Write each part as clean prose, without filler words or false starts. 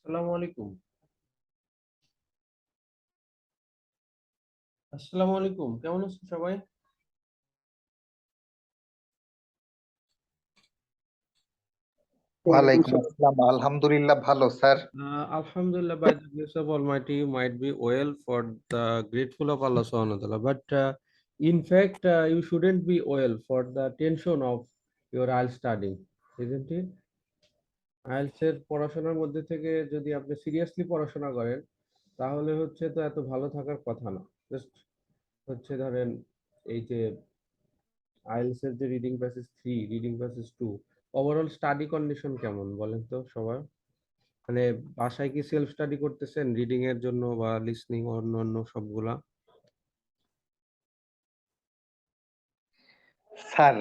আসসালামু আলাইকুম। আসসালামু আলাইকুম। কেমন আছেন সবাই? ওয়ালাইকুম ওয়ালাইকুম সালাম। আসসালাম, আলহামদুলিল্লাহ ভালো sir. Alhamdulillah, by the grace of Almighty, you might be well for the grateful of Allah Subhanahu wa Taala. But in fact, you shouldn't be well for the tension of your IELTS studying, isn't it? IELTS এর পড়াশোনার মধ্যে থেকে যদি আপনি seriously পড়াশোনা করেন, তাহলে হচ্ছে তো এত ভালো থাকার কথা না। জাস্ট হচ্ছে ধরেন এই যে আইএলটিএস এর যে reading passage 3, reading passage 2, overall study condition কেমন বলেন তো সবার? মানে বাসায় কি সেলফ স্টাডি করতেছেন রিডিং এর জন্য বা লিসনিং অন্যান্য সবগুলা? স্যার,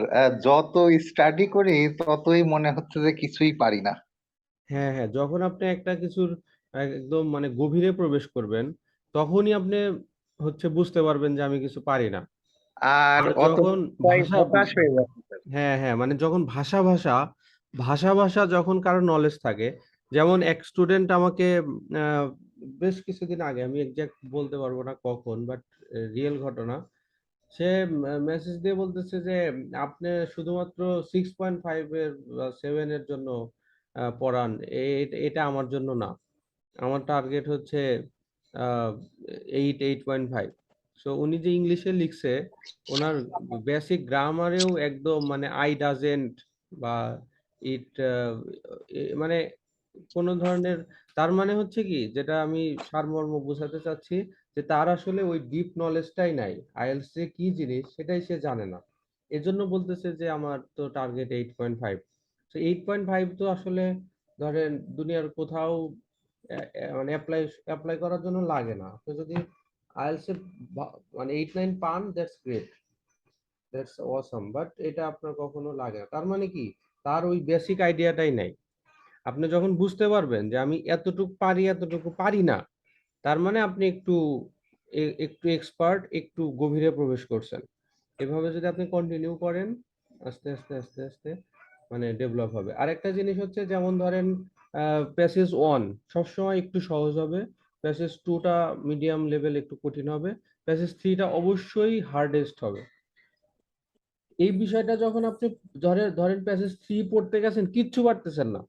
যত স্টাডি করি ততই মনে হচ্ছে যে কিছুই পারি না। হ্যাঁ, হ্যাঁ। যখন আপনি একটা কিছুর একদম মানে গভীরে প্রবেশ করবেন, তখনই আপনি হচ্ছে বুঝতে পারবেন যে আমি কিছু পারি না। আর আর অত যখন তাই ভাষা হতাশ হয়ে যাচ্ছে স্যার। হ্যাঁ, হ্যাঁ। মানে যখন ভাষা যখন কারো নলেজ থাকে, যেমন এক স্টুডেন্ট আমাকে আ বেশ কিছুদিন আগে, আমি এক্সাক্ট বলতে পারবো না কখন, বাট রিয়েল ঘটনা। সে মেসেজ দিয়ে বলতেছে যে আপনি শুধুমাত্র 6.5 এর বা 7 এর জন্য পড়ান। এটা আমার জন্য না। আমার টার্গেট হচ্ছে আ 8, 8.5। সো উনি যে ইংলিশে লিখছে, উনার বেসিক গ্রামারেও একদম মানে I doesn't বা ইট মানে কোন ধরনের, তার মানে হচ্ছে কি, যেটা আমি সারমর্ম বোঝাতে চাচ্ছি, যে তার আসলে ওই ডিপ নলেজটাই নাই। আইএলটিএস যে কি জিনিস সেটাই সে জানে না। এজন্য বলতেছে যে আমার তো টার্গেট 8.5। সো 8.5 তো আসলে ধরেন দুনিয়ার কোথাও মানে এপ্লাই করার জন্য লাগে না। আপনি যদি আইএলটিএস এ মানে 8-9 পান, that's great, that's awesome, but এটা আপনার কখনো লাগে না। তার মানে কি, তার ওই বেসিক আইডিয়াটাই নাই। আপনি যখন বুঝতে পারবেন যে আমি এতটুকু পারি, এতটুকু পারি না, তার মানে আপনি একটু এক্সপার্ট, একটু গভীরে প্রবেশ করছেন। এভাবে যদি আপনি কন্টিনিউ করেন, আস্তে আস্তে মানে ডেভেলপ হবে। আরেকটা জিনিস হচ্ছে, যেমন ধরেন প্যাসেজ 1 সবসময় একটু সহজ হবে, প্যাসেজ 2 টা মিডিয়াম লেভেল একটু কঠিন হবে, প্যাসেজ 3 টা অবশ্যই হার্ডেস্ট হবে। এই বিষয়টা যখন আপনি ধরেন প্যাসেজ 3 পড়তে গেছেন, কিচ্ছু পারতেছেন না,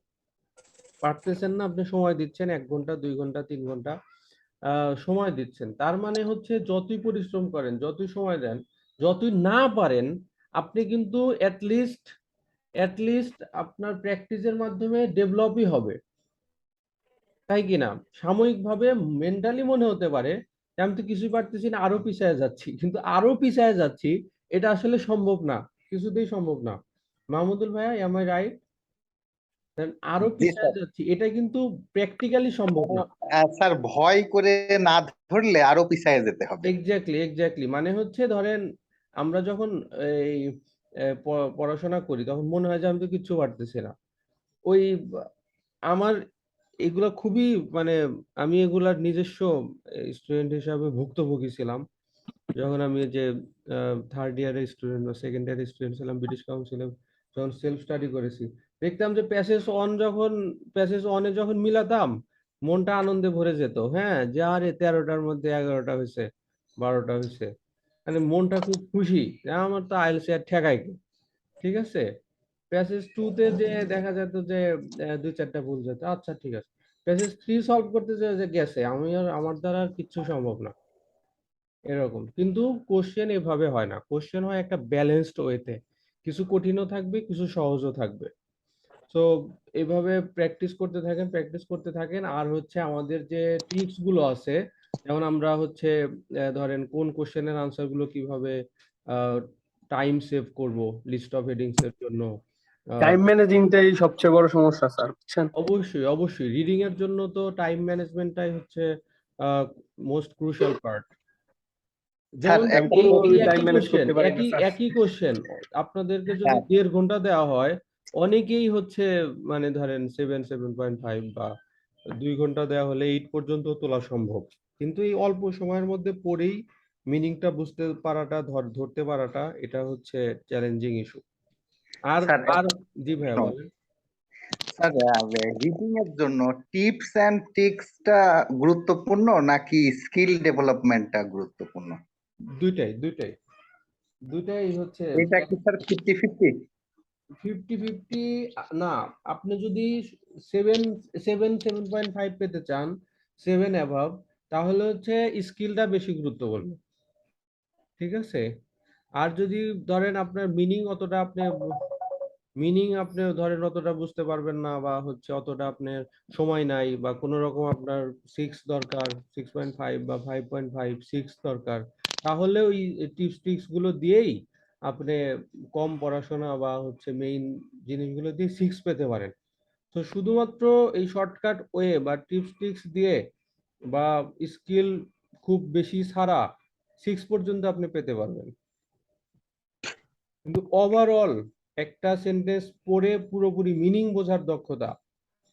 আপনি সময় দিচ্ছেন 1 ঘন্টা, 2 ঘন্টা, 3 ঘন্টা সময় দিচ্ছেন। তার মানে হচ্ছে যতই পরিশ্রম করেন, যতই সময় দেন, যতই না পারেন, আপনি কিন্তু এট লিস্ট আপনার প্র্যাকটিসের মাধ্যমে ডেভেলপই হবে। তাই কি না? সাময়িকভাবে মেন্টালি মনে হতে পারে যে আমি তো কিছুই পারতেছি না, আরো পিছায়া যাচ্ছি। কিন্তু আরো পিছায়া যাচ্ছি, এটা আসলে সম্ভব না। কিছুতেই সম্ভব না। মাহমুদুল ভাইয়া, এম আই রাইট? আরো জি পিছায়া স্যার। যাচ্ছি, এটা কিন্তু প্র্যাকটিক্যালি সম্ভব না। স্যার, ভয় করে না ধরলে আরো পিছায় যেতে হবে। এক্সাক্টলি। মানে হচ্ছে ধরেন আমরা যখন এই পড়াশোনা করি, তখন মনে হয় যে আমি তো কিচ্ছু পারতেছি না। ওই আমার এগুলা খুবই মানে আমি এগুলার নিজস্ব স্টুডেন্ট হিসাবে ভুক্তভোগী ছিলাম। যখন আমি এই যে 3rd ইয়ারের স্টুডেন্ট বা 2nd ইয়ারের স্টুডেন্ট ছিলাম, ব্রিটিশ কাউন্সিলে যখন সেলফ স্টাডি করেছি, দেখতাম যে প্যাসেজ 1 এ যখন মিলাতাম, মনটা আনন্দে ভরে যেত। হ্যাঁ, যে আরে 13টার মধ্যে 11টা হইছে, 12টা হইছে। মানে মনটা খুব খুশি যে আমার তো আইএলটিএস আর ঠেকায় কে। ঠিক আছে? প্যাসেজ 2 তে যে দেখা যেত যে 2-4টা ভুল যেত। আচ্ছা ঠিক আছে। প্যাসেজ 3 সলভ করতে যে গেছে, আমার দ্বারা আর কিচ্ছু সম্ভব না। এরকম। কিন্তু কোশ্চেন এভাবে হয় না। কোশ্চেন হয় একটা ব্যালেন্সড ওয়েতে। কিছু কঠিনও থাকবে, কিছু সহজও থাকবে। সো এভাবে প্র্যাকটিস করতে থাকেন। আর হচ্ছে আমাদের যে ট্রিকস গুলো আছে, যেমন আমরা হচ্ছে ধরেন কোন কোশ্চেনের আনসার গুলো কিভাবে টাইম সেভ করব লিস্ট অফ হেডিংস এর জন্য। আহ, টাইম ম্যানেজিংটাই সবচেয়ে বড় সমস্যা স্যার, বুঝছেন? অবশ্যই রিডিং এর জন্য তো টাইম ম্যানেজমেন্টটাই হচ্ছে মোস্ট ক্রুশাল পার্ট। স্যার, যেমন আমি একটা এই এই কোনোভাবেই টাইম একই ম্যানেজ কোশ্চেন, করতে পারি না একই স্যার। একই কোশ্চেন আপনাদেরকে যদি হ্যাঁ 1.5 ঘন্টা দেওয়া হয়, অনেকেই হচ্ছে মানে ধরেন 7.5 বা 2 ঘন্টা দেওয়া হলে 8 পর্যন্ত তোলা সম্ভব। কিন্তু এই অল্প সময়ের মধ্যে পড়েই মিনিংটা বুঝতে পারাটা, ধরতে পারাটা, এটা হচ্ছে চ্যালেঞ্জিং ইস্যু। আর স্যার, আর একটা জি ভাইয়া প্রশ্ন। বলেন। স্যার রিডিং এর জন্য টিপস এন্ড ট্রিক্সটা গুরুত্বপূর্ণ নাকি স্কিল ডেভেলপমেন্টটা গুরুত্বপূর্ণ? দুইটাই দুইটাই দুইটাই হচ্ছে এটা কি স্যার 50-50? 50-50 না। আপনি যদি 7.5 পেতে চান, 7 অ্যাভাব, তাহলে হচ্ছে স্কিলটা বেশি গুরুত্বপূর্ণ, ঠিক আছে? আর যদি ধরেন আপনার মিনিং আপনি ধরেন অতটা বুঝতে পারবেন না, বা হচ্ছে অতটা আপনার সময় নাই, বা কোনো রকম আপনার 6 দরকার, 6.5 বা 5.5 6 দরকার, তাহলে ওই টিপস ট্রিক্স গুলো দিয়েই আপনি কম পড়াশোনা বা হচ্ছে মেইন জিনিসগুলো দিয়ে 6 পেতে পারেন। তো শুধুমাত্র এই শর্টকাট ওয়ে বা টিপস ট্রিক্স দিয়ে বা স্কিল খুব বেশি ছাড়া 6 পর্যন্ত আপনি পেতে পারবেন। কিন্তু ওভারঅল একটা সেন্টেন্স পড়ে পুরোপুরি মিনিং বোঝার দক্ষতা,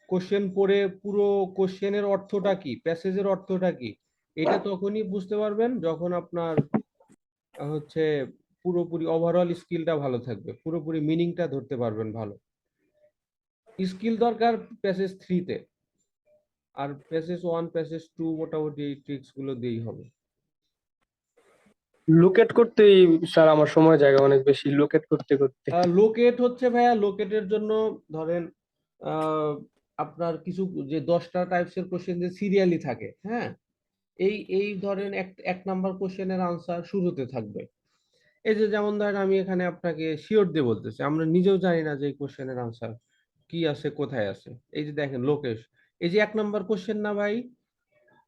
কোশ্চেন পড়ে পুরো কোশ্চেনের অর্থটা কি, প্যাসেজের অর্থটা কি, এটা তখনই বুঝতে পারবেন যখন আপনার হচ্ছে পুরোপুরি ওভারঅল স্কিলটা ভালো থাকবে, পুরোপুরি মিনিংটা ধরতে পারবেন ভালো। স্কিল দরকার প্যাসেজ 3 তে, আর প্যাসেজ 1 প্যাসেজ 2 মোটামুটি এই ট্রিক্স গুলো দিয়েই হবে। লোকেট করতেই স্যার আমার সময় জায়গা অনেক বেশি, লোকেট করতে করতে। লোকেট হচ্ছে ভাইয়া, লোকেটের জন্য ধরেন আহ, আপনার কিছু যে 10টা টাইপসের কোশ্চেন যে সিরিয়ালি থাকে, হ্যাঁ, এই ধরেন এক নাম্বার কোশ্চেনের আনসার শুরুতে থাকবে। এই যে যেমন ধরেন আমি এখানে আপনাকে শিওর দিয়ে বলতেছি, আমরা নিজেও জানি না যে এই কোশ্চেনের আনসার কি আছে কোথায় আছে। এই যে দেখেন লোকেশ, এই যে 1 নাম্বার কোশ্চেন না ভাই,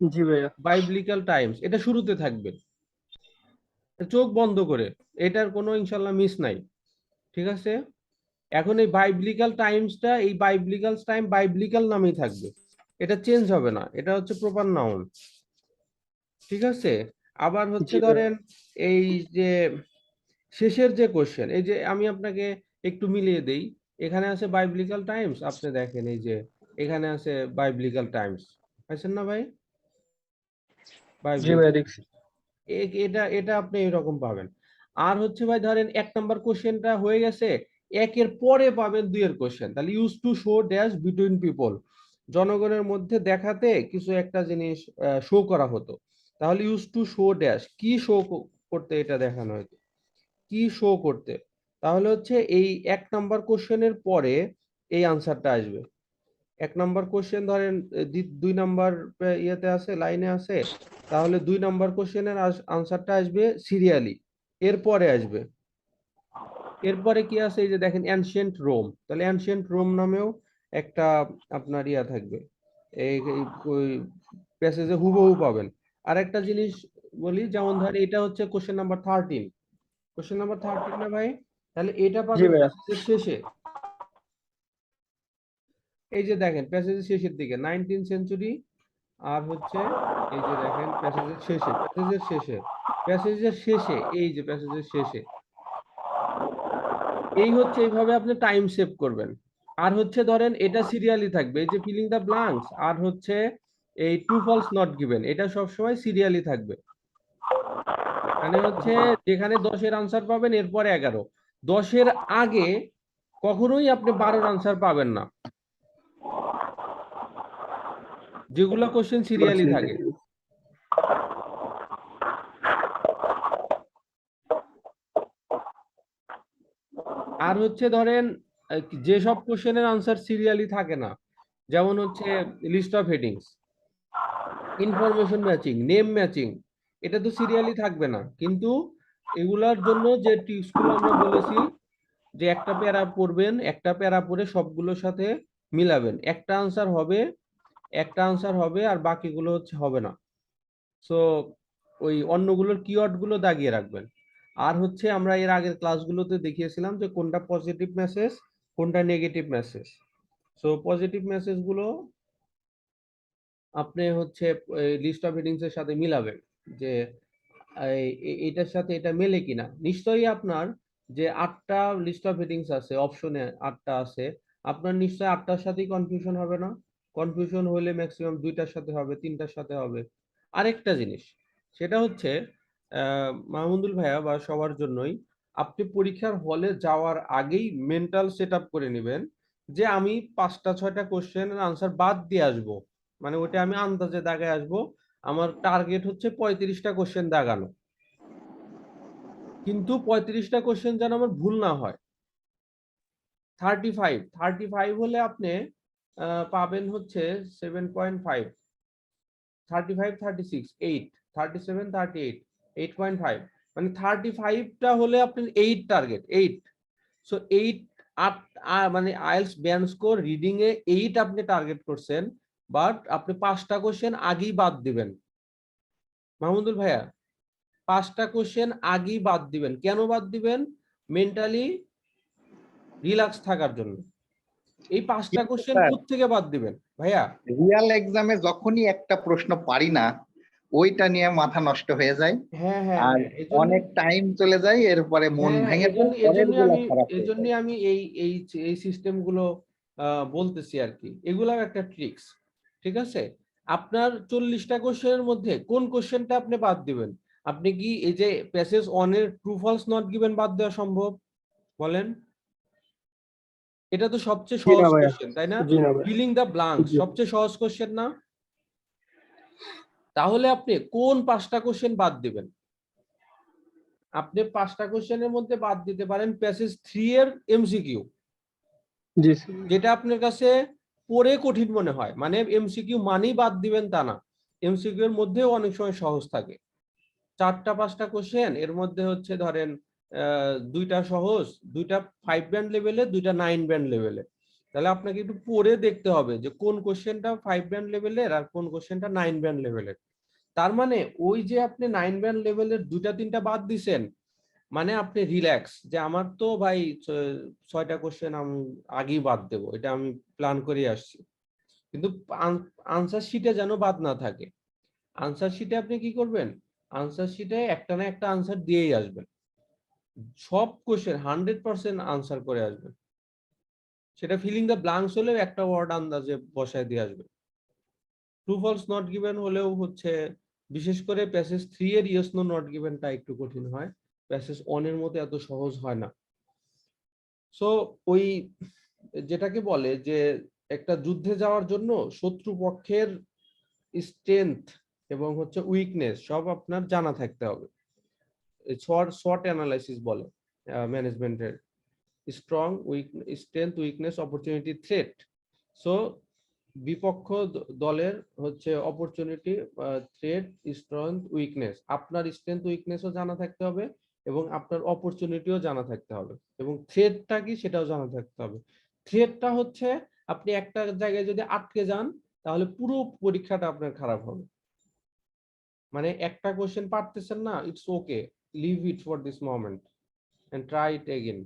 জি ভাইয়া। বাইবলিক্যাল টাইমস, এটা শুরুতে থাকবে চোখ বন্ধ করে, এটার কোনো ইনশাল্লাহ মিস নাই, ঠিক আছে? এখন এই বাইবলিক্যাল টাইমসটা, এই বাইবলিক্যাল টাইম বাইবলিক্যাল নামেই থাকবে, এটা চেঞ্জ হবে না, এটা হচ্ছে প্রপার নাউন, ঠিক আছে? আবার হচ্ছে জি ভাইয়া। ধরেন এই যে শেষের যে কোশ্চেন, এই যে আমি আপনাকে একটু মিলিয়ে দেই, এখানে আছে বাইবলিক্যাল টাইমস, আপনি দেখেন এই যে এখানে আছে বাইবলিক্যাল টাইমস, পাইছেন না ভাই? জি ভাইয়া বাইবলিক্যাল, দেখছি। এটা এটা আপনি এরকম পাবেন। আর হচ্ছে ভাই ধরেন 1 নাম্বার কোশ্চেনটা হয়ে গেছে, একের পরে পাবেন 2 এর কোশ্চেন, তাহলে use to show dash between people, জনগণের মধ্যে দেখাতে কিছু একটা জিনিস শো করা হতো, তাহলে ইউজ টু শো ড্যাশ, কি শো করতে এটা দেখানো হতো, কি শো করতে, তাহলে হচ্ছে এই 1 নাম্বার কোশ্চেনের পরে এই আনসারটা আসবে। 1 নাম্বার কোশ্চেন ধরেন 2 নাম্বার ইয়েতে আছে, লাইনে আছে, তাহলে 2 নাম্বার কোশ্চেনের আনসারটা আসবে সিরিয়ালি, এরপরে আসবে। এরপরে কি আছে, এই যে দেখেন অ্যানশিয়েন্ট রোম, তাহলে অ্যানশিয়েন্ট রোম নামেও একটা আপনার ইয়া থাকবে, এই ওই প্যাসেজে হুবহু পাবেন। আর একটা জিনিস বলি, যেমন ধর এটা হচ্ছে কোশ্চেন নাম্বার 13, কোশ্চেন নাম্বার 13 না ভাই, তাহলে এটা জি পাবেন ভাইয়া। প্যাসেজের শেষে। এই যে দেখেন প্যাসেজের শেষের দিকে 19 সেঞ্চুরি, আর হচ্ছে এই যে দেখেন প্যাসেজের শেষে, প্যাসেজের শেষে, প্যাসেজের শেষে, এই যে প্যাসেজের শেষে, এই হচ্ছে এইভাবে আপনি টাইম সেভ করবেন। আর হচ্ছে ধরেন এটা সিরিয়ালি থাকবে, এই যে ফিলিং দ্য ব্লাঙ্কস, আর হচ্ছে এই ট্রু ফলস নট গিভেন, এটা সবসময় সিরিয়ালি থাকবে। মানে হচ্ছে যেখানে 10-এর আনসার পাবেন এরপরে 11, 10-এর আগে কখনোই আপনি 12-র আনসার পাবেন না, যেগুলো কোশ্চেন সিরিয়ালি থাকে। আর হচ্ছে ধরেন যেসব কোশ্চেনের আনসার সিরিয়ালি থাকে না, যেমন হচ্ছে list of headings, information matching, name matching, এটা তো সিরিয়ালি থাকবে না, কিন্তু এগুলার জন্য যে টিপস গুলো আমরা বলেছি, যে একটা প্যারা পড়বেন, একটা প্যারা পড়ে সবগুলোর সাথে মিলাবেন, একটা আনসার হবে আর বাকিগুলো হচ্ছে হবে না। সো ওই অন্যগুলোর কিওয়ার্ড গুলো দাগিয়ে রাখবেন। আর হচ্ছে আমরা এর আগের ক্লাসগুলোতে দেখিয়েছিলাম যে কোনটা পজিটিভ মেসেজ, কোনটা negative message. So positive message গুলো আপনি হচ্ছে লিস্ট অফ হেডিংস এর সাথে মিলাবেন, যে এটার সাথে এটা মেলে কিনা। নিশ্চয়ই আপনার যে 8টা লিস্ট অফ হেডিংস আছে, অপশনে 8টা আছে, আপনার নিশ্চয়ই 8টার সাথেই কনফিউশন হবে না? কনফিউশন হলে ম্যাক্সিমাম 2টার সাথে হবে, 3টার সাথে হবে। আরেকটা জিনিস, সেটা হচ্ছে মাহমুদুল ভাইয়া বা সবার জন্যই, আপনি পরীক্ষার হলে যাওয়ার আগেই মেন্টাল সেট আপ করে নেবেন যে আমি 5টা 6টা কোশ্চেনের আনসার বাদ দিয়ে আসবো, মানে ওটা আমি আন্দাজে দাগে আসবো, আমার টার্গেট হচ্ছে 35টা কোশ্চেন দাগানো, কিন্তু 35টা কোশ্চেন যেন আমার ভুল না হয়। 35 হলে আপনি পাবেন হচ্ছে 7.5, 35 36 8 37 38 8.5, মানে 35টা হলে আপনি 8 টার্গেট 8। সো 8 মানে IELTS band score reading a 8 আপনি টার্গেট করছেন, বাট আপনি 5টা কোশ্চেন আগেই বাদ দিবেন মাহমুদুল ভাইয়া। 5টা কোশ্চেন আগেই বাদ দিবেন। কেন বাদ দিবেন? মেন্টালি রিল্যাক্স থাকার জন্য। এই 5টা কিন্তু কোশ্চেন স্যার কোত্থেকে বাদ দিবেন ভাইয়া? রিয়াল এক্সামে যখনই একটা প্রশ্ন পারি না, ওইটা নিয়ে মাথা নষ্ট হয়ে যায়, হ্যাঁ হ্যাঁ আর হ্যাঁ, এজন্য অনেক টাইম চলে যায়, এরপরে মন হ্যাঁ ভেঙে যায়, এজন্য পরের এজন্য গুলা আমি খারাপ হয়ে এজন্য যায়। আমি এই এই এই সিস্টেম গুলো বলতেছি আর কি। এগুলাও একটা ট্রিক্স, ঠিক আছে? আপনার 40টা কোশ্চেনের মধ্যে কোন কোশ্চেনটা আপনি বাদ দিবেন? আপনি কি এই যে প্যাসেজ অন এর ট্রু ফলস নট গিভেন বাদ দেওয়া সম্ভব? বলেন। এটা তো সবচেয়ে জি না সহজ ভাইয়া। কোশ্চেন, তাই না? জি না ভাইয়া। ফিলিং দ্য ব্লাঙ্কস জি। সবচেয়ে সহজ কোশ্চেন না? তাহলে আপনি কোন 5টা কোশ্চেন বাদ দিবেন? আপনি 5টা কোশ্চেনের মধ্যে বাদ দিতে পারেন প্যাসেজ 3 এর এমসিকিউ, জি যেটা আপনার কাছে পড়ে কঠিন মনে হয়। মানে এমসিকিউ মানেই বাদ দিবেন তা না, এমসিকিউ এর মধ্যেও অনেক সময় সহজ থাকে। 4টা 5টা কোশ্চেন এর মধ্যে হচ্ছে ধরেন 2টা সহজ, 2টা 5 ব্যান্ড লেভেলে, 2টা 9 ব্যান্ড লেভেলে। তাহলে আপনাকে একটু পড়ে দেখতে হবে যে কোন কোশ্চেনটা 5 ব্যান্ড লেভেলের আর কোন কোশ্চেনটা 9 ব্যান্ড লেভেলের। তার মানে ওই যে আপনি 9 ব্যান্ড লেভেলের 2টা 3টা বাদ দিছেন, মানে আপনি রিল্যাক্স যে আমার তো ভাই 6টা কোশ্চেন আমি আগেই বাদ দেবো, এটা আমি প্ল্যান করে আসছি। কিন্তু আনসার শিটে যেন বাদ না থাকে। আনসার শিটে আপনি কি করবেন? আনসার শিটে একটা না একটা আনসার দিয়েই আসবেন। সব কোশ্চেন 100% আনসার করে আসবেন। সেটা ফিলিং দ্য ব্ল্যাঙ্কস হলেও একটা ওয়ার্ড আন্দাজে বসায় দিয়ে আসবেন। ট্রু ফলস নট গিভেন হলেও হচ্ছে, বিশেষ করে প্যাসেজ 3 এর ইয়েস নো নট গিভেনটা একটু কঠিন হয়, প্যাসেজ 1 এর মতো এত সহজ হয় না। সো ওই যেটাকে বলে যে একটা যুদ্ধে যাওয়ার জন্য শত্রুপক্ষের স্ট্রেংথ এবং হচ্ছে উইকনেস সব আপনার জানা থাকতে হবে। শর্ট অ্যানালাইসিস বলে ম্যানেজমেন্টের, strong week, strength weakness opportunity threat. So বিপক্ষ দলের হচ্ছে অপরচুনিটি, থ্রেট, স্ট্রেংথ, উইকনেস। আপনার স্ট্রেংথ উইকনেসও জানা থাকতে হবে এবং আপনার অপরচুনিটিও জানা থাকতে হবে এবং থ্রেটটা কি সেটাও জানা থাকতে হবে। থ্রেটটা হচ্ছে আপনি একটা জায়গায় যদি আটকে যান তাহলে পুরো পরীক্ষাটা আপনার খারাপ হবে। মানে একটা কোশ্চেন পারতেছেন না, it's okay, leave it for this moment and try it again.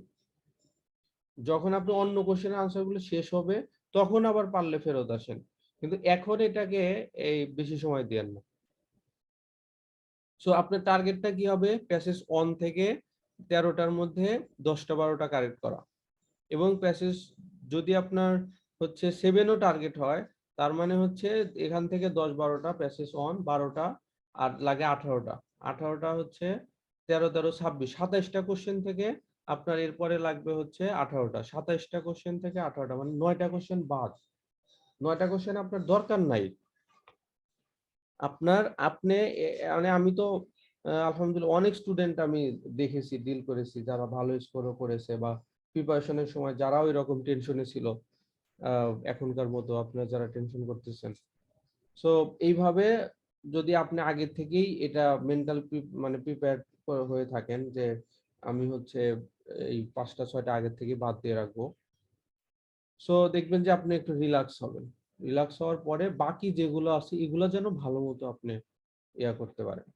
যখন আপনি অন্য কোশ্চেনের আনসার গুলো শেষ হবে তখন আবার পারলে ফেরত আসেন, কিন্তু এখন এটাকে এই বেশি সময় দিয়েন না। সো আপনার টার্গেটটা কি হবে? প্যাসেজ 1 থেকে 13টার মধ্যে 10টা 12টা কারেক্ট করা। এবং প্যাসেজ যদি আপনার হচ্ছে 7ও টার্গেট হয়, তার মানে হচ্ছে এখান থেকে 10 12টা প্যাসেজ 1, 12টা আর লাগে 18টা। 18টা হচ্ছে 13 13 26, 27টা কোশ্চেন থেকে আপনার এরপরে লাগবে হচ্ছে 18টা। 27টা কোশ্চেন থেকে 18টা, মানে 9টা কোশ্চেন বাদ। 9টা কোশ্চেন আপনার দরকার নাই। আপনার আপনি মানে আমি তো আলহামদুলিল্লাহ অনেক স্টুডেন্ট আমি দেখেছি, ডিল করেছি যারা ভালো স্কোরও করেছে বা প্রিপারেশনের সময় যারাও এরকম টেনশনে ছিল, এখনকার মতো আপনারা যারা টেনশন করতেছেন। সো এইভাবে যদি আপনি আগে থেকেই এটা মেন্টাল মানে প্রিপেয়ার হয়ে থাকেন যে আমি হচ্ছে এই 5টা 6টা আগে থেকে বাদ দিয়ে রাখবো, সো দেখবেন যে আপনি একটু রিল্যাক্স হবেন। রিল্যাক্স হওয়ার পরে বাকি যেগুলো আছে এগুলো যেন ভালো মতো আপনি ইয়া করতে পারেন।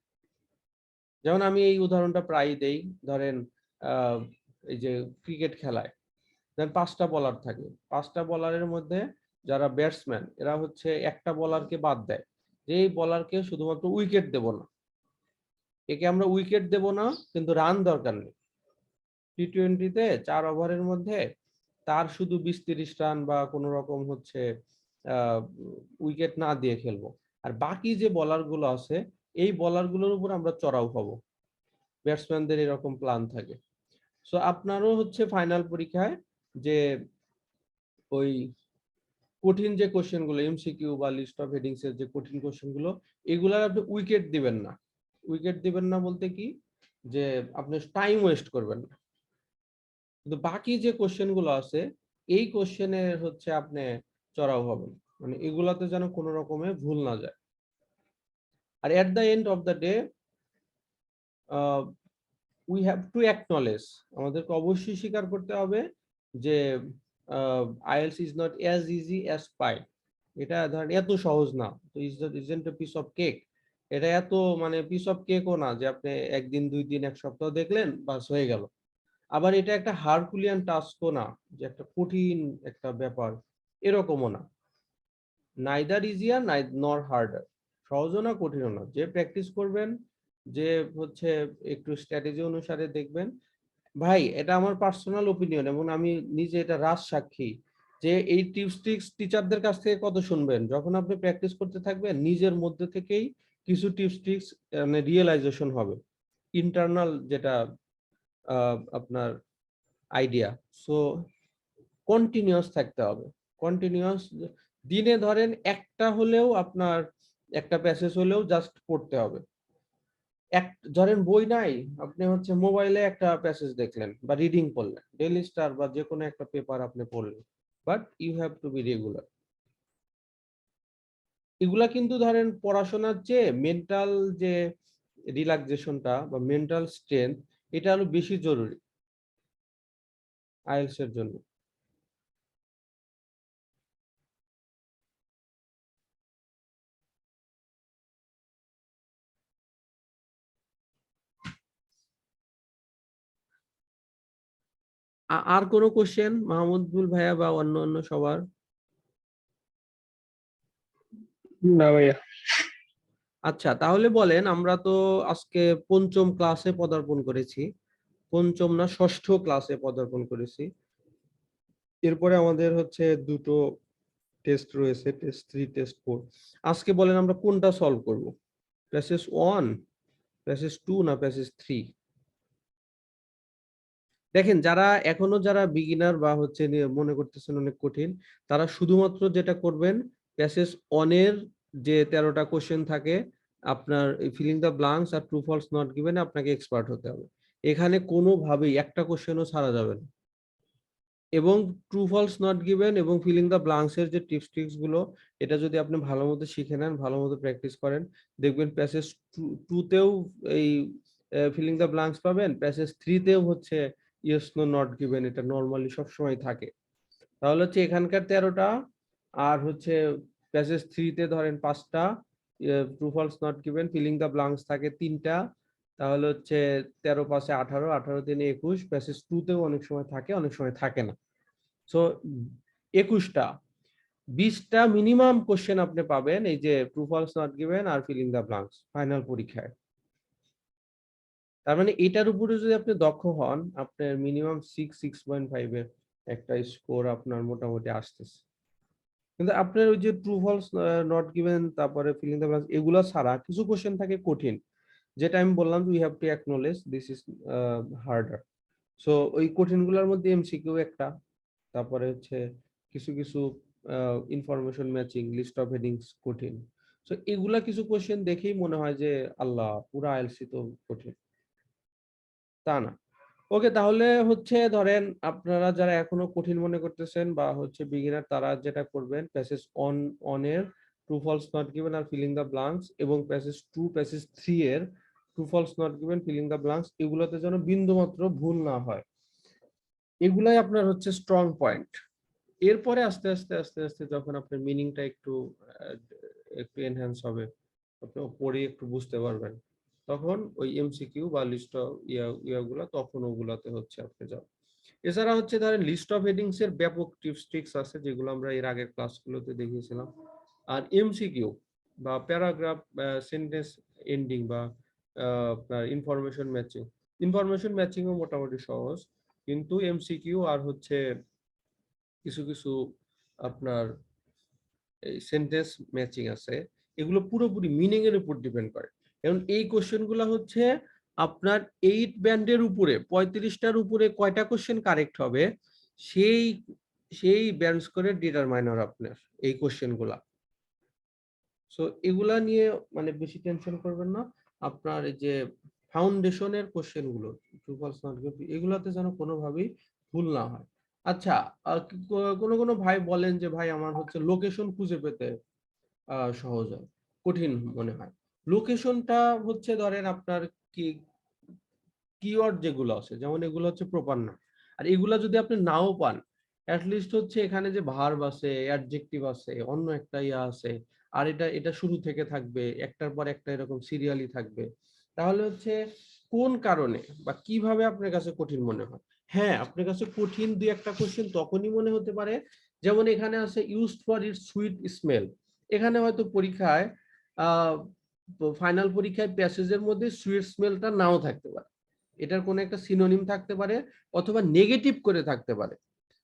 যেমন আমি এই উদাহরণটা প্রায়ই দেই, ধরেন আহ, এই যে ক্রিকেট খেলায় ধরেন 5টা বলার থাকে, 5টা বলারের মধ্যে যারা ব্যাটসম্যান এরা হচ্ছে একটা বলারকে বাদ দেয়, যে এই বলারকে শুধুমাত্র উইকেট দেব না, একে আমরা উইকেট দেব না কিন্তু রান দরকার নেই। টি-20-তে 4 ওভারের মধ্যে তার শুধু 20 30 রান বা কোনো রকম হচ্ছে উইকেট না দিয়ে খেলবো, আর বাকি যে বলার গুলো আছে এই বলার গুলোর উপর আমরা চড়াও হবো। ব্যাটসম্যানদের এরকম প্ল্যান থাকে। সো আপনারও হচ্ছে ফাইনাল পরীক্ষায় যে ওই কঠিন যে কোশ্চেন গুলো এমসিকিউ বা লিস্ট অফ হেডিংস এর যে কঠিন কোশ্চেন গুলো, এগুলার আপনি উইকেট দিবেন না। উইকেট দিবেন না বলতে কি, যে আপনি টাইম ওয়েস্ট করবেন না। কিন্তু বাকি যে কোশ্চেন গুলো আছে, এই কোশ্চেনের হচ্ছে আপনি চড়াও হবেন, মানে এগুলাতে যেন কোনো রকমের ভুল না যায়। আর at the end of the day we have to acknowledge, আমাদেরকে অবশ্যই স্বীকার করতে হবে যে IELTS is not as easy as pie. এটা ধরেন এত সহজ না, তো isn't a piece of cake. এটা এত মানে পিস অফ কেকও না যে আপনি একদিন 2 দিন 1 সপ্তাহ দেখলেন বাস হয়ে গেল। আবার এটা একটা হারকুলিয়ান টাস্কও না যে একটা কঠিন একটা ব্যাপার, এরকমও না। নাইদার ইজিয়ার নর হার্ডার, সহজও না কঠিনও না। যে প্র্যাকটিস করবেন, যে হচ্ছে একটু স্ট্র্যাটেজি অনুসারে দেখবেন। ভাই এটা আমার পার্সোনাল ওপিনিয়ন এবং আমি নিজে এটা রাজ সাক্ষী যে এই টিপস ট্রিক্স টিচারদের কাছ থেকে কত শুনবেন, যখন আপনি প্র্যাকটিস করতে থাকবেন নিজের মধ্যে থেকেই কিছু টিপস ট্রিক্স মানে রিয়েলাইজেশন হবে, ইন্টারনাল যেটা আপনার আইডিয়া। সো কন্টিনিউয়াস থাকতে হবে, কন্টিনিউয়াস। দিনে ধরেন একটা হলেও আপনার একটা প্যাসেজ হলেও জাস্ট পড়তে হবে। এক ধরেন বই নাই, আপনি হচ্ছে মোবাইলে একটা প্যাসেজ দেখলেন বা রিডিং করলেন, ডেইলি স্টার বা যে কোনো একটা পেপার আপনি পড়লেন, but you have to be regular. এগুলা কিন্তু ধরেন পড়াশোনার চেয়ে মেন্টাল যে রিল্যাক্সেশনটা বা মেন্টাল স্ট্রেংথ, এটা আরো বেশি জরুরি আইএলটিএস এর জন্য। আর কোনো কোশ্চেন মাহমুদুল ভাইয়া বা অন্য অন্য সবার? না ভাইয়া। আচ্ছা তাহলে বলেন, আমরা তো আজকে পঞ্চম ক্লাসে পদার্পণ করেছি, পঞ্চম না ষষ্ঠ ক্লাসে পদার্পণ করেছি। এরপরে আমাদের হচ্ছে দুটো টেস্ট রয়েছে, টেস্ট 3 টেস্ট 4। আজকে বলেন আমরা কোনটা সলভ করব, প্যাসেজ 1, প্যাসেজ 2 না প্যাসেজ 3? দেখেন যারা বিগিনার বা হচ্ছে মনে করতেছেন অনেক কঠিন, তারা শুধুমাত্র যেটা করবেন, প্যাসেজ 1 এর যে 13টা কোশ্চেন থাকে, আপনার ফিলিং দ্য ব্ল্যাঙ্কস আর ট্রু ফলস নট গিভেন আপনাকে এক্সপার্ট হতে হবে। এখানে কোনোভাবেই একটা কোশ্চেনও ছাড়া যাবে না। এবং ট্রু ফলস নট গিভেন এবং ফিলিং দ্য ব্ল্যাঙ্কস এর যে টিপস ট্রিক্স গুলো, এটা যদি আপনি ভালো মতো শিখে নেন, ভালো মতো প্র্যাকটিস করেন, দেখবেন প্যাসেজ 2 তেও এই ফিলিং দ্য ব্ল্যাঙ্কস পাবেন, প্যাসেজ 3 তেও হচ্ছে ইয়েস নো নট গিভেন, এটা নরমালি সবসময় থাকে। তাহলে হচ্ছে এখানকার 13টা, আর হচ্ছে প্যাসেজ 3 তে ধরেন 5টা, true false not given filling the blanks থাকে 3টা। তাহলে হচ্ছে 13 5 18, 18 3 21, প্যাসেজ 2 তেও অনেক সময় থাকে, অনেক সময় থাকে না। সো 21টা, 20টা মিনিমাম কোশ্চেন আপনি পাবেন এই যে ট্রু ফলস নট গিভেন আর ফিলিং দ্য ব্ল্যাঙ্কস ফাইনাল পরীক্ষায়। তার মানে এটার উপরে যদি আপনি দক্ষ হন, আপনার মিনিমাম 6.5 এর একটা স্কোর আপনার মোটামুটি আসতেছে। কিন্তু আপনার ওই যে ট্রু ফলস নট গিভেন, তারপরে ফিলিং দ্য ব্ল্যাঙ্কস, এগুলো ছাড়া কিছু কোশ্চেন থাকে কঠিন, যেটা আমি বললাম we have to acknowledge this is harder. So ওই কঠিনগুলোর মধ্যে এমসিকিউ একটা, তারপরে হচ্ছে কিছু কিছু information matching, list of headings কঠিন। সো এগুলা কিছু কোশ্চেন দেখেই মনে হয় যে আল্লাহ পুরা আইএলটিএস তো কঠিন, তা না। ওকে, তাহলে হচ্ছে ধরেন আপনারা যারা এখনো কঠিন মনে করতেছেন বা হচ্ছে বিগিনার, তারা যেটা করবেন, প্যাসেজ অন এর ট্রু ফলস নট গিভেন আর ফিলিং দ্য ব্ল্যাঙ্কস এবং প্যাসেজ 2 প্যাসেজ 3 এর true false not given filling the blanks, এগুলোতে যেন বিন্দু মাত্র ভুল না হয়। এগুলাই আপনার হচ্ছে স্ট্রং পয়েন্ট। এরপরে আস্তে আস্তে আস্তে আস্তে যখন আপনার মিনিংটা একটু একটু এনহ্যান্স হবে, আপনি পড়ে একটু বুঝতে পারবেন, তখন ওই এমসিকিউ বা লিস্ট অফ ইয়াগুলা তখন ওগুলাতে হচ্ছে আপনি যাবেন। এছাড়া হচ্ছে ধরেন লিস্ট অফ হেডিংস এর ব্যাপক টিপস ট্রিক্স আছে, যেগুলো আমরা এর আগের ক্লাসগুলোতে দেখিয়েছিলাম। আর এমসিকিউ বা প্যারাগ্রাফ সেন্টেন্স এন্ডিং বা আপনার ইনফরমেশন ম্যাচিংও মোটামুটি সহজ, কিন্তু এমসিকিউ আর হচ্ছে কিছু কিছু আপনার এই সেন্টেন্স ম্যাচিং আছে, এগুলো পুরোপুরি মিনিং এর উপর ডিপেন্ড করে। এবং এই কোশ্চেন গুলো হচ্ছে আপনার 8 ব্যান্ডের উপরে 35টার উপরে কয়টা কোশ্চেন কারেক্ট হবে, সেই সেই ব্যান্ড স্কোরের ডিটারমাইনার আপনার এই কোশ্চেনগুলা। সো এগুলা নিয়ে মানে বেশি টেনশন করবেন না। আপনার এই যে ফাউন্ডেশনের কোশ্চেনগুলো ট্রু ফলস নট গিভ এগুলাতে যেন কোনোভাবেই ভুল না হয়। আচ্ছা, কোনো ভাই বলেন যে ভাই আমার হচ্ছে লোকেশন খুঁজে পেতে সহজ হয়, কঠিন মনে হয়। লোকেশনটা হচ্ছে ধরেন আপনার কি কিওয়ার্ড যেগুলো আছে, যেমন এগুলো হচ্ছে প্রপার না। আর এগুলা যদি আপনি নাও পান, লিস্ট হচ্ছে এখানে যে ভার্ব আছে, অ্যাডজেক্টিভ আছে, অন্য একটা ইয়া আছে, আর এটা শুরু থেকে থাকবে, একটার পর একটা এরকম সিরিয়ালি থাকবে, তাহলে হচ্ছে কোন কারণে বা কিভাবে আপনার কাছে কঠিন মনে হয়? হ্যাঁ, আপনার কাছে কঠিন দুই একটা কোশ্চেন তখনই মনে হতে পারে, যেমন এখানে আছে used for its sweet smell. এখানে হয়তো পরীক্ষায় ফাইনাল পরীক্ষায় প্যাসেজের মধ্যে সুইট স্মেলটা নাও থাকতে পারে, এটার কোনো একটা সিনোনিম থাকতে পারে, অথবা নেগেটিভ করে থাকতে পারে।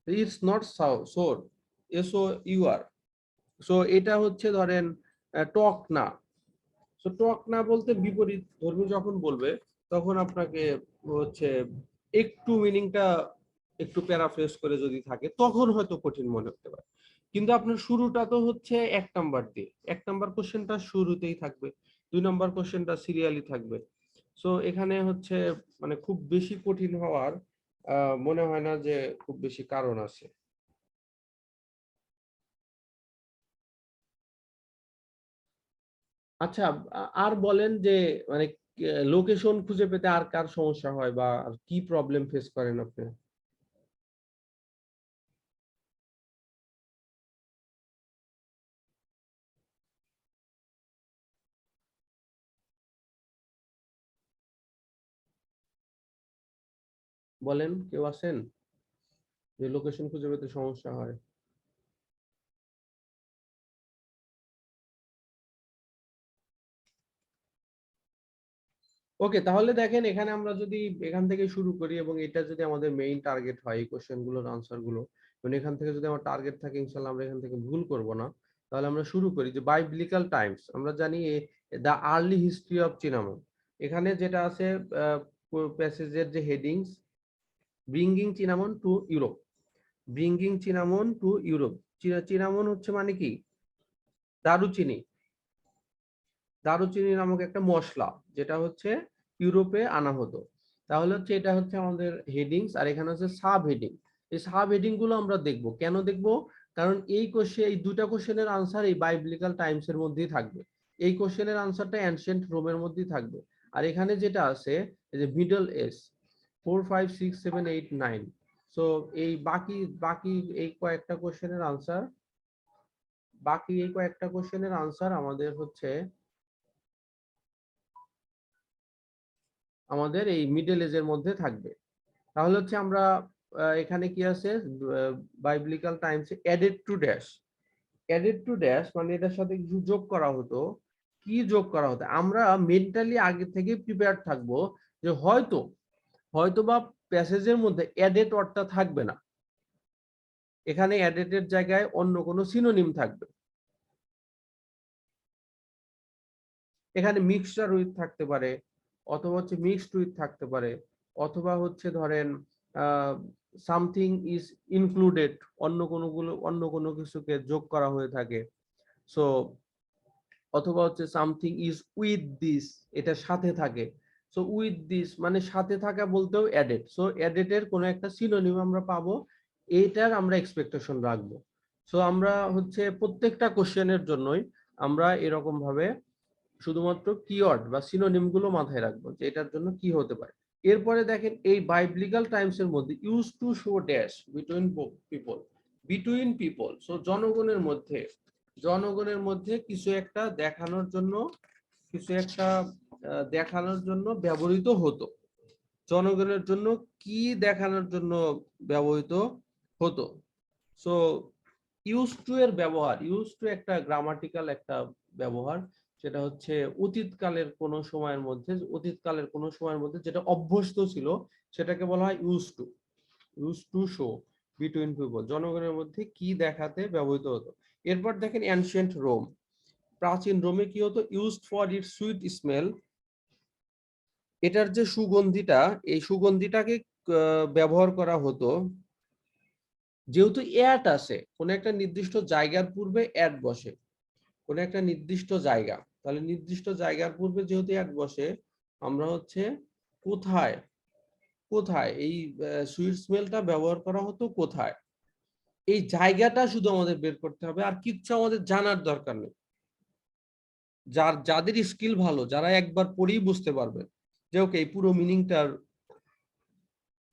It's not sour, S O U R. So এটা হচ্ছে ধরেন টক না। সো টক না বলতে বিপরীত ধর্মী যখন বলবে, তখন আপনাকে হচ্ছে একটু মিনিংটা একটু প্যারাফ্রেজ করে যদি থাকে, তখন হয়তো কঠিন মনে হতে পারে। কিন্তু আপনার শুরুটা তো হচ্ছে 1 নাম্বার দিয়ে, 1 নাম্বার কোশ্চেনটা শুরুতেই থাকবে, 2 নাম্বার কোশ্চেনটা সিরিয়ালি থাকবে। সো এখানে হচ্ছে মানে খুব বেশি কঠিন হওয়ার মনে হয় না যে খুব বেশি কারণ আছে। আচ্ছা, আর বলেন যে মানে লোকেশন খুঁজে পেতে আর কার সমস্যা হয় বা আর কি প্রবলেম ফেস করেন আপনি? বলেন, কেউ আছেন যে লোকেশন খুঁজে পেতে সমস্যা হয়? ওকে, তাহলে দেখেন এখানে আমরা যদি এখান থেকে শুরু করি এবং এটা যদি আমাদের মেইন টার্গেট হয় এই কোশ্চেন গুলোর আনসার গুলো, মানে এখান থেকে যদি আমার টার্গেট থাকে ইনশাআল্লাহ আমরা এখান থেকে ভুল করব না। তাহলে আমরা শুরু করি যে বাইবলিক্যাল টাইমস। আমরা জানি the early history of cinnamon, এখানে যেটা আছে প্যাসেজের যে headings, bringing cinnamon to Europe. Bringing cinnamon to Europe, cinnamon হচ্ছে মানে কি? দারুচিনি। দারুচিনি নামক একটা মশলা, যেটা হচ্ছে ইউরোপে আনা হতো। তাহলে হচ্ছে এটা হচ্ছে আমাদের হেডিংস, আর এখানে হচ্ছে সাব হেডিং। এই সাব হেডিং গুলো আমরা দেখব, কেন দেখব? কারণ এই কোশ্চেন, এই দুটা কোশ্চেনের আনসার এই বাইবলিক্যাল টাইমস এর মধ্যেই থাকবে। এই কোশ্চেনের আনসারটা অ্যানশিয়েন্ট রোমের মধ্যেই থাকবে। আর এখানে যেটা আছে এই যে মিডল এজ 4 5 6 7 8 9। সো এই বাকি বাকি এই কয়েকটা কোশ্চেনের আনসার, আমাদের হচ্ছে আমাদের এই মিডল এজের মধ্যে থাকবে। তাহলে হচ্ছে আমরা এখানে কি আছে biblical times added to dash. Added to dash মানে এটার সাথে কিছু যোগ করা হতো। কি যোগ করা হতো? আমরা মেন্টালি আগে থেকে প্রিপেয়ার থাকবো যে হয়তো বা প্যাসেজের মধ্যে অ্যাডেড ওয়ার্ডটা থাকবে না, এখানে অ্যাডেড এর জায়গায় অন্য কোনো সিনোনিম থাকবে। এখানে মিক্সচার উইথ থাকতে পারে, অথবা হচ্ছে মিক্সড উইথ থাকতে পারে, অথবা হচ্ছে ধরেন সামথিং ইজ ইনক্লুডেড, অন্য কোনো কিছুকে যোগ করা হয়ে থাকে। সো অথবা হচ্ছে সামথিং ইজ উইথ দিস, এটার সাথে থাকে। সো উইথ দিস মানে সাথে থাকা বলতেও অ্যাডেড। সো অ্যাডেড এর কোনো একটা সিনোনিম আমরা পাবো, এইটার আমরা এক্সপেকটেশন রাখবো। সো আমরা হচ্ছে প্রত্যেকটা কোশ্চেনের জন্যই আমরা এরকম ভাবে শুধুমাত্র কিওয়ার্ড বা সিনোনিম গুলো মাথায় রাখবো যে এটার জন্য কি হতে পারে। এরপরে দেখেন এই বাইবলিক্যাল টাইমস এর মধ্যে use to show dash between people. Between people, so জনগণের মধ্যে কিছু একটা দেখানোর জন্য ব্যবহৃত হতো। জনগণের জন্য কি দেখানোর জন্য ব্যবহৃত হতো? সো ইউজ টু এর ব্যবহার, ইউজ টু একটা গ্রামাটিক্যাল একটা ব্যবহার, সেটা হচ্ছে অতীতকালের কোনো সময়ের মধ্যে যেটা অভ্যস্ত ছিল সেটাকে বলা হয় use to show between people, জনগণের মধ্যে কি দেখাতে ব্যবহৃত হতো। এরপর দেখেন অ্যানশিয়েন্ট রোম। প্রাচীন রোমে কি হতো? Used for its sweet smell, এটার যে সুগন্ধিটা, এই সুগন্ধিটাকে ব্যবহার করা হতো যেহেতু অ্যাট আসে, কোন একটা নির্দিষ্ট জায়গার পূর্বে অ্যাট বসে, কোন একটা নির্দিষ্ট জায়গা, তাহলে নির্দিষ্ট জায়গার পূর্বে যেহেতু অ্যাট বসে, আমরা হচ্ছে কোথায় কোথায় এই সুইট স্মেলটা ব্যবহার করা হতো কোথায়, এই জায়গাটা শুধু আমাদের বের করতে হবে, আর কিচ্ছু আমাদের জানার দরকার নেই। যাদের স্কিল ভালো, যারা একবার পড়েই বুঝতে পারবেন যে ওকে এই পুরো মিনিংটার,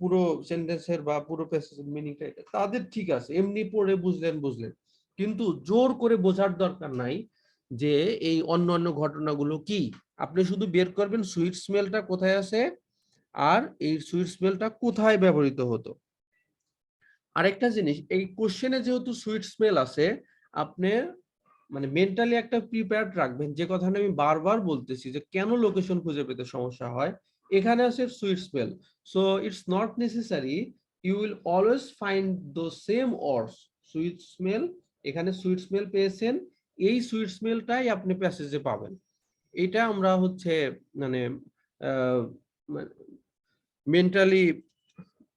পুরো সেন্টেন্সের বা পুরো প্যাসেজের মিনিংটা এটা, তাদের ঠিক আছে, এমনি পড়ে বুঝলেন, কিন্তু জোর করে বোঝার দরকার নাই যে এই অন্যান্য ঘটনাগুলো কি। আপনি শুধু বের করবেন সুইট স্মেলটা কোথায় আছে আর এই সুইট স্মেলটা কোথায় ব্যবহৃত হতো। আরেকটা জিনিস, এই কোশ্চেনে যেহেতু সুইট স্মেল আছে, আপনি মানে মেন্টালি একটা প্রিপেয়ার্ড রাখবেন, যে কথাটা আমি বারবার বলতেছি যে কেন লোকেশন খুঁজে পেতে সমস্যা হয়। এখানে আছে sweet smell, so it's not necessary you will always find those same words. Sweet smell, এখানে সুইট স্মেল পেয়েছেন, এই সুইট স্মেলটাই আপনি প্যাসেজে পাবেন। এটা আমরা হচ্ছে মানে মেন্টালি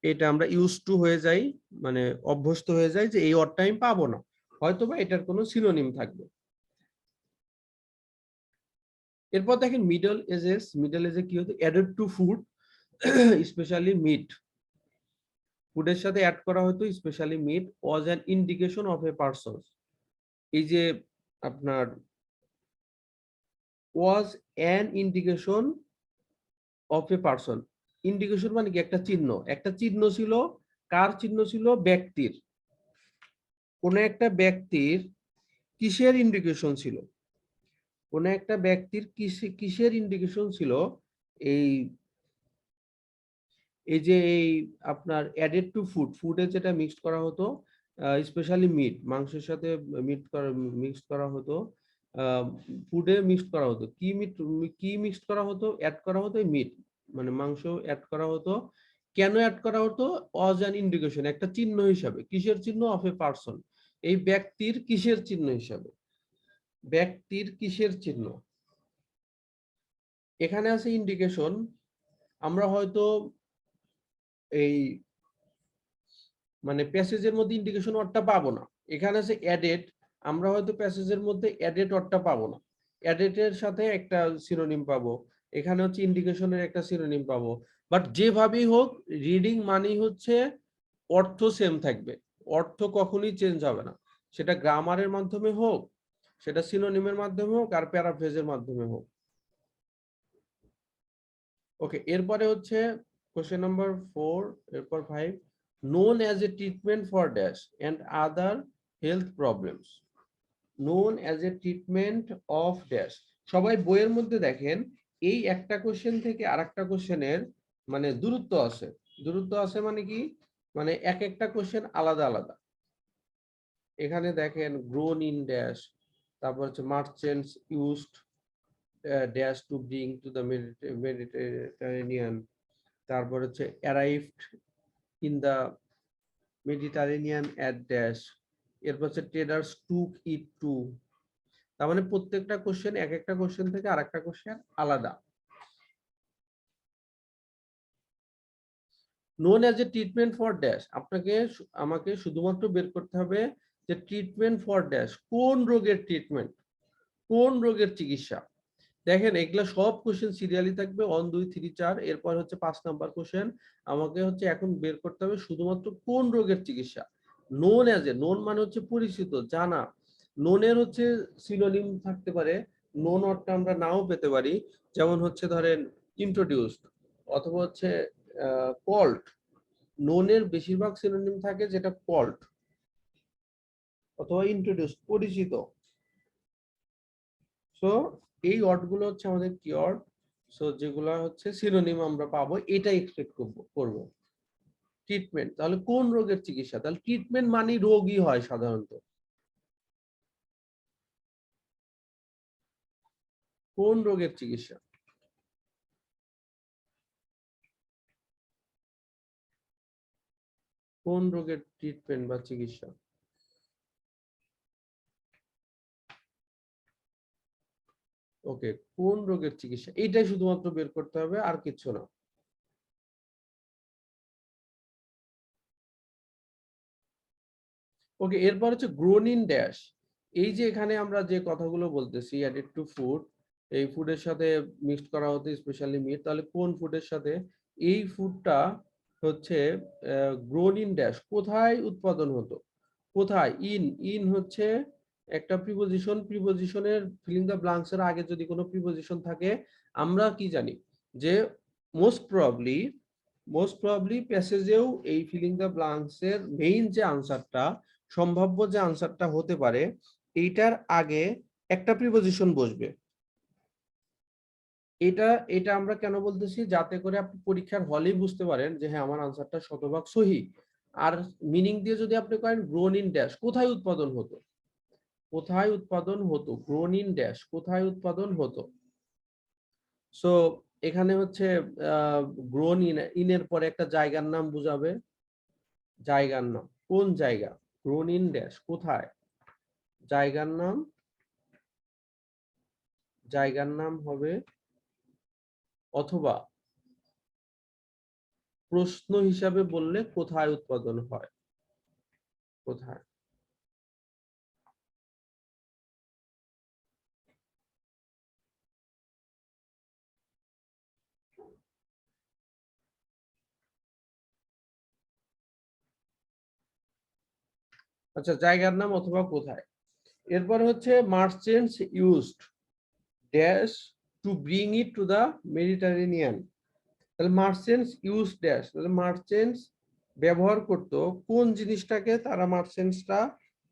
এটা আমরা ইউজ টু হয়ে যাই, মানে অভ্যস্ত হয়ে যাই যে এই ওয়ার্ডটা আমি পাবো না, হয়তোবা এটার কোনো সিনোনিম থাকবে। এরপর দেখেন মিডল এজে কি হতো, added to food specially meat, ফুডের সাথে অ্যাড করা হতো specially meat, was an indication of a person. এই যে আপনার was an indication of a person, indication মানে কি একটা চিহ্ন, একটা চিহ্ন ছিল, কার চিহ্ন ছিল, ব্যক্তির। কোন একটা ব্যক্তির কিসের ইন্ডিকেশন ছিল, কোন একটা ব্যক্তির কিসের ইন্ডিকেশন ছিল, এই এই যে এই আপনার অ্যাডেড টু ফুড, ফুডে যেটা মিক্সড করা হতো, স্পেশালি মিট, মাংসের সাথে মিক্সড করা হতো, ফুডে মিক্সড করা হতো, কি মিক্সড করা হতো, অ্যাড করা হতো মিট, মানে মাংস অ্যাড করা হতো। কেন অ্যাড করা হতো, অজ অ্যান ইন্ডিকেশন, একটা চিহ্ন হিসাবে, কিসের চিহ্ন, অফ এ পারসন, এই ব্যক্তির কিসের চিহ্ন হিসাবে, ব্যক্তির কিসের চিহ্ন। এখানে আছে ইন্ডিকেশন, আমরা হয়তো এই মানে প্যাসেজের মধ্যে ইন্ডিকেশন ওয়ার্ডটা পাবো না, এখানে আছে অ্যাডেড, আমরা হয়তো প্যাসেজের মধ্যে অ্যাডেড ওয়ার্ডটা পাবো না, অ্যাডেড সাথে একটা সিনোনিম পাবো, এখানে হচ্ছে ইন্ডিকেশনের একটা সিনোনিম পাবো, বাট যেভাবেই হোক রিডিং মানেই হচ্ছে অর্থ সেম থাকবে, অর্থ কখনোই চেঞ্জ হবে না, সেটা গ্রামারের মাধ্যমে হোক, সেটা সিনোনিমের মাধ্যমে হোক, আর প্যারাফ্রেজের মাধ্যমে হোক। ওকে, এরপরে হচ্ছে কোশ্চেন নাম্বার 4, এরপর 5, known as a treatment for dash and other health problems, known as a treatment of dash। সবাই বইয়ের মধ্যে দেখেন এই একটা কোশ্চেন থেকে আরেকটা কোশ্চেনের মানে দূরত্ব আছে, দূরত্ব আছে মানে কি, মানে এক একটা কোশ্চেন আলাদা আলাদা। এখানে দেখেন গ্রোন ইন ড্যাশ, তারপর হচ্ছে merchants used dash to bring to the Mediterranean, তারপর হচ্ছে arrived in the Mediterranean at dash, এরপর হচ্ছে ট্রেডার্স টুক ইট টু। তার মানে প্রত্যেকটা কোশ্চেন এক একটা কোশ্চেন থেকে আরেকটা কোশ্চেন আলাদা। Known as a treatment for dash, আমাকে শুধুমাত্র বের করতে হবে যে ট্রিটমেন্ট ফর ড্যাশ, কোন রোগের ট্রিটমেন্ট, কোন রোগের চিকিৎসা। দেখেন এগুলা সব কোশ্চেন সিরিয়ালি থাকবে 1 2 3 4, এরপর হচ্ছে 5 নাম্বার কোশ্চেন, আমাকে হচ্ছে এখন বের করতে হবে শুধুমাত্র কোন রোগের চিকিৎসা। নোন অ্যাজ এ, নোন মানে হচ্ছে পরিচিত, জানা, নোনের হচ্ছে সিনোনিম থাকতে পারে, নোন অর্থটা আমরা নাও পেতে পারি, যেমন হচ্ছে ধরেন ইন্ট্রোডিউসড অথবা হচ্ছে কল্ড, নোনের বেশিরভাগ সিনোনিম থাকে যেটা কল্ড অথবা ইন্ট্রোডিউসড, পরিচিত। সো এই ওয়ার্ড গুলো হচ্ছে আমাদের কিওয়ার্ড, সো যেগুলা হচ্ছে সিনোনিম আমরা পাবো, এটা এক্সপেক্ট করব। ট্রিটমেন্ট, তাহলে কোন রোগের চিকিৎসা, তাহলে ট্রিটমেন্ট মানে রোগই হয় সাধারণত, কোন রোগের চিকিৎসা, কোন রোগের ট্রিটমেন্ট বা চিকিৎসা। ওকে, কোন রোগের চিকিৎসা, এইটাই শুধুমাত্র বের করতে হবে, আর কিছু না। ওকে, এরপর হচ্ছে গ্রোন ইন ড্যাশ। এই যে এখানে আমরা যে কথাগুলো বলতেছি, অ্যাডেড টু ফুড, এই ফুডের সাথে মিক্সড করা হতো স্পেশালি মিট, তাহলে কোন ফুডের সাথে? এই ফুডটা হচ্ছে গ্রোন ইন ড্যাশ, কোথায় উৎপাদন হতো? কোথায়? ইন, ইন হচ্ছে একটা প্রিপোজিশন, প্রিপোজিশনের ফিলিং দ্য ব্ল্যাঙ্কস এর আগে যদি কোনো প্রিপোজিশন থাকে, আমরা কি জানি যে মোস্ট প্রবাবলি প্যাসেজেও এই ফিলিং দ্য ব্ল্যাঙ্কস এর মেইন যে আনসারটা, সম্ভাব্য যে আনসারটা হতে পারে, এইটার আগে একটা প্রিপোজিশন বসবে। এটা এটা আমরা কেন বলতেছি? যাতে করে আপনি পরীক্ষার হলেই বুঝতে পারেন যে হ্যাঁ, আমার আনসারটা শতভাগ সহি। আর মিনিং দিয়ে যদি আপনি করেন গ্রোন ইন ড্যাশ, কোথায় উৎপাদন হতো? কোথায় উৎপাদন হতো? গ্রোন ইন ড্যাশ, কোথায় উৎপাদন হতো? সো এখানে হচ্ছে গ্রোন ইন, ইনের পরে একটা জায়গার নাম বুঝাবে, জায়গার নাম, কোন জায়গা? গ্রোন ইন ড্যাশ, কোথায়? জায়গার নাম, জায়গার নাম হবে, অথবা প্রশ্ন হিসাবে বললে কোথায় উৎপাদন হয়, কোথায়। আচ্ছা, জায়গার নাম অথবা কোথায়। এরপর হচ্ছে merchants used dash to bring it to the Mediterranean. তাহলে মার্চেন্টস ইউজ ড্যাশ, তাহলে মার্চেন্টস ব্যবহার করতো কোন জিনিসটাকে, তারা মার্চেন্টসরা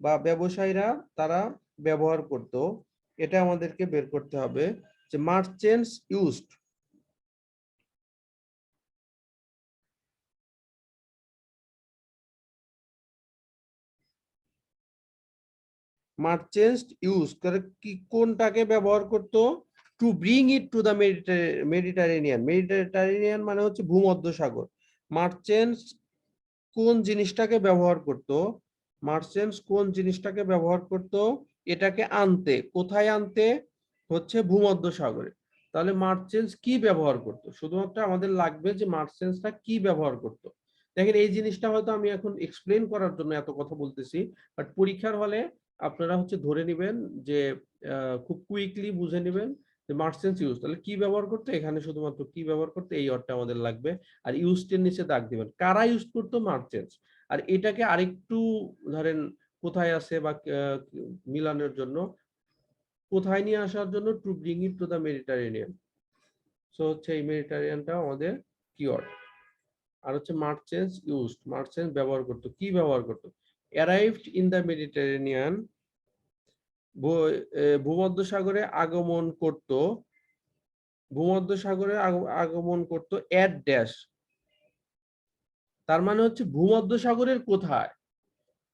বা ব্যবসায়ীরা তারা ব্যবহার করত, এটা আমাদেরকে বের করতে হবে যে মার্চেন্টস ইউজড, মার্চেন্টস ইউজ করে কি, কোনটাকে ব্যবহার করত? To bring it to the Mediterranean. Mediterranean মানে হচ্ছে ভূমধ্যসাগর। মার্চেন্টস কোন জিনিসটাকে ব্যবহার করত? মার্চেন্টস কোন জিনিসটাকে ব্যবহার করত? এটাকে আনতে, কোথায় আনতে? হচ্ছে ভূমধ্যসাগরে। তাহলে মার্চেন্টস কি ব্যবহার করত? শুধুমাত্র আমাদের লাগবে যে মার্চেন্টসটা কি ব্যবহার করত। দেখেন, এই জিনিসটা হয়তো আমি এখন এক্সপ্লেন করার জন্য এত কথা বলতেছি, বাট পরীক্ষার হলে আপনারা হচ্ছে ধরে নেবেন যে খুব কুইকলি বুঝে নেবেন যে মার্চেন্টস ইউজ, তাহলে কি ব্যবহার করতে, এখানে শুধুমাত্র কি ব্যবহার করতে এই অর্থে আমাদের লাগবে। আর ইউজটের নিচে দাগ দিবেন, কারা ইউজ করতো? মার্চেন্টস। আর এটাকে আরেকটু ধরেন কোথায় আছে বা মিলানোর জন্য, কোথায় নিয়ে আসার জন্য, to bring it to the Mediterranean. So হচ্ছে এই মেডিটারেনিয়ানটা আমাদের কিওয়ার্ড। আর হচ্ছে মার্চেন্টস ইউজড, মার্চেন্টস ব্যবহার করতো, কি ব্যবহার করতো? অ্যারাইভড ইন দা মেডিটারেনিয়ান, ভূমধ্যসাগরে আগমন করত, ভূমধ্যসাগরে আগমন করত এট ড্যাশ। তার মানে হচ্ছে ভূমধ্যসাগরের কোথায়,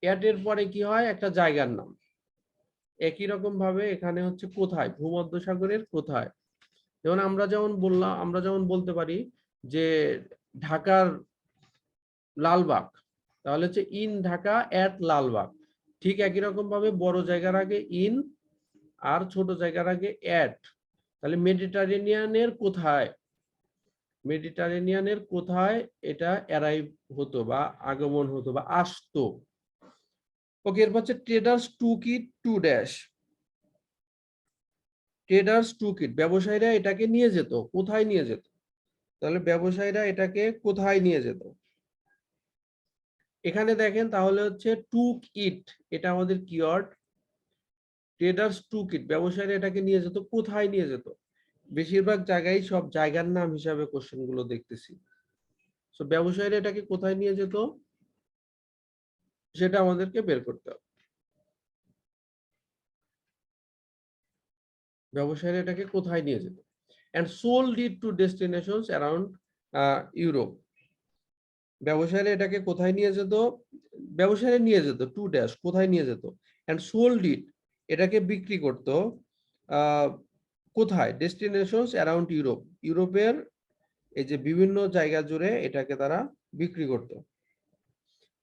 এট এর পরে কি হয়? একটা জায়গার নাম। একই রকম ভাবে এখানে হচ্ছে কোথায়, ভূমধ্যসাগরের কোথায়। যেমন আমরা যেমন বললাম, আমরা যেমন বলতে পারি যে ঢাকার লালবাগ, তাহলে হচ্ছে ইন ঢাকা এট লালবাগ। ঠিক একই রকম ভাবে বড় জায়গার আগে ইন আর ছোট জায়গার আগে এট। তাহলে মেডিটারেনিয়ানের কোথায়, মেডিটারেনিয়ানের কোথায় এটা অ্যারাইভ হতো বা আগমন হতো বা আসতো। ওকে, এরপর হচ্ছে traders took it to dash. Traders টুক ইট, ব্যবসায়ীরা এটাকে নিয়ে যেত, কোথায় নিয়ে যেত? তাহলে ব্যবসায়ীরা এটাকে কোথায় নিয়ে যেত? এখানে দেখেন তাহলে হচ্ছে টুক ইট, এটা আমাদের কিওয়ার্ড। ট্রেডার্স টুক ইট, ব্যবসায়ীরা এটাকে নিয়ে যেত, কোথায় নিয়ে যেত? বেশিরভাগ জায়গায় সব জায়গার নাম হিসাবে কোশ্চেন গুলো দেখতেছি। সো ব্যবসায়ীরা এটাকে কোথায় নিয়ে যেত, সেটা আমাদেরকে বের করতে হবে। ব্যবসায়ীরা এটাকে কোথায় নিয়ে যেত? and sold it to destinations around Europe. ব্যবসায়ীরা এটাকে কোথায় নিয়ে যেত? ব্যবসায়ীরা নিয়ে যেত টু ড্যাশ, কোথায় নিয়ে যেত? and sold it, এটাকে বিক্রি করত কোথায়? ডেস্টিনেশনস অ্যারাউন্ড ইউরোপ, ইউরোপের এই যে বিভিন্ন জায়গা জুড়ে এটাকে তারা বিক্রি করত।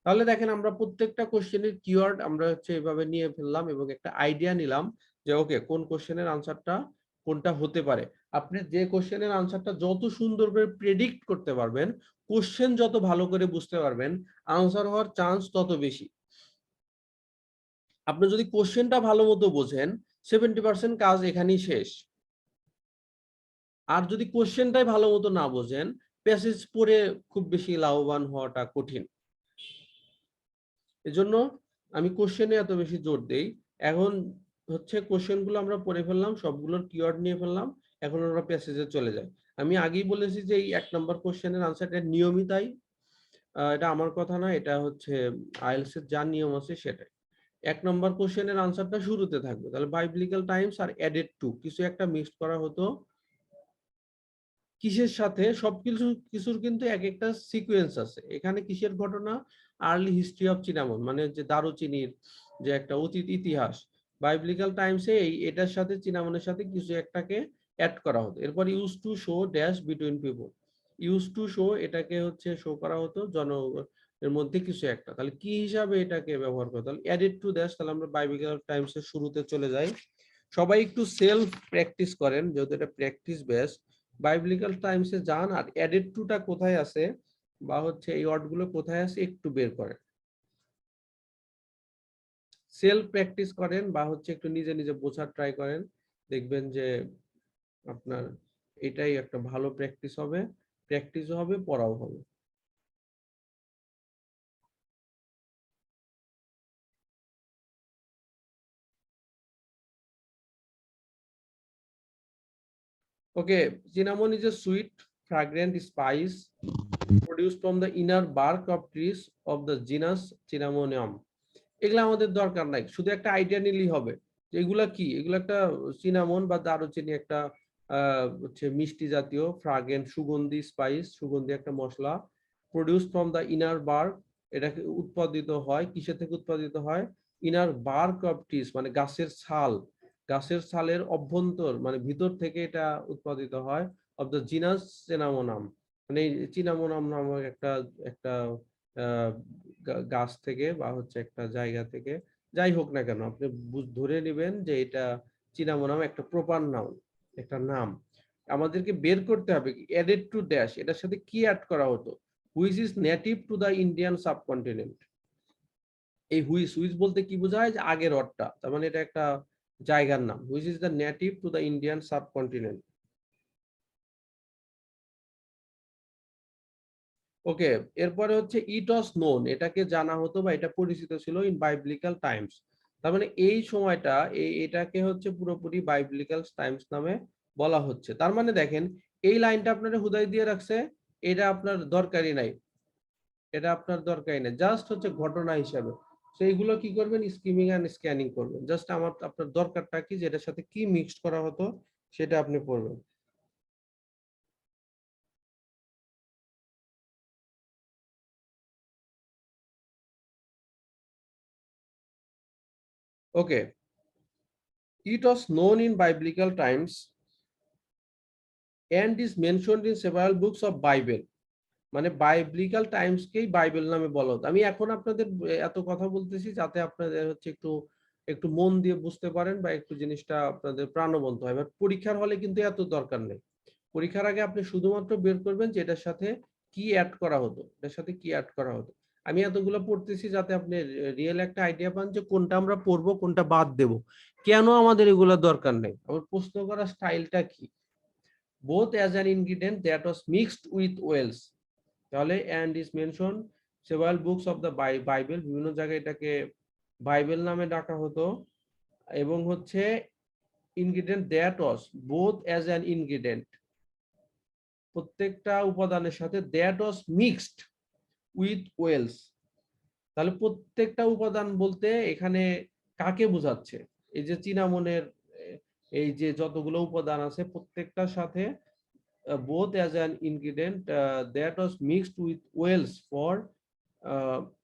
তাহলে দেখেন, আমরা প্রত্যেকটা কোশ্চেনের কিওয়ার্ড আমরা হচ্ছে এভাবে নিয়ে ফেললাম এবং একটা আইডিয়া নিলাম যে ওকে, কোন কোশ্চেনের আনসারটা কোনটা হতে পারে। আপনি যে কোশ্চেনের আনসারটা যত সুন্দর করে প্রেডিক্ট করতে পারবেন, কোশ্চেন যত ভালো করে বুঝতে পারবেন, আনসার হওয়ার চান্স তত বেশি। আপনি যদি কোশ্চেনটা ভালো মতো বোঝেন 70% কাজ এখানেই শেষ। আর যদি কোশ্চেনটাই ভালো মতো না বোঝেন প্যাসেজ পড়ে খুব বেশি লাভবান হওয়াটা কঠিন। এজন্য আমি কোশ্চেনে এত বেশি জোর দেই। এখন হচ্ছে কোশ্চেনগুলো আমরা পড়ে ফেললাম, সবগুলোর কিওয়ার্ড নিয়ে ফেললাম, এখন আমরা প্যাসেজে চলে যাই। আমি আগেই বলেছি যে এই 1 নম্বর কোশ্চেনের আনসারটা নিয়মই তাই। এটা আমার কথা না, এটা হচ্ছে আইএলটিএস এর যা নিয়ম আছে সেটাই। 1 নম্বর কোশ্চেনের আনসারটা শুরুতে থাকবে। তাহলে বাইবলিক্যাল টাইমস আর অ্যাডেড টু কিছু একটা মিক্সড করা হতো। কিসের সাথে? কিছুর কিন্তু এক একটা সিকোয়েন্স আছে। এখানে কিসের ঘটনা? আর্লি হিস্ট্রি অফ চিনামন, মানে যে দারুচিনির যে একটা অতীত ইতিহাস। বাইবলিক্যাল টাইমসে এটার সাথে চিনামনের সাথে কিছু একটাকে অ্যাড করা হতো। এরপর use to show dash between people. Use to show এটাকে হচ্ছে শো করা হতো এর মধ্যে কিছু একটা। তাহলে কি হিসাবে এটাকে ব্যবহার করতে? তাহলে অ্যাডেড টু ড্যাশ। তাহলে আমরা বাইবলিক্যাল টাইমসের শুরুতে চলে যাই। সবাই একটু সেলফ প্র্যাকটিস করেন, যেহেতু এটা প্র্যাকটিস বেস। বাইবলিক্যাল টাইমসে যান আর অ্যাডেড টুটা কোথায় আছে বা হচ্ছে এই ওয়ার্ডগুলো কোথায় আছে একটু বের করেন। সেলফ প্র্যাকটিস করেন বা হচ্ছে একটু নিজে নিজে বোঝার ট্রাই করেন, দেখবেন যে আপনার এটাই একটা ভালো প্র্যাকটিস হবে। প্র্যাকটিসও হবে, পড়াও হবে। Okay, cinnamon is a sweet, fragrant spice produced from the inner bark of trees of the genus Cinnamonium. এগুলা আমাদের দরকার নাই, শুধু একটা আইডিয়া নিলেই হবে যে এগুলা কি। এগুলো একটা সিনামন বা দারুচিনি, একটা হচ্ছে মিষ্টি জাতীয় ফ্রাগ্রেন্ট সুগন্ধি স্পাইস, সুগন্ধি একটা মশলা। Produce from the inner bark, এটাকে উৎপাদিত হয় কিসের থেকে? উৎপাদিত হয় ইনার বার্ক অফ ট্রিজ, মানে গাছের ছাল। গাছের ছালের অভ্যন্তর মানে ভিতর থেকে এটা উৎপাদিত হয়। অফ দ্য জিনাস সিনামোনাম, মানে চিনামোনাম নামক একটা একটা গাছ থেকে বা হচ্ছে একটা জায়গা থেকে। যাই হোক না কেন, আপনি ধরে নেবেন যে এটা চিনামোনাম একটা প্রপার নাউন, একটা নাম। আমাদেরকে বের করতে হবে অ্যাডেড টু ড্যাশ, এটার সাথে কি অ্যাড করা হতো? Which is native to the Indian subcontinent. এই হুইচ বলতে কি বোঝায়? যে আগের অর্থটা, তার মানে এটা একটা জায়গার নাম। Which is the native to the Indian subcontinent. Okay, এরপরে হচ্ছে ইট ওয়াজ নোন, এটাকে জানা হতো বা এটা পরিচিত ছিল ইন বাইবলিক্যাল টাইমস। তার মানে এই সময়টা এটাকে হচ্ছে পুরোপুরি বাইবলিক্যাল টাইমস নামে বলা হচ্ছে। তার মানে দেখেন এই লাইনটা আপনারা হুদাই দিয়ে রাখছে, এটা আপনার দরকারই নাই, এটা আপনার দরকারই নাই, জাস্ট হচ্ছে ঘটনা হিসাবে। তো এইগুলো কি করবেন? স্কিমিং এন্ড স্ক্যানিং করবেন। জাস্ট আপনার দরকারটা কি, যেটার সাথে কি মিক্সড করা হতো সেটা আপনি পড়বেন। ওকে, it was known in biblical times and is mentioned in several books of Bible. মানে বাইবলিক্যাল টাইমসকেই বাইবেল নামে বলা হতো। আমি এখন আপনাদের এত কথা বলতেছি যাতে আপনাদের হচ্ছে একটু একটু মন দিয়ে বুঝতে পারেন বা একটু জিনিসটা আপনাদের প্রাণবন্ত হয়। বাট পরীক্ষার হলে কিন্তু এত দরকার নেই। পরীক্ষার আগে আপনি শুধুমাত্র বের করবেন যে এটার সাথে কি অ্যাড করা হতো, এটার সাথে কি অ্যাড করা হতো। আমি এতগুলো পড়তেছি যাতে আপনি রিয়েল একটা আইডিয়া পান যে কোনটা আমরা পড়বো, কোনটা বাদ দেব, কেন আমাদের এগুলো দরকার নেই। আমার প্রশ্ন করার স্টাইলটা কি? Both as an ingredient that was mixed with oils. তাহলে and is mention several books of the Bible, বিভিন্ন জায়গায় এটাকে বাইবেল নামে ডাকা হতো। এবং হচ্ছে ingredient that was both as an ingredient, প্রত্যেকটা উপাদানের সাথে that was mixed with oils. তাহলে প্রত্যেকটা উপাদান বলতে এখানে কাকে বোঝাচ্ছে? এই যে চিনামনের এই যে যতগুলো উপাদান আছে প্রত্যেকটার সাথে both as an ingredient that was mixed with oils for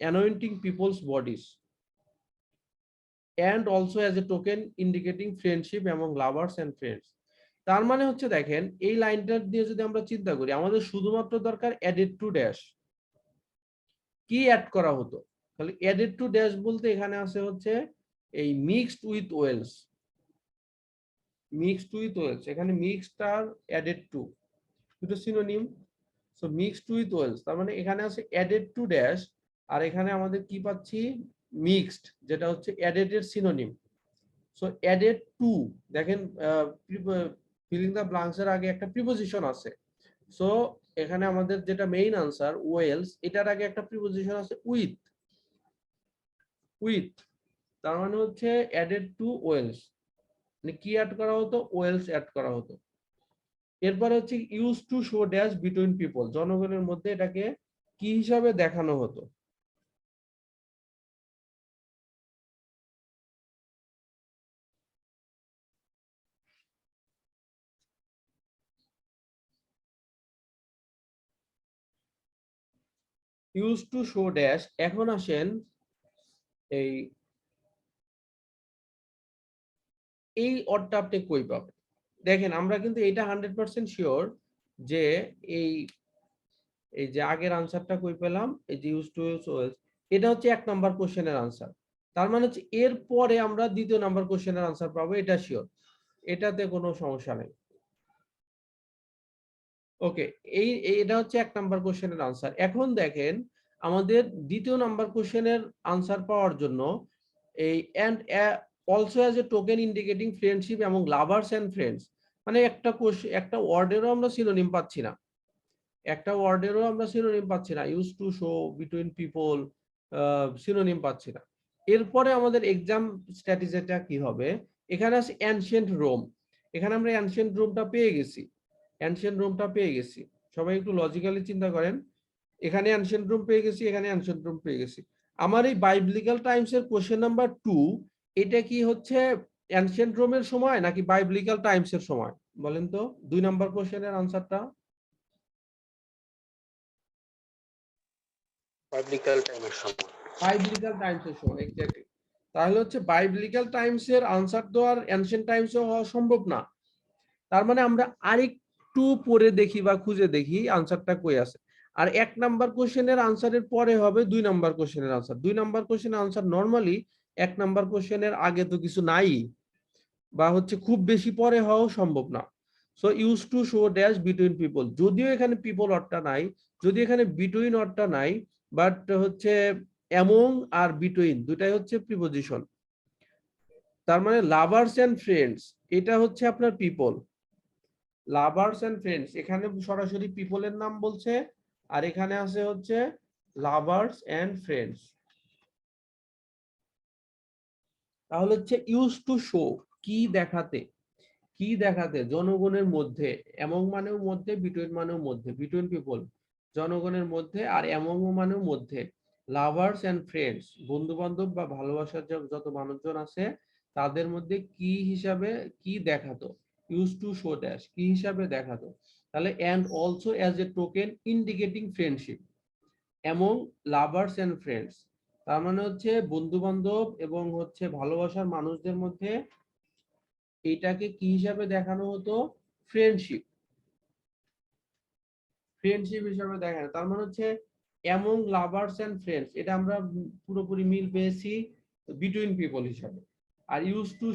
anointing people's bodies and also as a token indicating friendship among lovers and friends. তার মানে হচ্ছে দেখেন এই লাইনটা দিয়ে যদি আমরা চিন্তা করি, আমাদের শুধুমাত্র দরকার অ্যাডেড টু ড্যাশ, কি অ্যাড করা হতো। তাহলে অ্যাডেড টু ড্যাশ বলতে এখানে আছে হচ্ছে এই mixed with oils, mixed with oils, এখানে মিক্সড আর অ্যাডেড টু দুটো synonym. So mixed with oils, তার মানে এখানে আছে অ্যাডেড টু ড্যাশ, আর এখানে আমাদের কি পাচ্ছি? মিক্সড, যেটা হচ্ছে অ্যাডেড এর সিনোনিম। সো অ্যাডেড টু, দেখেন ফিলিং দ্য ব্ল্যাঙ্কস এর আগে একটা প্রিপোজিশন আছে। সো এখানে আমাদের যেটা মেইন আনসার ওয়েলস, এটার আগে একটা প্রিপোজিশন আছে উইথ। উইথ তার মানে হচ্ছে অ্যাডেড টু ওয়েলস, মানে কি অ্যাড করা হতো, ওয়েলস অ্যাড করা হতো। এরপরে হচ্ছে use to show dash between people, জনগণের মধ্যে এটাকে কি হিসাবে দেখানো হতো। Use to show dash. এখন আসেন এই এই অর্ডটা আপনি কই পাবেন। দেখেন আমরা কিন্তু এটা 100% শিওর যে এই এই যে আগের আনসারটা কই পেলাম, এই যে ইউজ টু ইউজ ওয়েলস, এটা হচ্ছে 1 নাম্বার কোশ্চেনের আনসার। তার মানে হচ্ছে এর পরে আমরা 2য় নাম্বার কোশ্চেনের আনসার পাবো, এটা শিওর, এটাতে কোনো সমস্যা নেই। ওকে, এটা হচ্ছে 1 নাম্বার কোশ্চেনের আনসার। এখন দেখেন আমাদের 2য় নাম্বার কোশ্চেনের আনসার পাওয়ার জন্য এই and also as a token indicating friendship এবং লাভার্স এন্ড ফ্রেন্ডস, মানে একটা ওয়ার্ডেরও আমরা সিনোনিম পাচ্ছি না, একটা ওয়ার্ডেরও আমরা সিনোনিম পাচ্ছি না, use to show between people synonym পাচ্ছি না। এরপরে আমাদের এক্সাম স্ট্র্যাটেজিটা কি হবে, এখানে আছে অ্যানশিয়েন্ট রোম, এখানে আমরা অ্যানশিয়েন্ট রোমটা পেয়ে গেছি, অ্যানশিয়েন্ট রোমটা পেয়ে গেছি। সবাই একটু লজিক্যালি চিন্তা করেন, এখানে অ্যানশিয়েন্ট রোম পেয়ে গেছি, এখানে অ্যানশিয়েন্ট রোম পেয়ে গেছি। আমার এই বাইবলিক্যাল টাইমস এর কোশ্চেন নাম্বার 2, এটা কি হচ্ছে অ্যানশিয়েন্ট রোমের সময় নাকি বাইবলিক্যাল টাইমস এর সময়, বলেন তো 2 নাম্বার কোশ্চেনের আনসারটা। বিকাল টাইমের সময়। বাইবলিক্যাল টাইমস এর সময়, এক্স্যাক্টলি। তাহলে হচ্ছে বাইবলিক্যাল টাইমস এর আনসার তো আর অ্যানশিয়েন্ট টাইমস এ হওয়া সম্ভব না। তার মানে আমরা আরেকটু পরে দেখি বা খুঁজে দেখি আনসারটা কই আছে। আর 1 নাম্বার কোশ্চেনের আনসারের পরে হবে 2 নাম্বার কোশ্চেনের আনসার। 2 নাম্বার কোশ্চেনের আনসার নরমালি 1 নাম্বার কোশ্চেনের আগে তো কিছু নাই, বা হচ্ছে খুব বেশি পরে হওয়াও সম্ভব না। So use to show dash between people, যদিও এখানে পিপল অর্থটা নাই, যদি এখানে বিটুইন অর্থটা নাই, বাট হচ্ছে অ্যামং আর বিটুইন দুটাই হচ্ছে প্রিপোজিশন। তার মানে লাভার্স এন্ড ফ্রেন্ডস, এটা হচ্ছে আপনার পিপল। লাভার্স এন্ড ফ্রেন্ডস, এখানে সরাসরি পিপলের নাম বলছে, আর এখানে আছে হচ্ছে লাভার্স এন্ড ফ্রেন্ডস। তাহলে হচ্ছে ইউজ টু শো, কি দেখাতে, কি দেখাতে জনগণের মধ্যে, এমং মানেও মধ্যে, বিটুইন মানেও মধ্যে, বিটুইন পিপল জনগণের মধ্যে, আর এমং মানেও মধ্যে, লাভার্স এন্ড ফ্রেন্ডস বন্ধু বান্ধব বা ভালোবাসার যত মানুষজন আছে তাদের মধ্যে কি হিসাবে, কি দেখাতো, ইউজ টু শো ড্যাশ কি হিসাবে দেখাতো। তাহলে and also as a token indicating friendship among lovers and friends, তার মানে হচ্ছে বন্ধু বান্ধব এবং হচ্ছে ভালোবাসার মানুষদের মধ্যে এটাকে কি হিসাবে দেখানো হতো, ফ্রেন্ডশিপ, ফ্রেন্ডশিপ হিসাবে দেখানো। তার মানে হচ্ছে এমং লাভার্স এন্ড ফ্রেন্ডস, এটা আমরা পুরোপুরি মিল পেয়েছি বিটুইন পিপল হিসাবে। আর ইউজ টু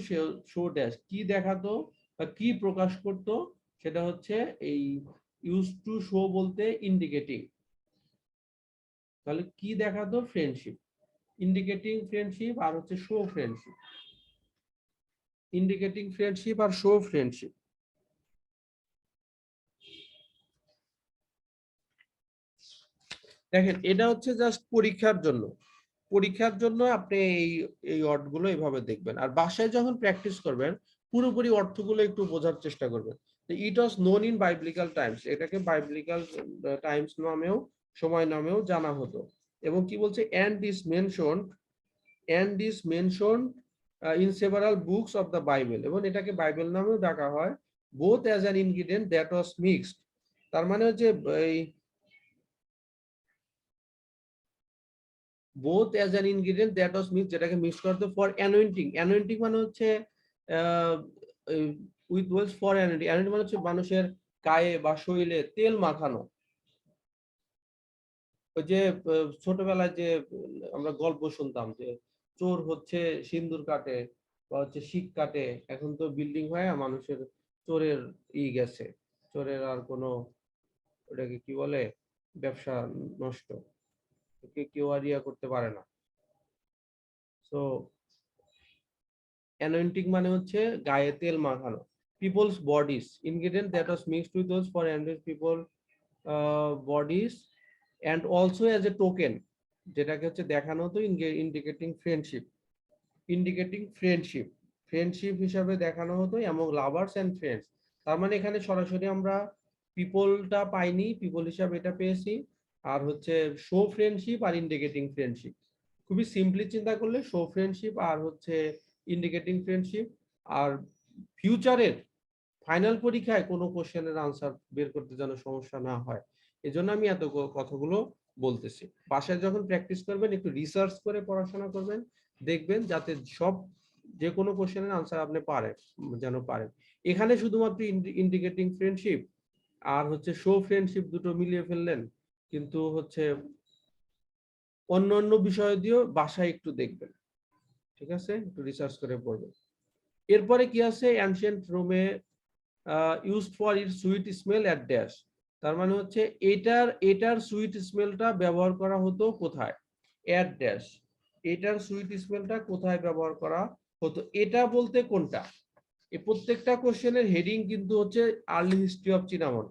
শো ড্যাশ কি দেখাতো বা কি প্রকাশ করতো, সেটা হচ্ছে এই ইউজ টু শো বলতে ইন্ডিকেটিং, তাহলে কি দেখাতো, ফ্রেন্ডশিপ, ইন্ডিকেটিং ফ্রেন্ডশিপ আর হচ্ছে শো ফ্রেন্ডশিপ, ইন্ডিকেটিং ফ্রেন্ডশিপ আর শো ফ্রেন্ডশিপ। দেখেন এটা হচ্ছে জাস্ট পরীক্ষার জন্য, পরীক্ষার জন্য আপনি এই এই অর্থগুলো এইভাবে দেখবেন, আর বাসায় যখন প্র্যাকটিস করবেন পুরোপুরি অর্থগুলো একটু বোঝার চেষ্টা করবেন। ইট ওয়াজ নোন ইন বাইবলিক্যাল টাইমস, এটাকে বাইবলিক্যাল টাইমস নামেও, সময় নামেও জানা হতো। এবং কি বলছে, and is mentioned in several books of the Bible, এবং এটাকে বাইবেল নামেও ডাকা হয়, both as an ingredient that was mixed, তার মানে হচ্ছে এই both as an ingredient that was mixed, যেটাকে মিক্স করতে, ফর অ্যানোইন্টিং, অ্যানোইন্টিং মানে হচ্ছে উইথ ওয়েলস ফর অ্যানোইন্টিং, অ্যানোইন্টিং মানে হচ্ছে মানুষের গায়ে বা শরীরে তেল মাখানো। ওই যে ছোটবেলায় যে আমরা গল্প শুনতাম যে চোর হচ্ছে সিন্দুর কাটে বা হচ্ছে শিক কাটে, এখন তো বিল্ডিং হয়ে মানুষের চোরের গেছে, চোরের আর কোনো, ওটাকে কি বলে, ব্যবসা নষ্ট, কেউ আর করতে পারে না। সো অ্যানোয়েন্টিং মানে হচ্ছে গায়ে তেল মাখানো। People's bodies, ingredient that was mixed with those for and people bodies and also as a token, যেটাকে হচ্ছে দেখানো হতো indicating friendship, indicating friendship, friendship হিসাবে দেখানো হতো এবং লাভার্স এন্ড ফ্রেন্ডস। তার মানে এখানে সরাসরি আমরা পিপলটা পাইনি, পিপল হিসাবে এটা পেয়েছি, আর হচ্ছে শো ফ্রেন্ডশিপ আর ইন্ডিকেটিং ফ্রেন্ডশিপ। খুবই সিম্পলি চিন্তা করলে শো ফ্রেন্ডশিপ আর হচ্ছে ইন্ডিকেটিং ফ্রেন্ডশিপ। আর ফিউচারের ফাইনাল পরীক্ষায় কোনো কোশ্চেনের আনসার বের করতে যেন সমস্যা না হয়, এজন্য আমি এত কথাগুলো বলতেছি। বাসায় যখন প্র্যাকটিস করবেন একটু রিসার্চ করে পড়াশোনা করবেন, দেখবেন যাতে সব যে কোনো কোশ্চেনের আনসার আপনি পারেন, যেন পারেন। এখানে শুধুমাত্র ইন্ডিকেটিং ফ্রেন্ডশিপ আর হচ্ছে শো ফ্রেন্ডশিপ দুটো মিলিয়ে ফেললেন, কিন্তু হচ্ছে অন্য অন্য বিষয় দিয়েও বাসায় একটু দেখবেন, ঠিক আছে, একটু রিসার্চ করে পড়বেন। এরপরে কি আছে, অ্যানশিয়েন্ট রোমে used for it sweet smell at dash. তার মানে হচ্ছে এটার সুইট স্মেলটা ব্যবহার করা হতো কোথায়, অ্যাট ড্যাশ, এটার সুইট স্মেলটা কোথায় ব্যবহার করা হতো। এটা বলতে কোনটা, এই প্রত্যেকটা কোশ্চেনের হেডিং কিন্তু হচ্ছে আর্লি হিস্ট্রি অফ চিনামন,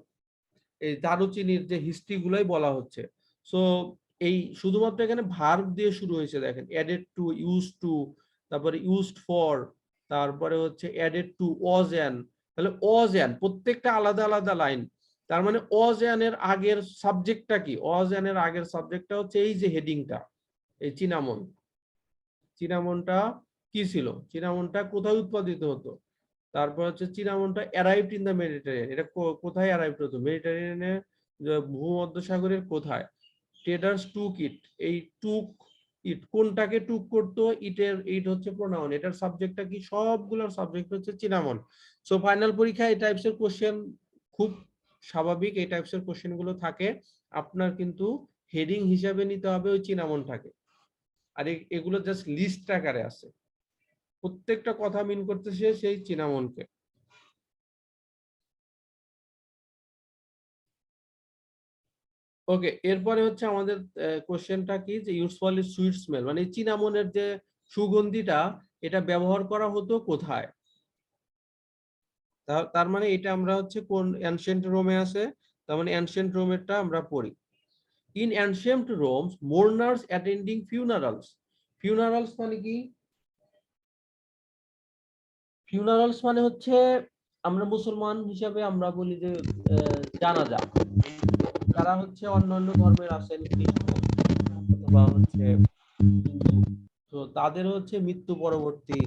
এই দারুচিনির যে হিস্ট্রি গুলাই বলা হচ্ছে। সো এই শুধুমাত্র এখানে ভার্ব দিয়ে শুরু হয়েছে, দেখেন অ্যাডেড টু, ইউজ টু, তারপরে ইউজড ফর, তারপরে হচ্ছে অ্যাডেড টু, ওয়াজ অ্যান, তাহলে ওয়াজ অ্যান প্রত্যেকটা আলাদা আলাদা লাইন। তার মানে ওয়াজ অ্যান এর আগের সাবজেক্টটা কি, ওয়াজ অ্যান এর আগের সাবজেক্টটা হচ্ছে এই যে হেডিংটা, এই চিনামন। চিনামনটা কি ছিল, চিনামনটা কোথায় উৎপাদিত হতো, তারপর হচ্ছে চিনামনটা অ্যারাইভড ইন দ্য মেডিটেরিয়ান, এটা কোথায় অ্যারাইভড হতো, মেডিটেরিয়ানের ভূমধ্যসাগরের কোথায়। ট্রেডার্স টুক ইট, এই টুক ইট কোনটাকে টুক করতো, ইটের ইট হচ্ছে প্রোনাউন, এটার সাবজেক্টটা কি, সবগুলোর সাবজেক্ট হচ্ছে চিনামন। সো ফাইনাল পরীক্ষা এই টাইপসের কোশ্চেন খুব স্বাভাবিক, এই টাইপসের কোশ্চেন গুলো থাকে। আপনার কিন্তু হেডিং হিসাবে নিতে হবে ওই চিনামনটাকে, আর এগুলো জাস্ট লিস্ট আকারে আছে, প্রত্যেকটা কথা মিন করতেছে সেই চিনামনকে। ওকে, এরপরে হচ্ছে আমাদের কোশ্চেনটা কি, যে ইউজুয়ালি সুইট স্মেল মানে চিনামনের যে সুগন্ধিটা, এটা ব্যবহার করা হতো কোথায়। তার মানে এটা আমরা হচ্ছে কোন অ্যানশিয়েন্ট রোমে আছে, তার মানে অ্যানশিয়েন্ট রোমেরটা আমরা পড়ি। ইন অ্যানশিয়েন্ট রোম মোর্নার্স অ্যাটেন্ডিং ফিউনারালস, ফিউনারালস মানে কি, ফিউনারালস মানে হচ্ছে আমরা মুসলমান হিসাবে আমরা বলি যে জানাজা। যারা হচ্ছে অন্যান্য ধর্মের আছেন, খ্রিস্টান অথবা হচ্ছে হিন্দু, তো তাদের হচ্ছে মৃত্যু পরবর্তী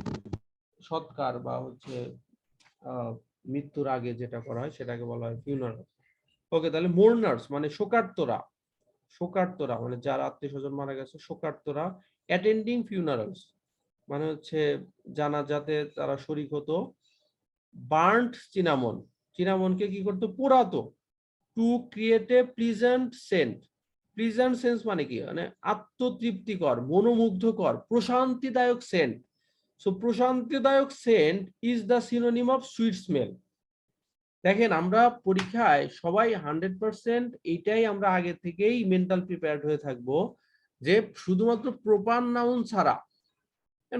সৎকার বা হচ্ছে মৃত্যুর আগে যেটা করা হয় সেটাকে বলা হয় ফিউনারাল। ওকে, তাহলে মোর্নার্স মানে শোকার্তরা, শোকার্তরা মানে যার আত্মীয় স্বজন মারা গেছে, শোকার্তরা অ্যাটেন্ডিং ফিউনারালস মানে হচ্ছে জানাজাতে তারা শরীক হতো। বার্ন্ট চিনামন, চিনামনকে কি করতো, পোড়াতো। To create a pleasant scent, pleasant sense মানে কি, মানে আত্মতৃপ্তিকর, মনোমুগ্ধকর, প্রশান্তিদায়ক সেন্ট। সো প্রশান্তিদায়ক scent is the synonym of sweet smell. দেখেন আমরা পরীক্ষায় সবাই 100% এইটাই আমরা আগে থেকেই মেন্টাল প্রিপেয়ার্ড হয়ে থাকবো, যে শুধুমাত্র প্রপার নাউন ছাড়া,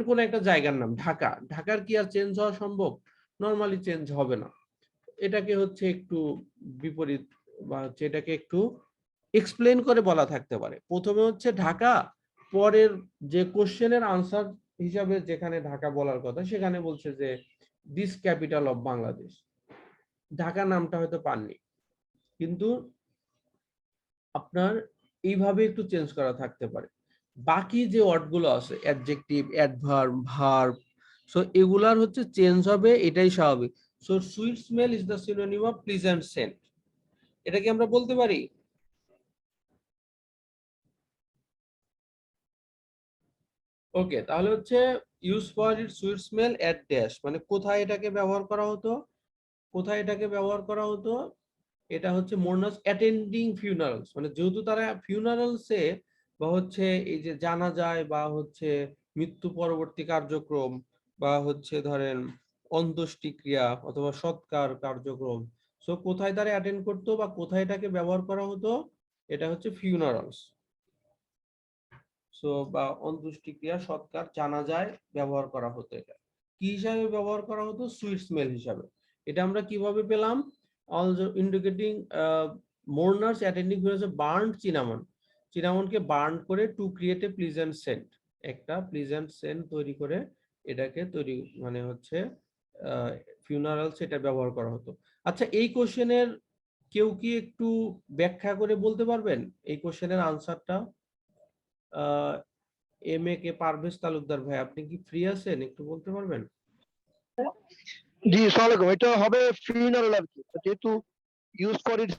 কোন একটা জায়গার নাম ঢাকা, ঢাকার কি আর চেঞ্জ হওয়া সম্ভব, নরমালি চেঞ্জ হবে না। এটাকে হচ্ছে একটু বিপরীত বা হচ্ছে এটাকে একটু এক্সপ্লেন করে বলা থাকতে পারে। প্রথমে হচ্ছে ঢাকা, পরের যে কোশ্চেনের আনসার হিসাবে যেখানে ঢাকা বলার কথা সেখানে বলছে যে this capital of Bangladesh, Dhaka নামটা হয়তো পাননি, কিন্তু আপনার এইভাবে একটু চেঞ্জ করা থাকতে পারে। বাকি যে ওয়ার্ডগুলো আছে অ্যাডজেক্টিভ, অ্যাডভার্ব, ভার্ব, সো এগুলার হচ্ছে চেঞ্জ হবে, এটাই স্বাভাবিক। So sweet smell is the synonym of pleasant scent, এটা কি আমরা বলতে পারি। ওকে, তাহলে হচ্ছে use for it sweet smell at dash মানে কোথায় এটাকে ব্যবহার করা হতো, কোথায় এটাকে ব্যবহার করা হতো, এটা হচ্ছে মোর্নাস অ্যাটেন্ডিং ফিউনারালস মানে যেহেতু তারা ফিউনারালসে বা হচ্ছে এই যে জানা যায় বা হচ্ছে মৃত্যু পরবর্তী কার্যক্রম বা হচ্ছে ধরেন অন্ত্যেষ্টিক্রিয়া অথবা সৎকার কার্যক্রম, সো কোথায় তারা অ্যাটেন্ড করতো বা কোথায় এটাকে ব্যবহার করা হতো, এটা হচ্ছে ফিউনারালস। সো বা অন্ত্যেষ্টিক্রিয়া, সৎকার, জানাজায় ব্যবহার করা হতো। এটা কি হিসাবে ব্যবহার করা হতো? সুইট স্মেল হিসাবে। এটা আমরা কিভাবে পেলাম? Also indicating mourners attending burned cinnamon, চিনামনকে বার্ন করে to create a pleasant scent, একটা প্লিজেন্ট সেন্ট তৈরি করে এটাকে তৈরি মানে হচ্ছে ফিউনারালস এটা ব্যবহার করা হতো। আচ্ছা, এই কোশ্চেনের কেউ কি একটু ব্যাখ্যা করে বলতে পারবেন এই কোশ্চেনের আনসারটা? এম এ কে পারভেজ তালুকদার ভাই, আপনি কি ফ্রি আছেন? একটু বলতে পারবেন? জি, আসসালামু আলাইকুম। এটা হবে ফিউনারাল আর কি, যেহেতু use for it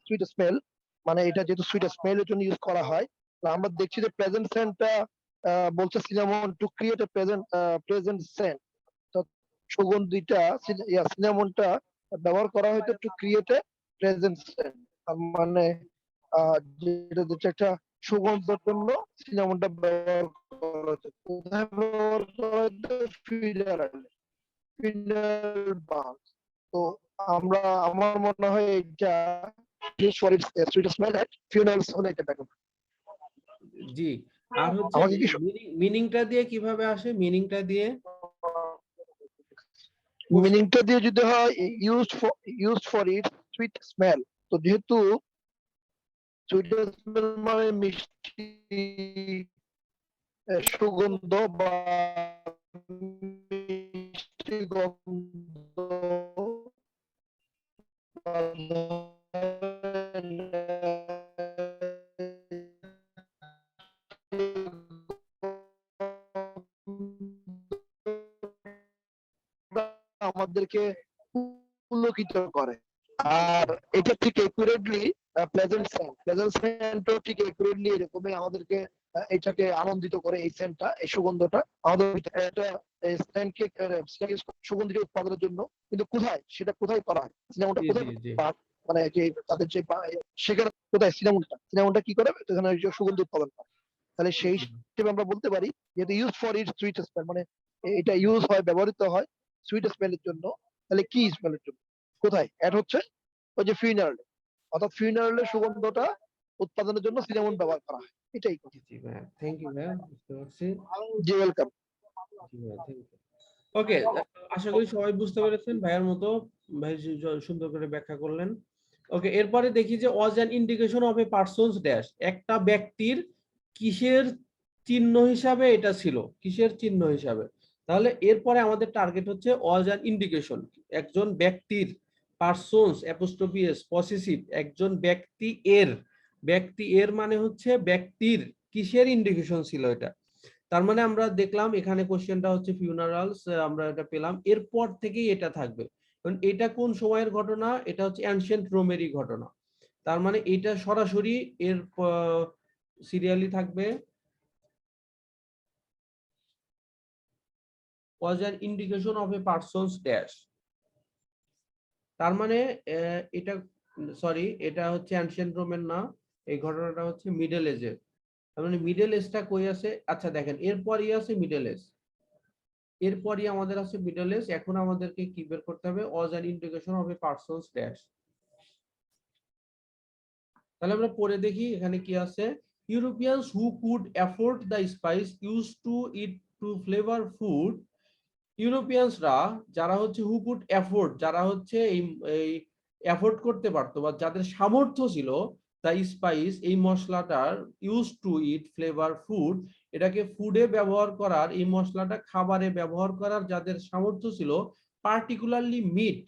sweet smell, মানে এটা যেহেতু সুইট স্মেলের জন্য ইউজ করা হয়। তো আমরা দেখছি যে প্রেজেন্ট সেন্টটা বলছে cinnamon to create a pleasant scent. তো সুগন্ধিটা সিনামনটা ব্যবহার করা হয়তো to create a pleasant scent, মানে যেটা হচ্ছে একটা সুগন্ধের জন্য সিনামনটা ব্যবহার করা হচ্ছে। কোথায় ব্যবহার করা হচ্ছে? ফিউনারালে, ফিনাল বার্ন। তো আমার মনে হয় এটা use for its sweet smell at funerals হলে এটা ব্যাকআপ। জি, আর হচ্ছে আমাকে কি মিনিংটা দিয়ে কিভাবে আসে? মিনিংটা দিয়ে মিনিংটা দিয়ে যদি হয় use for its sweet smell, তো যেহেতু সুইট স্মেল মানে মিষ্টি সুগন্ধ বা মিষ্টি গন্ধ, আমাদেরকে পুলকিত করে। আর এটা ঠিক একুরেটলি প্লেজেন্ট সেন্টও ঠিক একুরেটলি এরকমই আমাদেরকে এটাকে আনন্দিত করে। এই সেন্টটা, এই সুগন্ধটা আমাদের একটা সেন্টকে সুগন্ধিত উৎপাদনের জন্য। কিন্তু কোথায় সেটা কোথায় করা হয়, সিনেমাটা জি কোথায় জি জি মানে যে তাদের যে সেখানে কোথায় সিনেমাটা কি করে সেখানে সুগন্ধি উৎপাদন করে। তাহলে সেই হিসেবে আমরা বলতে পারি যেহেতু use for it sweet smell, মানে এটা ইউজ হয়, ব্যবহৃত হয় সুইট স্মেলের জন্য। তাহলে কি স্মেলের জন্য, কোথায় অ্যাড হচ্ছে? ওই যে ফিউনারালে, অর্থাৎ ফিউনারালের সুগন্ধটা উৎপাদনের জন্য সিনামন ব্যবহার করা হয়। এটাই কথা। জি ভাই, থ্যাংক ইউ ভাই, বুঝতে পারছি। জি, ওয়েলকাম। জি ভাই, থ্যাংক ইউ। ওকে, আশা করি সবাই বুঝতে পেরেছেন ভাইয়ের মতো। ভাই সুন্দর করে ব্যাখ্যা করলেন। ওকে, এরপরে দেখি যে ওয়াজ an indication of a person's dash, একটা ব্যক্তির কিসের চিহ্ন হিসাবে এটা ছিল, কিসের চিহ্ন হিসাবে। তাহলে এরপরে আমাদের টার্গেট হচ্ছে ওয়াজ অ্যান ইন্ডিকেশন, একজন ব্যক্তির, পারসনস অ্যাপোস্ট্রফি এস পসেসিভ, একজন ব্যক্তি এর, ব্যক্তি এর মানে হচ্ছে ব্যক্তির কিসের ইন্ডিকেশন ছিল এটা। তার মানে আমরা দেখলাম এখানে কোশ্চেনটা হচ্ছে ফিউনারালস, আমরা এটা পেলাম। এরপর থেকেই এটা থাকবে, কারণ এটা কোন সময়ের ঘটনা? এটা হচ্ছে অ্যানশিয়েন্ট রোমেরই ঘটনা। তার মানে এটা সরাসরি এর সিরিয়ালি থাকবে was an indication of a person's dash। তার মানে এটা সরি, এটা হচ্ছে অ্যানশিয়েন্ট রোমের না, এই ঘটনাটা হচ্ছে মিডল এজের। তার মানে মিডল এজটা কই আছে? আচ্ছা দেখেন, এরপরই আছে মিডল এজ, এরপরই আমাদের আছে মিডল এজ। এখন আমাদেরকে কি বের করতে হবে? Was an indication of a person's dash. তাহলে আমরা পড়ে দেখি এখানে কি আছে। Europeans who could afford the spice use to it to flavour food. ইউরোপিয়ানসরা যারা হচ্ছে হু কুড অ্যাফোর্ড, যারা হচ্ছে এই অ্যাফোর্ড করতে পারতো বা যাদের সামর্থ্য ছিল, দ্য স্পাইস এই মশলাটার, use to it flavour food এটাকে ফুডে ব্যবহার করার, এই মশলাটা খাবারে ব্যবহার করার যাদের সামর্থ্য ছিল, পার্টিকুলারলি মিট,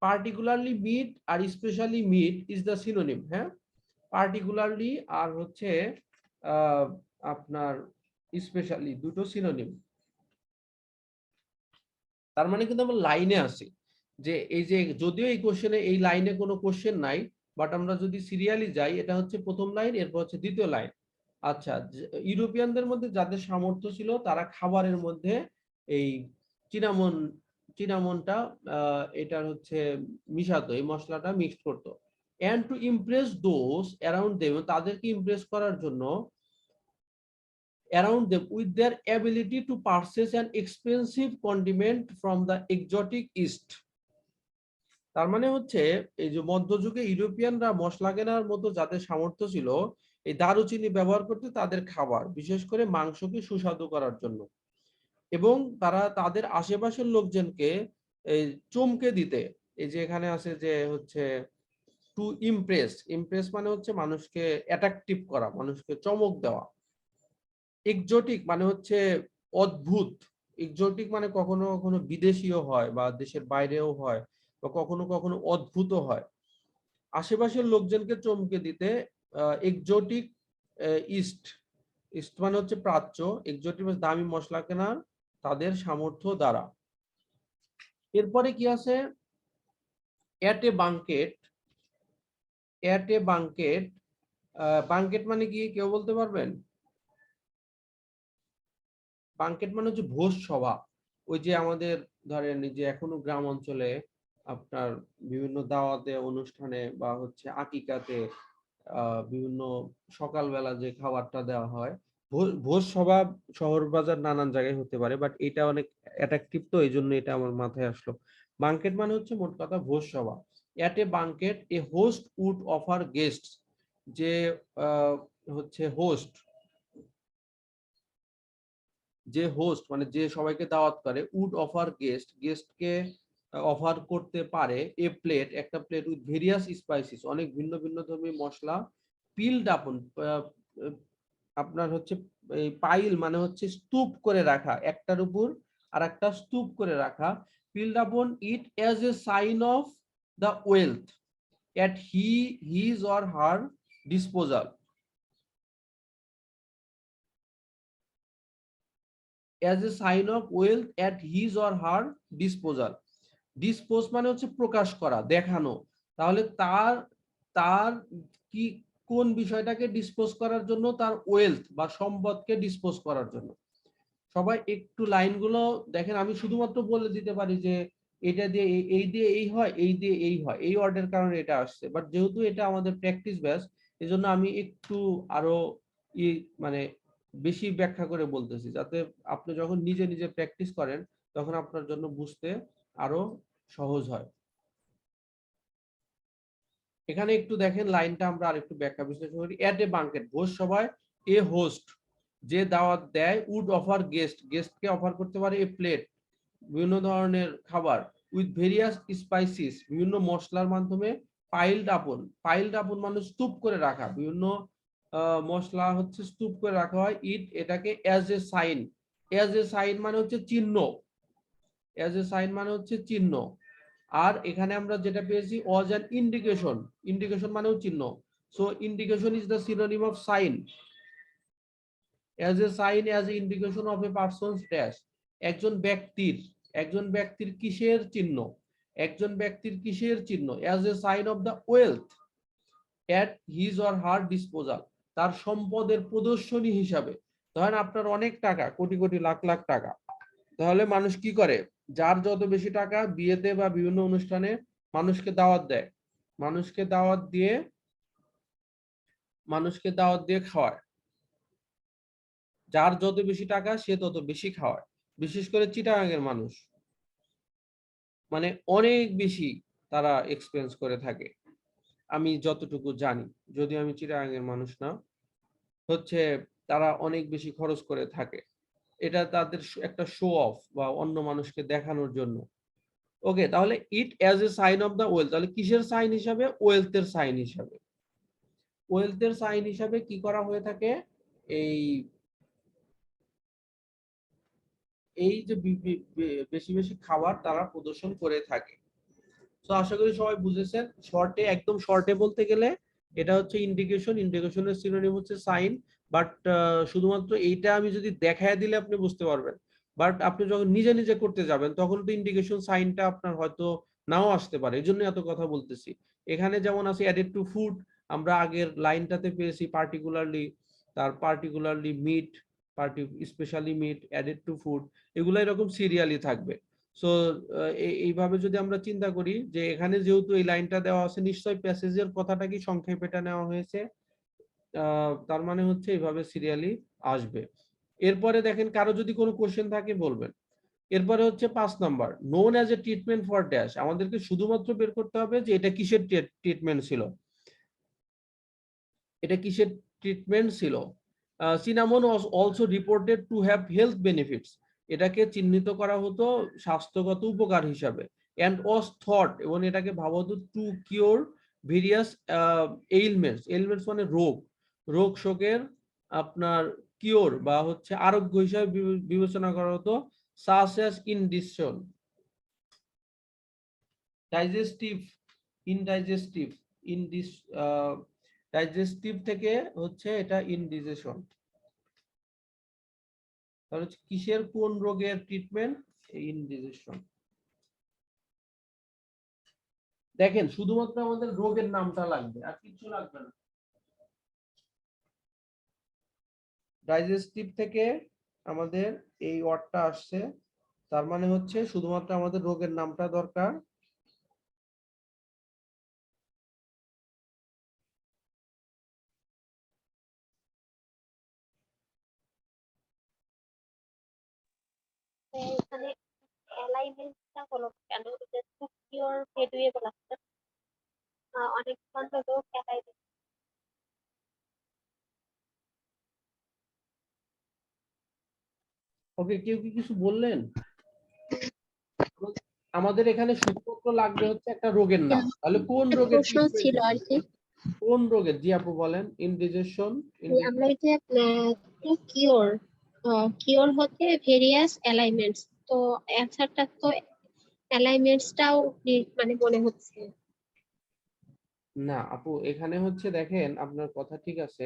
পার্টিকুলারলি মিট আর specially meat is the synonym. হ্যাঁ, পার্টিকুলারলি আর হচ্ছে আপনার স্পেশালি দুটো সিনোনিম। তার মানে কিন্তু আমরা লাইনে আছি যে এই যে, যদিও এই কোশ্চেনে এই লাইনে কোনো কোশ্চেন নাই, বাট আমরা যদি সিরিয়ালি যাই, এটা হচ্ছে প্রথম লাইন, এরপর হচ্ছে দ্বিতীয় লাইন। আচ্ছা, ইউরোপিয়ানদের মধ্যে যাদের সামর্থ্য ছিল তারা খাবারের মধ্যে এই চিনামন, চিনামনটা এটার হচ্ছে মিশাতো, এই মশলাটা মিক্সড করতো। And to impress those around them, তাদেরকে ইমপ্রেস করার জন্য, around them with their ability to purchase an expensive condiment from the exotic east। তার মানে হচ্ছে এই যে মধ্যযুগে ইউরোপিয়ানরা মশলা কেনার মতো যাদের সামর্থ্য ছিল, এই দারুচিনি ব্যবহার করতে তাদের খাবার, বিশেষ করে মাংসকে সুস্বাদু করার জন্য, এবং তারা তাদের আশেপাশের লোকজনকে এই চমকে দিতে, এই যে এখানে আছে যে হচ্ছে টু ইমপ্রেস, ইমপ্রেস মানে হচ্ছে মানুষকে অ্যাট্রাকটিভ করা, মানুষকে চমক দেওয়া। এক্সোটিক মানে হচ্ছে অদ্ভুত, এক্সোটিক মানে কখনো কখনো বিদেশিও হয় বা দেশের বাইরেও হয় বা কখনো কখনো অদ্ভুত হয়। আশেপাশের লোকজনকে চমকে দিতে এক্সোটিক ইস্ট, ইস্ট মানে হচ্ছে প্রাচ্য, এক্সোটিক মানে দামি মশলা কেনার তাদের সামর্থ্য দ্বারা। এরপরে কি আছে, এট এ বাঙ্কেট, এট এ বাঙ্কেট, বাঙ্কেট মানে কি কেউ বলতে পারবেন? বাঙ্কেট মানে হচ্ছে ভোজ সভা। ওই যে আমাদের ধরেন যে এখনো গ্রাম অঞ্চলে আপনার বিভিন্ন দাওয়াতে, অনুষ্ঠানে বা হচ্ছে আকিকাতে বিভিন্ন সকালবেলা যে খাবারটা দেওয়া হয়, ভোজ সভা শহর বাজার নানান জায়গায় হতে পারে, বাট এটা অনেক অ্যাট্রাকটিভ, তো এই জন্য এটা আমার মাথায় আসলো। বাঙ্কেট মানে হচ্ছে মোট কথা ভোজ সভা। At a banquet a host would offer guest, যে হচ্ছে হোস্ট, যে হোস্ট মানে যে সবাইকে দাওয়াত করে, উড অফার গেস্ট, গেস্টকে অফার করতে পারে এ প্লেট, একটা প্লেট উইথ ভেরিয়াস স্পাইসিস, অনেক ভিন্ন ভিন্ন ধর্মী মশলা, পিলড আপন, আপনার হচ্ছে এই পাইল মানে হচ্ছে স্তূপ করে রাখা, একটার উপর আর একটা স্তূপ করে রাখা, piled upon it as a sign of the wealth at his or her disposal, as a sign of wealth at his or her disposal. Dispose মানে হচ্ছে প্রকাশ করা, দেখানো। তাহলে তার তার কি কোন বিষয়টাকে ডিসপোজ করার জন্য? তার ওয়েলথ বা সম্পদকে ডিসপোজ করার জন্য। সবাই একটু লাইনগুলো দেখেন, আমি শুধুমাত্র বলে দিতে পারি যে এটা দিয়ে এই দিয়ে এই হয়, এই দিয়ে এই হয়, এই অর্ডারের কারণে এটা আসছে, বাট যেহেতু এটা আমাদের প্র্যাকটিস ব্যাচ, এজন্য আমি একটু আরো মানে বেশি ব্যাখ্যা করে বলতেছি, যাতে আপনি যখন নিজে নিজে প্র্যাকটিস করেন তখন আপনার জন্য বুঝতে আরো সহজ হয়। এখানে একটু দেখেন লাইনটা আমরা আরেকটু ব্যাখ্যা বিশ্লেষণ করি। এট এ বাঙ্কেট, ভোজ সভায়, এ হোস্ট যে দাওয়াত দেয়, উড অফার গেস্ট গেস্টকে অফার করতে পারে এ প্লেট বিভিন্ন ধরনের খাবার, উইথ ভেরিয়াস স্পাইসিস বিভিন্ন মশলার মাধ্যমে, পাইলড আপন, পাইলড আপন মানে স্তূপ করে রাখা, বিভিন্ন মশলা হচ্ছে স্তূপ করে রাখা হয়, ইট এটাকে as a sign, as a sign মানে হচ্ছে চিহ্ন, অ্যাজ এ সাইন মানে হচ্ছে চিহ্ন। আর এখানে আমরা যেটা পেয়েছি ওয়াজ অ্যান ইন্ডিকেশন, ইন্ডিকেশন মানেও চিহ্ন, so indication is the synonym of sign, as a sign, as a indication of a person's dash, একজন ব্যক্তির, একজন ব্যক্তির কিসের চিহ্ন, একজন ব্যক্তির কিসের চিহ্ন, as a sign of the wealth at his or her disposal, তার সম্পদের প্রদর্শনী হিসাবে। ধরেন আপনার অনেক টাকা, কোটি কোটি লাখ লাখ টাকা, তাহলে মানুষ কি করে? যার যত বেশি টাকা, বিয়েতে বা বিভিন্ন অনুষ্ঠানে মানুষকে দাওয়াত দেয়, মানুষকে দাওয়াত দিয়ে, মানুষকে দাওয়াত দিয়ে খাওয়ায়। যার যত বেশি টাকা সে তত বেশি খাওয়ায়। বিশেষ করে চিটাগাংয়ের মানুষ মানে অনেক বেশি তারা এক্সপেন্স করে থাকে, আমি যতটুকু জানি, যদিও আমি চিটাগাংয়ের মানুষ না, হচ্ছে তারা অনেক বেশি খরচ করে থাকে। এটা তাদের একটা শো অফ বা অন্য মানুষকে দেখানোর জন্য। ওকে, তাহলে it as a sign of the wealth, তাহলে কিসের সাইন হিসাবে? ওয়েলথের সাইন হিসাবে। ওয়েলথের সাইন হিসাবে কি করা হয়ে থাকে? এই এই যে বেশি বেশি খাবার তারা প্রদর্শন করে থাকে। তো আশা করি সবাই বুঝেছেন। শর্টে, একদম শর্টে বলতে গেলে এটা হচ্ছে ইন্ডিকেশন, ইন্ডিকেশনের সিনোনিম হচ্ছে সাইন, বাট শুধুমাত্র এইটা আমি যদি দেখায় দিলে আপনি বুঝতে পারবেন, বাট আপনি যখন নিজে নিজে করতে যাবেন তখন তো ইন্ডিকেশন সাইনটা আপনার হয়তো নাও আসতে পারে, এই জন্য এত কথা বলতেছি। এখানে যেমন আছে অ্যাডেড টু ফুড, আমরা আগের লাইনটাতে পেয়েছি পার্টিকুলারলি, তার particularly meat, specially meat, added to food, এগুলো এরকম সিরিয়ালি থাকবে। সো এইভাবে যদি আমরা চিন্তা করি যে এখানে যেহেতু এই লাইনটা দেওয়া আছে, নিশ্চয়ই প্যাসেজের কথাটা কি সংক্ষেপে এটা নেওয়া হয়েছে, তার মানে হচ্ছে এইভাবে সিরিয়ালি আসবে। এরপরে দেখেন কারো যদি কোনো কোশ্চেন থাকে বলবেন। এরপরে হচ্ছে 5 number, known as a treatment for dash, আমাদেরকে শুধুমাত্র বের করতে হবে যে এটা কিসের ট্রিটমেন্ট ছিল, এটা কিসের ট্রিটমেন্ট ছিল। Cinnamon was also reported to have health benefits, এটাকে চিহ্নিত করা হতো স্বাস্থ্যগত উপকার হিসাবে। অ্যান্ড ওয়াজ থট, এবং এটাকে ভাবা হতো টু কিওর ভেরিয়াস এইলমেন্টস, এইলমেন্টস মানে রোগ, রোগ শোকের আপনার কিওর বা হচ্ছে আরোগ্য হিসাবে বিবেচনা করা হতো। সাচ অ্যাজ ইনডিজেশন, ডাইজেস্টিভ, ইনডাইজেস্টিভ, ইনডিস ডাইজেস্টিভ থেকে হচ্ছে এটা ইনডিজেশন। তাহলে কিসের কোন রোগের ট্রিটমেন্ট? ইনডিজেশন। দেখেন শুধুমাত্র আমাদের রোগের নামটা লাগবে, আর কিছু লাগবে না। ডাইজেস্টিভ থেকে আমাদের এই ওয়ার্ডটা আসছে, তার মানে হচ্ছে শুধুমাত্র আমাদের রোগের নামটা দরকার। এখানে অ্যালাইনমেন্টটা হলো কেন? এটা তো পিওর ভেরিয়েবল আছে, অনেকক্ষণ হলো অ্যালাইনমেন্ট। ওকে, কেউ কি কিছু বললেন? আমাদের এখানে শুধুমাত্র লাগবে হচ্ছে একটা রোগের নাম, তাহলে কোন রোগের প্রশ্ন ছিল আর কি, কোন রোগের? জি আপু বলেন। ইনডিজেশন, আমরা এই যে কিওর, কিওর হচ্ছে ভেরিয়াস অ্যালাইনমেন্টস, তো অ্যান্সারটা তো অ্যালাইনমেন্টসটাও মানে মনে হচ্ছে। না আপু, এখানে হচ্ছে দেখেন আপনার কথা ঠিক আছে,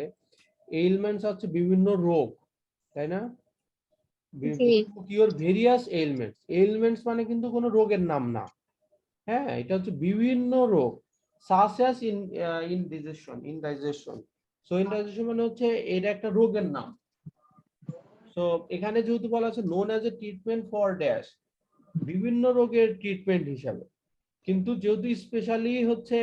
এইলমেন্টস হচ্ছে বিভিন্ন রোগ, তাই না? জি, কিওর ভেরিয়াস এইলমেন্টস, এইলমেন্টস মানে কিন্তু কোনো রোগের নাম না। হ্যাঁ, এটা হচ্ছে বিভিন্ন রোগ। Such as indigestion, indigestion. So indigestion মানে হচ্ছে এটা একটা রোগের নাম। সো এখানে যেহেতু বলা আছে known as a treatment for dash, বিভিন্ন রোগের ট্রিটমেন্ট হিসাবে, কিন্তু যেহেতু স্পেশালি হচ্ছে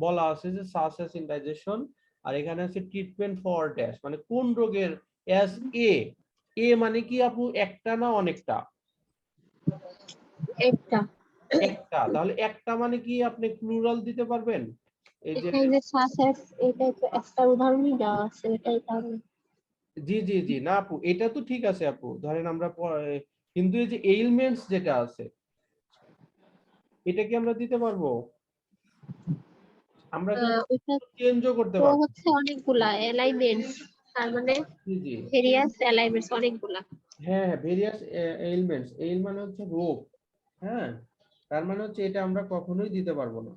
বলা আছে যে সাচ অ্যাজ ইনডাইজেশন, আর এখানে আছে ট্রিটমেন্ট ফর ড্যাশ, মানে কোন রোগের। অ্যাজ এ, এ মানে কি আপু একটা না অনেকটা? একটা। একটা, তাহলে একটা মানে কি আপনি প্লুরাল দিতে পারবেন? এই যে এখানে যে সাসেস, এটা তো একটা উদাহরণই দেওয়া আছে, এটাই তাহলে। জি জি জি, না আপু এটা তো ঠিক আছে আপু, ধরেন আমরা কিন্তু এই যে এইলমেন্টস যেটা আছে, এটা কি আমরা দিতে পারবো? আমরা কিন্তু ওইটা চেঞ্জও করতে তো পারবো। হচ্ছে অনেকগুলা অ্যালাইনমেন্টস, তার মানে জি জি, ভেরিয়াস অ্যালাইনমেন্টস অনেকগুলা। হ্যাঁ হ্যাঁ, ভেরিয়াস এইলমেন্টস, এইল মানে হচ্ছে রোগ। হ্যাঁ, তার মানে হচ্ছে এটা আমরা কখনোই দিতে পারবো না।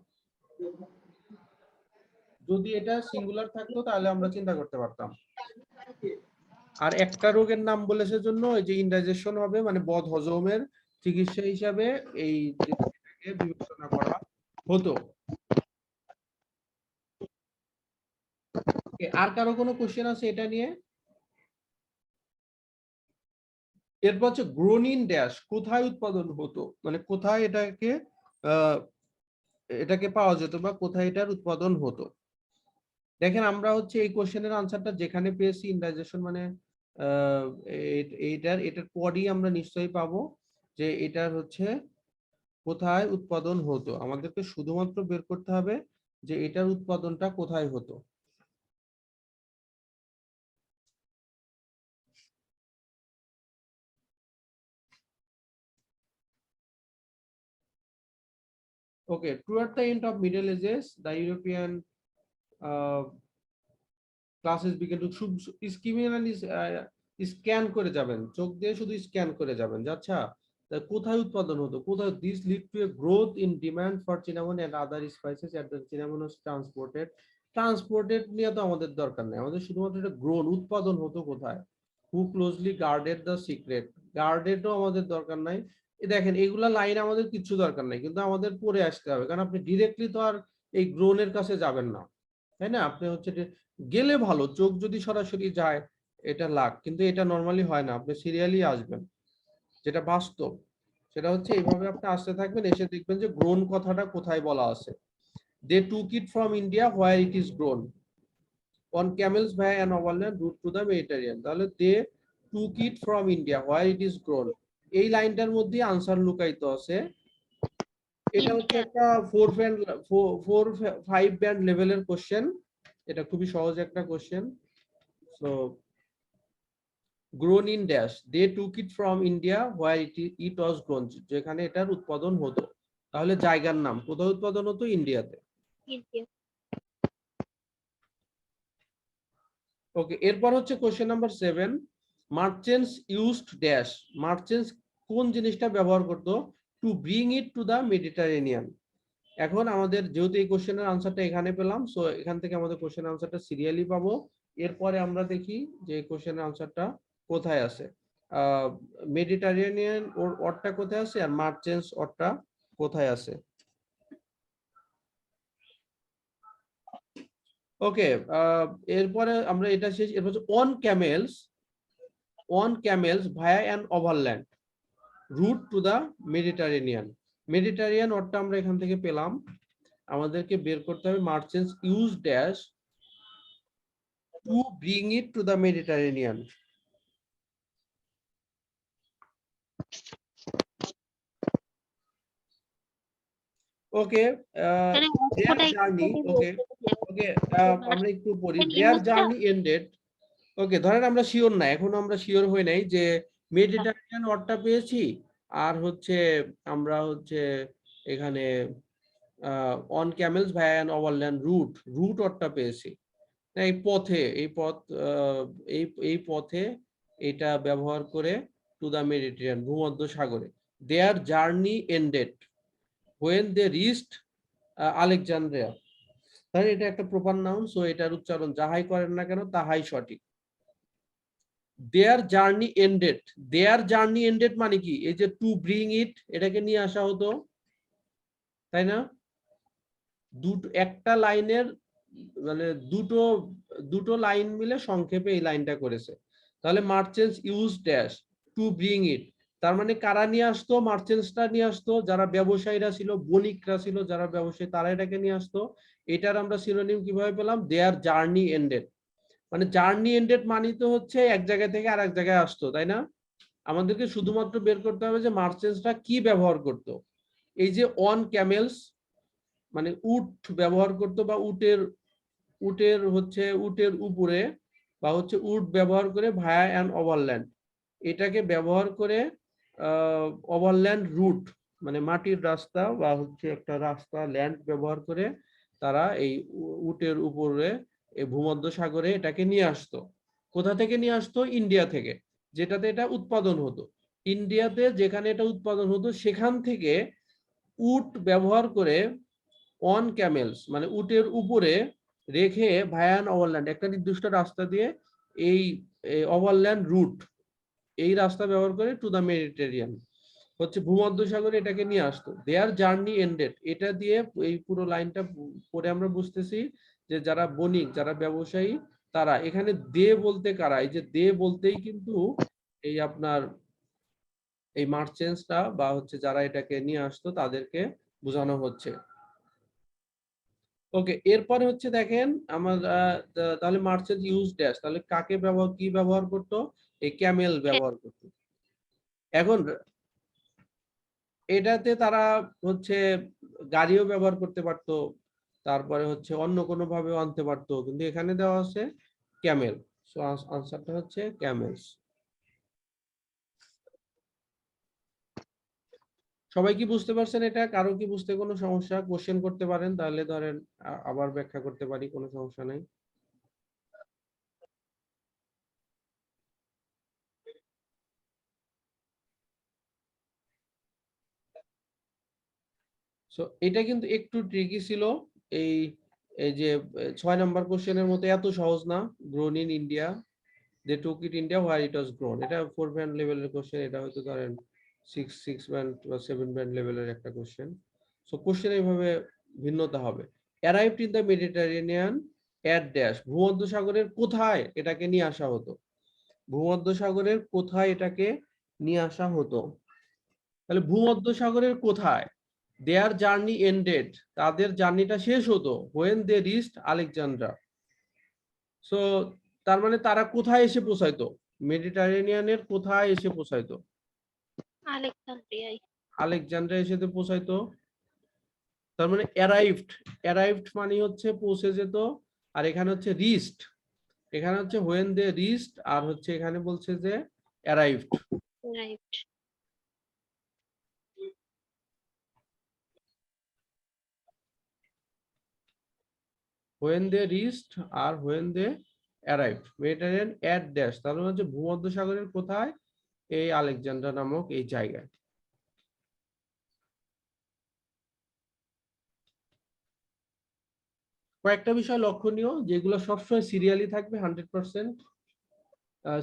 যদি এটা সিঙ্গুলার থাকতো তাহলে আমরা চিন্তা করতে পারতাম। আর একটা রোগের নাম বলেছে জন্য এই যে ইনডাইজেশন হবে, মানে বদ হজমের চিকিৎসা হিসাবে এই জিনিসটাকে বিবেচনা করা হতো। আর কারো কোনো কোশ্চেন আছে এটা নিয়ে? এরপর হচ্ছে গ্রোনিন ড্যাশ, কোথায় উৎপাদন হতো, মানে কোথায় এটাকে পাওয়া যেত বা কোথায় এটার উৎপাদন হতো। দেখেন আমরা হচ্ছে এই কোশ্চেনের আনসারটা যেখানে পেয়েছি ইনডাইজেশন মানে এটার পরই আমরা নিশ্চয়ই পাবো যে এটার হচ্ছে কোথায় উৎপাদন হতো। আমাদেরকে শুধুমাত্র বের করতে হবে যে এটার উৎপাদনটা কোথায় হতো। Okay, toward the end of Middle Ages, the European classes began to scan করে যাবেন, চোখ দিয়ে শুধু স্ক্যান করে যাবেন যে আচ্ছা কোথায় উৎপাদন হতো, কোথায়। This lead to A growth in demand for cinnamon and other spices as the cinnamon was transported. Transported নিয়ে তো আমাদের দরকার নেই, আমাদের শুধুমাত্র এটা গ্রোন, উৎপাদন হতো কোথায়। হু ক্লোজলি গার্ডেড দ্য সিক্রেট, গার্ডেডও আমাদের দরকার নাই। দেখেন এগুলা লাইন আমাদের কিছু দরকার নাই, কিন্তু আমাদের পড়ে আসতে হবে, কারণ আপনি ডিরেক্টলি তো আর এই গ্রোনের কাছে যাবেন না, তাই না? আপনি হচ্ছে গেলে ভালো, চোখ যদি সরাসরি যায় এটা লাগ, কিন্তু এটা নরমালি হয় না, আপনি সিরিয়ালি আসবেন। যেটা বাস্তব সেটা হচ্ছে এইভাবে আপনি আসতে থাকবেন, এসে দেখবেন যে গ্রোন কথাটা কোথায় বলা আছে। They took it from India where it is grown on camels by an overland route to the Mediterranean. তাহলে they took it from India where it is grown, এই লাইনটার মধ্যে আনসার লুকায়িত আছে। এটা হচ্ছে একটা 4-5 ব্যান্ড লেভেলের কোশ্চেন, এটা খুবই সহজ একটা question. So grown in dash, they took it from India where it was grown, যেখানে এটার উৎপাদন হতো। তাহলে জায়গার নাম কোথায় উৎপাদন হতো? ইন্ডিয়াতে। ইন্ডিয়া। ওকে, এরপর হচ্ছে question number 7, merchants used dash, merchants কোন জিনিসটা ব্যবহার করতো? To bring it to the Mediterranean. এখন আমাদের যেহেতু এই কোশ্চেনের আনসারটা এখানে পেলাম, সো এখান থেকে আমাদের কোশ্চেনের আনসারটা সিরিয়ালি পাবো। এরপরে আমরা দেখি যে কোশ্চেনের আনসারটা কোথায় আছে। মেডিটারেনিয়ান ওরটা কোথায় আছে আর মার্চেন্টস ওরটা কোথায় আছে? ওকে, এরপরে আমরা এটা শেষ। এরপর on camels via an overland route to the Mediterranean. Mediterranean ওরটা আমরা এখান থেকে পেলাম, আমাদেরকে বের করতে হবে merchants use dash to bring it to the Mediterranean. Okay, their journey, okay okay, আমরা একটু পড়ি। Their journey ended. ওকে, ধরেন আমরা শিওর না, এখনো আমরা শিওর হই নাই যে মেডিটারেনিয়ান ওয়ার্ডটা পেয়েছি আর হচ্ছে আমরা হচ্ছে এখানে on camels via an overland route ওয়ার্ডটা পেয়েছি। এই পথে, এই পথে এটা ব্যবহার করে টু দা মেডিটেরিয়ান, ভূমধ্য সাগরে। Their journey ended when they reached Alexandria. তাহলে এটা একটা প্রপার নাউন, সো এটার উচ্চারণ যাহাই করেন না কেন তাহাই সঠিক। Their journey ended, their journey ended মানে কি? এই যে টু ব্রিং ইট, এটাকে নিয়ে আসা হতো, তাই না? একটা লাইনের মানে দুটো লাইন মিলে সংক্ষেপে এই লাইনটা করেছে। তাহলে merchants use dash to bring ইট, তার মানে কারা নিয়ে আসতো? মার্চেন্টসটা নিয়ে আসতো, যারা ব্যবসায়ীরা ছিল, বণিকরা ছিল, যারা ব্যবসায়ী, তারা এটাকে নিয়ে আসতো। এটার আমরা সিনোনিম কিভাবে পেলাম? Their journey ended. মানে জার্নি এন্ডেড মানে তো হচ্ছে এক জায়গা থেকে আর এক জায়গায় আসতো, তাই না? আমাদেরকে শুধুমাত্র বের করতে হবে যে মার্চেন্টসটা কি ব্যবহার করতো। এই যে অন ক্যামেলস মানে উট ব্যবহার করতো, বা উটের উপরে বা হচ্ছে উট ব্যবহার করে ভায়া অ্যান ওভারল্যান্ড, এটাকে ব্যবহার করে ওভারল্যান্ড রুট মানে মাটির রাস্তা বা হচ্ছে একটা রাস্তা, ল্যান্ড ব্যবহার করে তারা এই উটের উপরে এই ভূমধ্য সাগরে এটাকে নিয়ে আসতো। কোথা থেকে নিয়ে আসতো? ইন্ডিয়া থেকে, যেটাতে এটা উৎপাদন হতো। ইন্ডিয়াতে যেখানে এটা উৎপাদন হতো সেখান থেকে উট ব্যবহার করে অন ক্যামেলস মানে উটের উপরে রেখে ভায়ান ওভারল্যান্ড, একটা নির্দিষ্ট রাস্তা দিয়ে এই ওভারল্যান্ড রুট, এই রাস্তা ব্যবহার করে টু দা মেডিটেরিয়ান হচ্ছে ভূমধ্য সাগরে এটাকে নিয়ে আসতো। দেয়ার জার্নি এন্ডেড, এটা দিয়ে এই পুরো লাইনটা পরে আমরা বুঝতেছি যে যারা বণিক, যারা ব্যবসায়ী, তারা এখানে দে বলতে কারা? এই যে দে বলতেই কিন্তু এই আপনার এই মার্চেন্টসটা বা হচ্ছে যারা এটাকে নিয়ে আসতো তাদেরকে বোঝানো হচ্ছে। ওকে, এরপরে হচ্ছে দেখেন আমার তাহলে মার্চেন্ট ইউজ ড্যাশ, তাহলে কাকে ব্যবহার করতো? এই ক্যামেল ব্যবহার করতো। এখন এটাতে তারা হচ্ছে গাড়িও ব্যবহার করতে পারতো, তারপরে হচ্ছে অন্য কোনো ভাবে আনতে পারতো, কিন্তু এখানে দেওয়া আছে ক্যামেল, সো আনসারটা হচ্ছে ক্যামেলস। সবাই কি বুঝতে পারছেন এটা? কারো কি বুঝতে কোনো সমস্যা? কোশ্চেন করতে পারেন, তাহলে ধরেন আবার ব্যাখ্যা করতে পারি, কোনো সমস্যা নাই। সো এটা কিন্তু একটু ট্রিকি ছিল। এই এই যে 6 নাম্বার কোশ্চেনের মতো এত সহজ না। Grown in India, they took it India where it was grown, এটা 4 ব্যান্ড লেভেলের কোশ্চেন, এটা হয়তো ধরেন 6 ব্যান্ড বা 7 ব্যান্ড লেভেলের একটা কোশ্চেন। সো কোশ্চেন এইভাবে ভিন্নতা হবে। Arrived in the Mediterranean at dash, ভূমধ্য সাগরের কোথায় এটাকে নিয়ে আসা হতো? ভূমধ্য সাগরের কোথায় এটাকে নিয়ে আসা হতো? তাহলে ভূমধ্য সাগরের কোথায়? দেয়ার জার্নি এন্ডেড, তাদের জার্নিটা শেষ হতো when they reached Alexandra. So তার মানে তারা কোথায় এসে পৌঁছাইতো? মেডিটারেনিয়ানের কোথায় এসে পৌঁছাইতো? আলেকজান্দ্রা এসে পৌঁছাইতো। তার মানে অ্যারাইভড মানে হচ্ছে পৌঁছে যেত, আর এখানে হচ্ছে রিচড, এখানে হচ্ছে when they reached, আর হচ্ছে এখানে বলছে যে arrived। Right. when they reached আর when they arrived, Mediterranean at dash, তাহলে হচ্ছে ভূমধ্যসাগরের কোথায়? এই আলেকজান্ডার নামক এই জায়গায়। কয়েকটা বিষয় লক্ষণীয়, যেগুলো সবসময় সিরিয়ালি থাকবে, 100%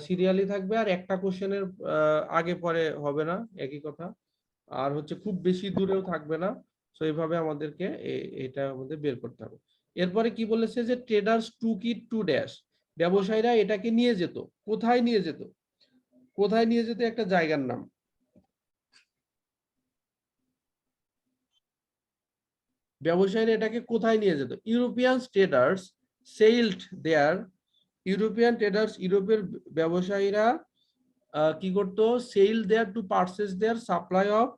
সিরিয়ালি থাকবে, আর একটা কোশ্চেনের আগে পরে হবে না, একই কথা। আর হচ্ছে খুব বেশি দূরেও থাকবে না। তো এইভাবে আমাদেরকে এটা আমাদের বের করতে হবে। এরপরে কি বলেছে যে traders took it to dash, ব্যবসায়ীরা এটাকে নিয়ে যেত। কোথায় নিয়ে যেত? কোথায় নিয়ে যেত? একটা জায়গার নাম। ব্যবসায়ীরা এটাকে কোথায় নিয়ে যেত? European traders sailed there, European traders, ইউরোপের ব্যবসায়ীরা কি করতো? Sail there to purchase their supply of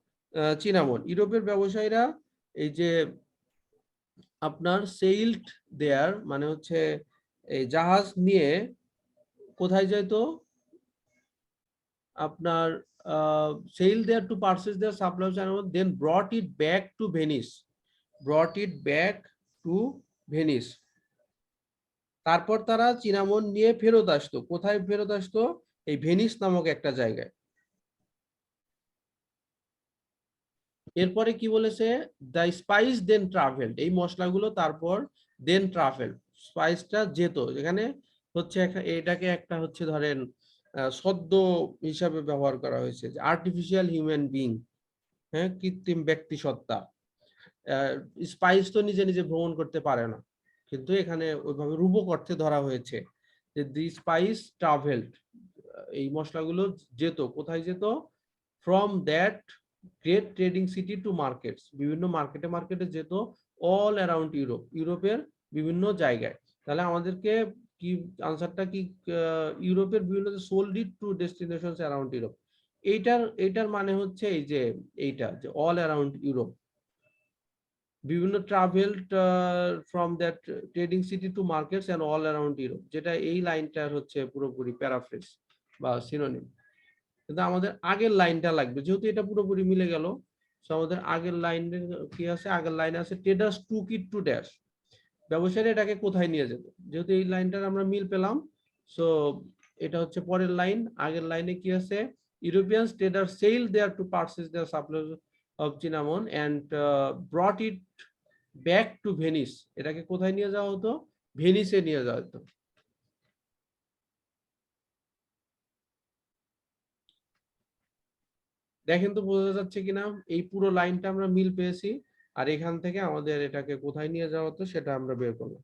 cinnamon. ইউরোপের ব্যবসায়ীরা এই যে আপনার সেইলড দেয়ার মানে হচ্ছে এই জাহাজ নিয়ে কোথায় যেত? আপনার sail there to purchase their supply of cinnamon, then brought it back to Venice, brought it back to Venice. তারপর তারা চিনামন নিয়ে ফেরত আসতো। কোথায় ফেরত আসতো? এই ভেনিস নামক একটা জায়গায়। এরপরে কি বলেছে? দ্য স্পাইস দেন ট্রাভেলড, এই মশলাগুলো তারপর দেন ট্রাভেল, স্পাইসটা যেত। এখানে হচ্ছে এটাকে একটা হচ্ছে ধরেন শব্দ হিসাবে ব্যবহার করা হয়েছে, যে আর্টিফিশিয়াল হিউম্যান বিং, হ্যাঁ, কৃত্রিম ব্যক্তি সত্তা। স্পাইস তো নিজে নিজে ভ্রমণ করতে পারে না, কিন্তু এখানে ওইভাবে রূপক অর্থে ধরা হয়েছে যে দি স্পাইস ট্রাভেলড, এই মশলাগুলো যেত। কোথায় যেত? From that great trading city to markets, বিভিন্ন মার্কেটে যেত। অল অ্যারাউন্ড ইউরোপ, ইউরোপের বিভিন্ন জায়গায়। তাহলে আমাদেরকে কি আনসারটা কি? ইউরোপের বিভিন্ন sold it to destinations around Europe. এইটার মানে হচ্ছে এই যে এইটা যে অল অ্যারাউন্ড ইউরোপ, বিভিন্ন travelled from that trading city to markets and all around Europe, যেটা এই লাইনটার হচ্ছে পুরোপুরি প্যারাফ্রেজ বা সিনোনিম। কিন্তু আমাদের আগের লাইনটা লাগবে, যেহেতু এটা পুরোপুরি মিলে গেল। সো আমাদের আগের লাইনে কি আছে? আগের লাইনে আছে traders took it to dash, ব্যবসায়ীরা এটাকে কোথায় নিয়ে যেত। যেহেতু এই লাইনটার আমরা মিল পেলাম, সো এটা হচ্ছে পরের লাইন। আগের লাইনে কি আছে? European traders sail there to purchase their supply of cinnamon and brought it back to Venice, এটাকে কোথায় নিয়ে যাওয়া হতো? ভেনিসে নিয়ে যাওয়া হতো। দেখেন তো বোঝা যাচ্ছে কিনা? এই পুরো লাইনটা আমরা মিল পেয়েছি, আর এখান থেকে আমাদের এটাকে কোথায় নিয়ে যাওয়া হতো সেটা আমরা বের করলাম।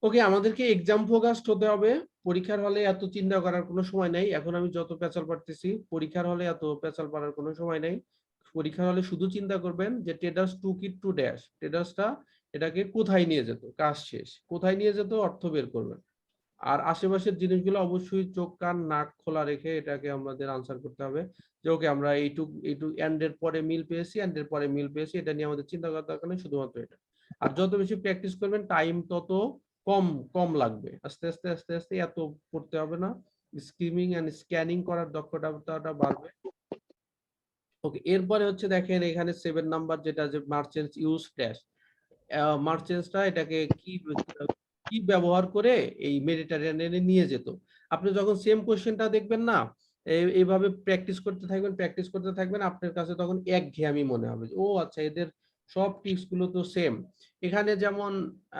ওকে, আমাদেরকে এক্সাম ফোকাসড হতে হবে। পরীক্ষার হলে এত চিন্তা করার কোনো সময় নাই। এখন আমি যত পেঁচাল পারতেছি, পরীক্ষার হলে এত পেঁচাল পারার কোনো সময় নাই। পরীক্ষার হলে শুধু চিন্তা করবেন যে traders took it to dash, ট্রেডার্সটা এটাকে কোথায় নিয়ে যেত, কাজ শেষ। কোথায় নিয়ে যেত অর্থ বের করবেন। আর আশেপাশের জিনিসগুলো অবশ্যই চোখ কান নাক খোলা রেখে এটাকে আমাদের আনসার করতে হবে, যে ওকে আমরা এইটুক এন্ড এর পরে মিল পেয়েছি, এন্ড এর পরে মিল পেয়েছি, এটা নিয়ে আমাদের চিন্তা করার দরকার নেই, শুধুমাত্র এটা। আর যত বেশি প্র্যাকটিস করবেন টাইম তত কম কম লাগবে। আস্তে আস্তে আস্তে আস্তে এত করতে হবে না, স্কিমিং এন্ড স্ক্যানিং করার দক্ষতাটা বাড়বে। ওকে, এরপরে হচ্ছে দেখেন এখানে 7 নাম্বার যেটা, যে মার্চেন্টস ইউজ ড্যাশ, মার্চেন্টসরা এটাকে কি কি ব্যবহার করে এই মেডিটেরিয়ানে নিয়ে যেত। আপনি যখন সেম কোশ্চেনটা দেখবেন না, এইভাবে প্র্যাকটিস করতে থাকবেন, আপনার কাছে তখন একঘেয়েমি মনে হবে, ও আচ্ছা এদের সব টিপস গুলো তো সেম। এখানে যেমন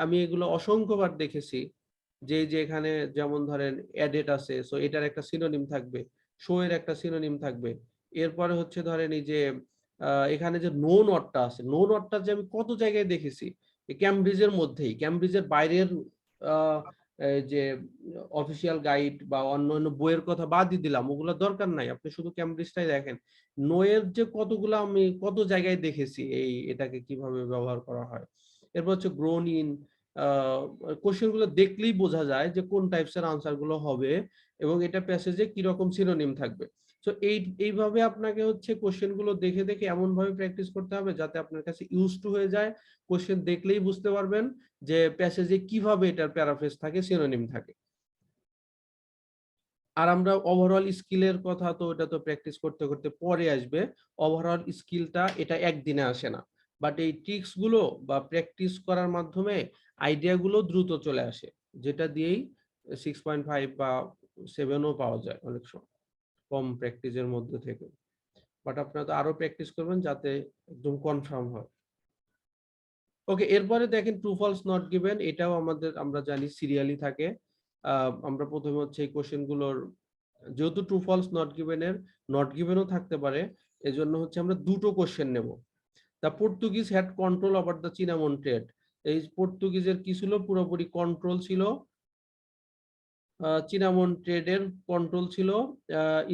আমি এগুলো অসংখ্যবার দেখেছি, যে এখানে যেমন ধরেন অ্যাডেট আছে, সো এটার একটা সিনোনিম থাকবে, শো এর একটা সিনোনিম থাকবে। এরপরে হচ্ছে ধরেন এই যে এখানে যে নো নটটা আছে, নো নটটা যে আমি কত জায়গায় দেখেছি, ক্যামব্রিজের মধ্যেই, ক্যামব্রিজের বাইরের যে অফিসিয়াল গাইড বা অন্যান্য বইয়ের কথা বাদই দিলাম, ওগুলো দরকার নাই, আপনি শুধু ক্যামব্রিজটাই দেখেন। নোয়ের যে কতগুলো আমি কত জায়গায় দেখেছি এটাকে কিভাবে ব্যবহার করা হয়। এরপর হচ্ছে গ্রোন ইন, কোশ্চেন গুলো দেখলেই বোঝা যায় যে কোন টাইপসের আনসার গুলো হবে এবং এটা প্যাসেজে কিরকম সিনোনিম থাকবে। তো এইভাবে আপনাকে হচ্ছে কোশ্চেন গুলো দেখে দেখে এমন ভাবে প্র্যাকটিস করতে হবে যাতে আপনার কাছে ইউজ টু হয়ে যায়। কোশ্চেন দেখলেই বুঝতে পারবেন যে প্যাসেজে কিভাবে এটার প্যারাফ্রেজ থাকে, সিনোনিম থাকে। আর আমরা ওভারঅল স্কিলের কথা তো এটা তো প্র্যাকটিস করতে করতে পরে আসবে। ওভারঅল স্কিলটা এটা একদিনে আসে না, বাট এই ট্রিক্স গুলো বা প্র্যাকটিস করার মাধ্যমে আইডিয়া গুলো দ্রুত চলে আসে, যেটা দিয়েই 6.5 বা 7ও পাওয়া যায় অনেক সময় কম প্র্যাকটিসের মধ্যে থেকে। বাট আপনারা তো আরো প্র্যাকটিস করবেন যাতে একদম কনফার্ম হয়। ওকে, এরপরে দেখেন ট্রু ফলস নট গিভেন, এটাও আমরা জানি সিরিয়ালি থাকে। আমরা প্রথমে হচ্ছে এই কোশ্চেন গুলোর, যেহেতু ট্রু ফলস নট গিভেন এর নট গিভেনও থাকতে পারে, এজন্য হচ্ছে আমরা দুটো কোশ্চেন নেব। The Portuguese had control over the cinnamon trade. এই পর্তুগিজের কি ছিল? পুরোপুরি কন্ট্রোল ছিল, চিনামন ট্রেডের কন্ট্রোল ছিল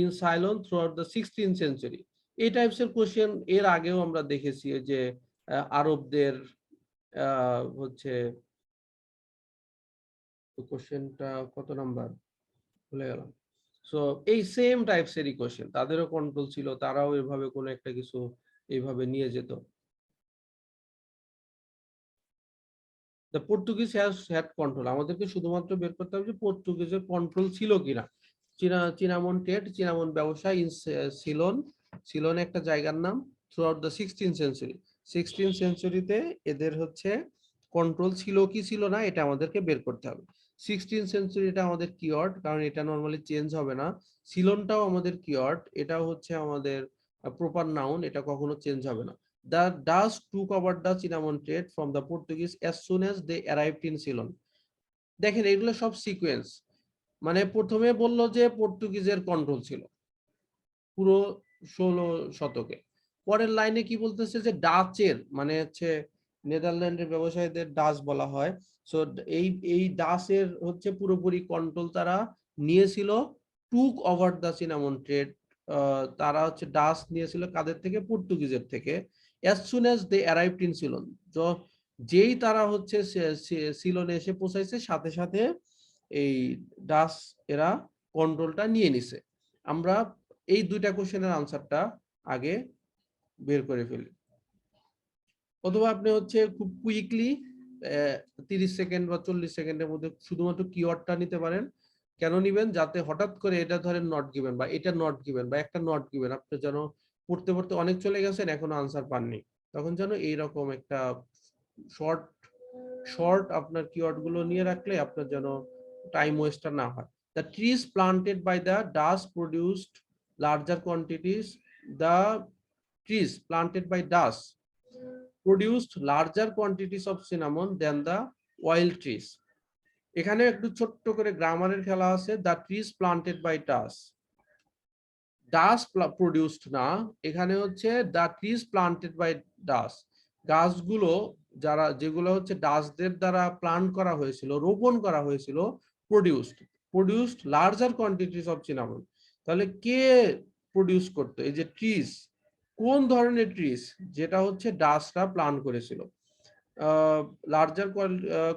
in সাইলন through out the 16th century. এই টাইপসের কোশ্চেন এর আগেও আমরা দেখেছি যে আরবদের হচ্ছে, কোশ্চেনটা কত নাম্বার ভুলে গেলাম। সো এই সেম টাইপসেরই কোশ্চেন, তাদেরও কন্ট্রোল ছিল, তারাও এভাবে কোনো একটা কিছু এইভাবে নিয়ে যেত। দ্য পর্তুগিজ হ্যাড কন্ট্রোল, আমাদেরকে শুধুমাত্র বের করতে হবে যে পর্তুগিজের কন্ট্রোল ছিল কিনা। চিনামন ট্রেড, চিনামন ব্যবসা ইন সিলন, সিলন একটা জায়গার নাম, through out the 16th century. 16th সেঞ্চুরিতে এদের হচ্ছে কন্ট্রোল ছিল কি ছিল না এটা আমাদেরকে বের করতে হবে। 16th সেঞ্চুরিটা আমাদের কিওয়ার্ড, কারণ এটা নর্মালি চেঞ্জ হবে না। সিলনটাও আমাদের কিওয়ার্ড, এটাও হচ্ছে আমাদের প্রপার নাউন, এটা কখনো চেঞ্জ হবে না। The Dutch took over the cinnamon trade from the Portuguese as soon as they arrived in Ceylon. দেখেন এগুলো সব সিকোয়েন্স, মানে প্রথমে বলল যে পর্তুগিজের কন্ট্রোল ছিল পুরো 16 শতকে। পরের লাইনে কি বলতেছে যে ডাচের, মানে হচ্ছে নেদারল্যান্ডের ব্যবসায়ীদের ডাচ বলা হয়। সো এই ডাচের হচ্ছে পুরোপুরি কন্ট্রোল তারা নিয়েছিল। Took over the cinnamon trade, তারা হচ্ছে ডাচ নিয়েছিল কাদের থেকে? পর্তুগিজের থেকে। As soon as they arrived in Ceylon, যেই তারা হচ্ছে সিলনে এসে পৌঁছাইছে সাথে সাথে এই ডাচ এরা কন্ট্রোলটা নিয়ে নিছে। আমরা এই দুইটা কোশ্চেনের আনসারটা আগে বের করে ফেলি, অথবা আপনি হচ্ছে খুব কুইকলি 30 সেকেন্ড বা 40 সেকেন্ডের মধ্যে শুধুমাত্র কিওয়ার্ডটা নিতে পারেন। কেন নিবেন? যাতে হঠাৎ করে এটা ধরেন নট গিভেন বা এটা নট গিভেন বা একটা নট গিভেন, আপনি যেন পড়তে পড়তে অনেক চলে গেছেন এখনো আনসার পাননি, তখন যেন এইরকম একটা শর্ট শর্ট আপনার কিওয়ার্ড গুলো নিয়ে রাখলে আপনার যেন টাইম ওয়েস্টার না হয়। The trees planted by the Dutch produced larger quantities. The trees planted by Dutch produced larger quantities of cinnamon than the oil trees. এখানে একটু ছোট্ট করে গ্রামারের খেলা আছে। The trees planted by Dutch, Dutch produced না, এখানে হচ্ছে the trees planted by Dutch, গাছগুলো যেগুলো হচ্ছে ডাচদের দ্বারা প্লান্ট করা হয়েছিল, রোপণ করা হয়েছিল, produced larger quantities of cinnamon. তাহলে কে প্রডিউস করতো? এই যে ট্রিজ, কোন ধরনের ট্রিজ? যেটা হচ্ছে ডাচরা প্লান্ট করেছিল। Larger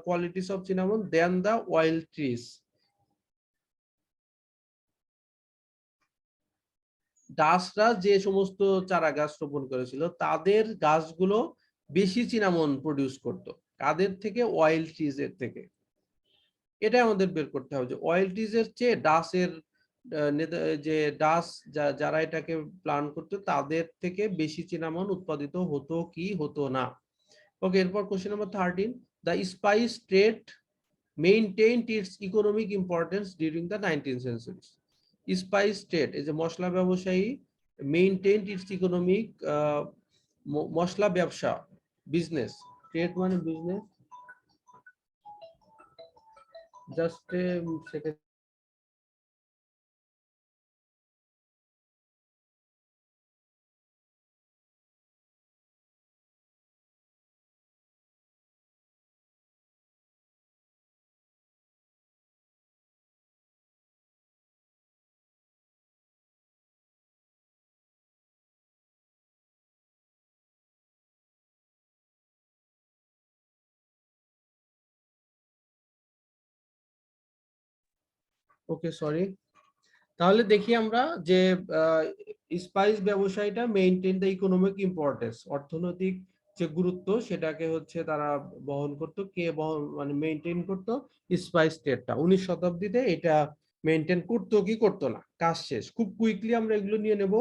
qualities of cinnamon than the oil trees, ডাচরা যে সমস্ত চারা গাছ রোপণ করেছিল তাদের গাছগুলো বেশি সিনামন প্রডিউস করত, কাদের থেকে? অয়েল ট্রিজের থেকে। এটা আমাদের বের করতে হবে যে অয়েল ট্রিজের চেয়ে ডাচের যে ডাচ যারা এটাকে প্ল্যান করতো তাদের থেকে বেশি সিনামন উৎপাদিত হতো কি হতো না। ওকে, এরপর question number 13, the spice trade maintained its economic importance during the 19th century. Spice trade, এই যে মশলা ব্যবসায়ী, মেইনটেইনড ইটস ইকোনমিক, মশলা ব্যবসা, বিজনেস, ট্রেড মানে business, just second okay, sorry. তাহলে দেখি আমরা যে স্পাইস ব্যবসায়ীটা মেইনটেইন দ্য ইকোনমিক ইম্পর্টেন্স, অর্থনৈতিক যে গুরুত্ব সেটাকে হচ্ছে তারা বহন করতো, কে বহন মানে মেইনটেইন করতো? স্পাইস ট্রেডটা 19 শতাব্দীতে এটা মেইনটেইন করতো কি করতো না। কাজ শেষ, খুব কুইকলি আমরা এগুলো নিয়ে নেব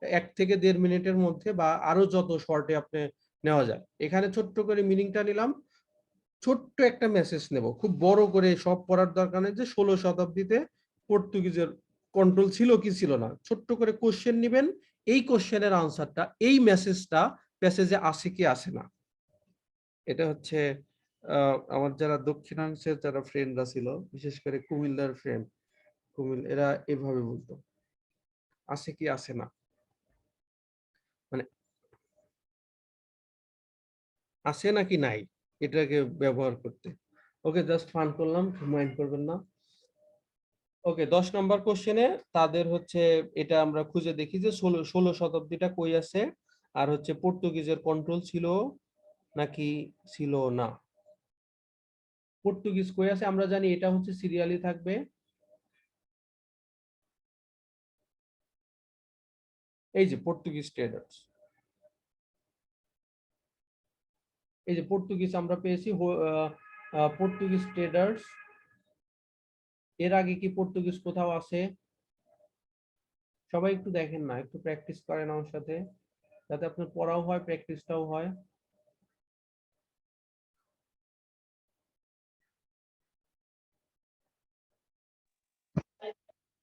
1 থেকে 1.5 মিনিটের মধ্যে, বা আরো যত শর্টে আপনি নেওয়া যায়। এখানে ছোট্ট করে মিনিংটা নিলাম, ছোট্ট একটা মেসেজ নেব, খুব বড় করে সব পড়ার দরকার নেই যে 16 শতাব্দীতে পর্তুগিজের কন্ট্রোল ছিল কি ছিল না। ছোট্ট করে কোশ্চেন নেবেন, এই কোশ্চেনের আনসারটা, এই মেসেজটা প্যাসেজে আছে কি আছে না। এটা হচ্ছে আমার যারা দক্ষিণাংশের যারা ফ্রেন্ডরা ছিল, বিশেষ করে কুমিল্লার ফ্রেন্ড, এরা এভাবে বলতো আছে কি আছে না, মানে আছে নাকি নাই, এটাকে ব্যবহার করতে। ওকে, জাস্ট ফান করলাম, মাইন্ড করবেন না। ওকে, 10 নম্বর কোশ্চেনে তাদের হচ্ছে এটা আমরা খুঁজে দেখি যে 16 শতাব্দীটা কই আছে, আর হচ্ছে পর্তুগিজের কন্ট্রোল ছিল নাকি ছিল না। পর্তুগিজ কই আছে আমরা জানি, এটা হচ্ছে সিরিয়ালি থাকবে। এই যে পর্তুগিজ ট্রেডার্স, এই যে পর্তুগিজ আমরা পেয়েছি, পর্তুগিজ ট্রেডার্স। এর আগে কি পর্তুগিজ কোথাও আছে? সবাই একটু দেখেন না, একটু প্র্যাকটিস করেন আমার সাথে, যাতে আপনার পড়াও হয় প্র্যাকটিসটাও হয়।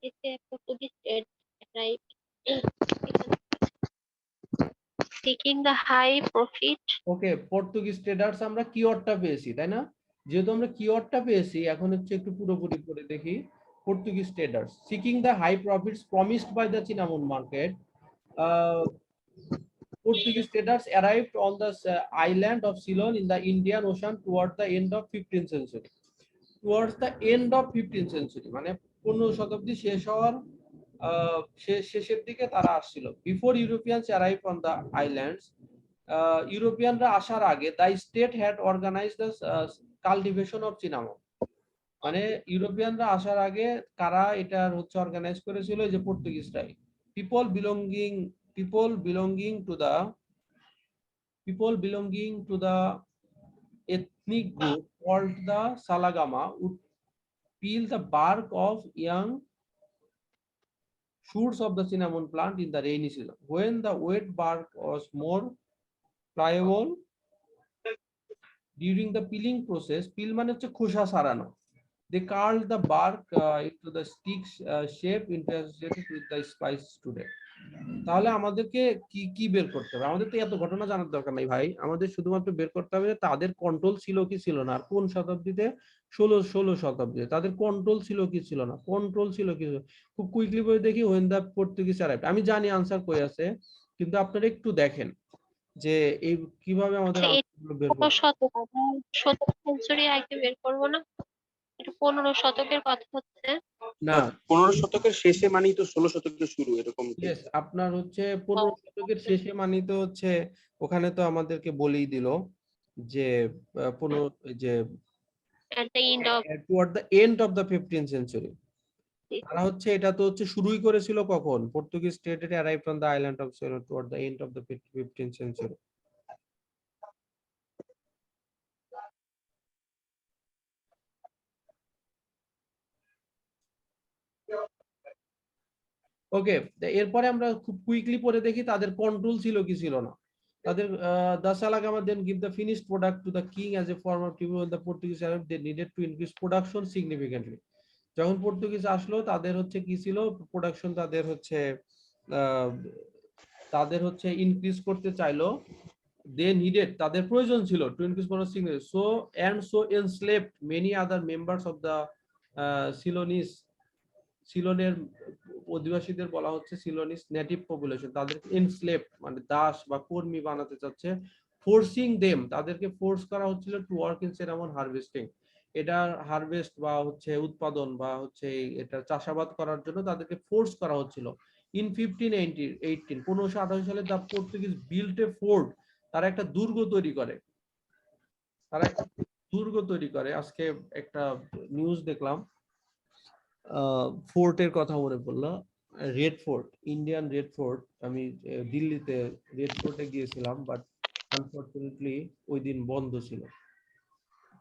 এতে Portuguese trade arrived seeking the high profit. Okay, Portuguese traders আমরা কিওয়ার্ডটা পেয়েছি, তাই না? যেহেতু আমরা কিওয়ার্ডটা পেয়েছি, এখন হচ্ছে একটু পুরোপুরি করে দেখি। Portuguese traders seeking the high profits promised by the cinnamon market, Portuguese traders arrived on the island of Ceylon in the Indian Ocean towards the end of 15th century. Towards the end of 15th century, মানে 15 শতাব্দী শেষ হওয়ার শেষের দিকে তারা আসছিল। Before Europeans arrived on the islands, ইউরোপিয়ানরা আসার আগে the state had organised the cultivation of cinnamon, মানে ইউরোপিয়ানরা আসার আগে কারা এটা হচ্ছে অর্গানাইজ করেছিল? এই যে পর্তুগিজরাই। people belonging to the ethnic group called the Salagama would peel the bark of young shoots of the cinnamon plant in the rainy season. When the wet bark was more pliable during the peeling process, peel মানে হচ্ছে খোসা ছাড়ানো, they curled the bark into the stick shape integrated with the spice student. তাহলে আমাদেরকে কি কি বের করতে হবে? আমাদের তো এত ঘটনা জানার দরকার নাই ভাই, আমাদের শুধুমাত্র বের করতে হবে তাদের কন্ট্রোল ছিল কি ছিল না, আর কোন শতাব্দীতে? 16 শতাব্দীতে তাদের কন্ট্রোল ছিল কি ছিল না, কন্ট্রোল ছিল কি। খুব কুইকলি বলে দেখি, when the Portuguese arrived, আমি জানি আনসার কই আছে, কিন্তু আপনারা একটু দেখেন যে এই কিভাবে আমাদের আনসারগুলো বের করতে। 17 সেঞ্চুরি আগে বের করবো না, এটা 15 শতকের কথা হচ্ছে। না, 15 শতকের শেষে মানেই তো 16 শতকের শুরু, এরকম কি? ইয়েস, আপনার হচ্ছে 15 শতকের শেষে মানে তো হচ্ছে ওখানে তো আমাদেরকে বলেই দিল যে 15 যে at the end of toward the end of the 15th century, তারা হচ্ছে এটা তো হচ্ছে শুরুই করেছিল কখন? Portuguese stated arrived on the island of Ceylon toward the end of the 15th century. Okay, এরপরে আমরা খুব কুইকলি পড়ে দেখি তাদের কন্ট্রোল ছিল কি ছিল না। তাদের the Salagama then give the finished product to the king as a form of tribute. When the Portuguese arrived, they needed to increase production significantly. যখন পর্তুগিজ আসলো তাদের হচ্ছে কি ছিল? প্রোডাকশন তাদের হচ্ছে ইনক্রিজ করতে চাইলো। they needed, তাদের প্রয়োজন ছিল to increase production significantly. So enslaved many other members of the Ceylonese, সিলনের অধিবাসীদের বলা হচ্ছে সিলোনিস নেটিভ পপুলেশন, তাদেরকে এনস্লেভড মানে দাস বা কর্মী বানাতে চাচ্ছে। ফোর্সিং দেম, তাদেরকে ফোর্স করা হচ্ছিল to work in cinnamon harvesting, এটা হারভেস্ট বা হচ্ছে উৎপাদন বা হচ্ছে এটা চাষাবাদ করার জন্য তাদেরকে ফোর্স করা হচ্ছিল। ইন 1518 সালে the Portuguese built A fort, তারা একটা দুর্গ তৈরি করে। আজকে একটা নিউজ দেখলাম ফোর্টের কথা মনে পড়লো, red fort, Indian red fort. আমি দিল্লিতে রেড ফোর্টে গিয়েছিলাম, বাট আনফরচুনেটলি ওই দিন বন্ধ ছিল।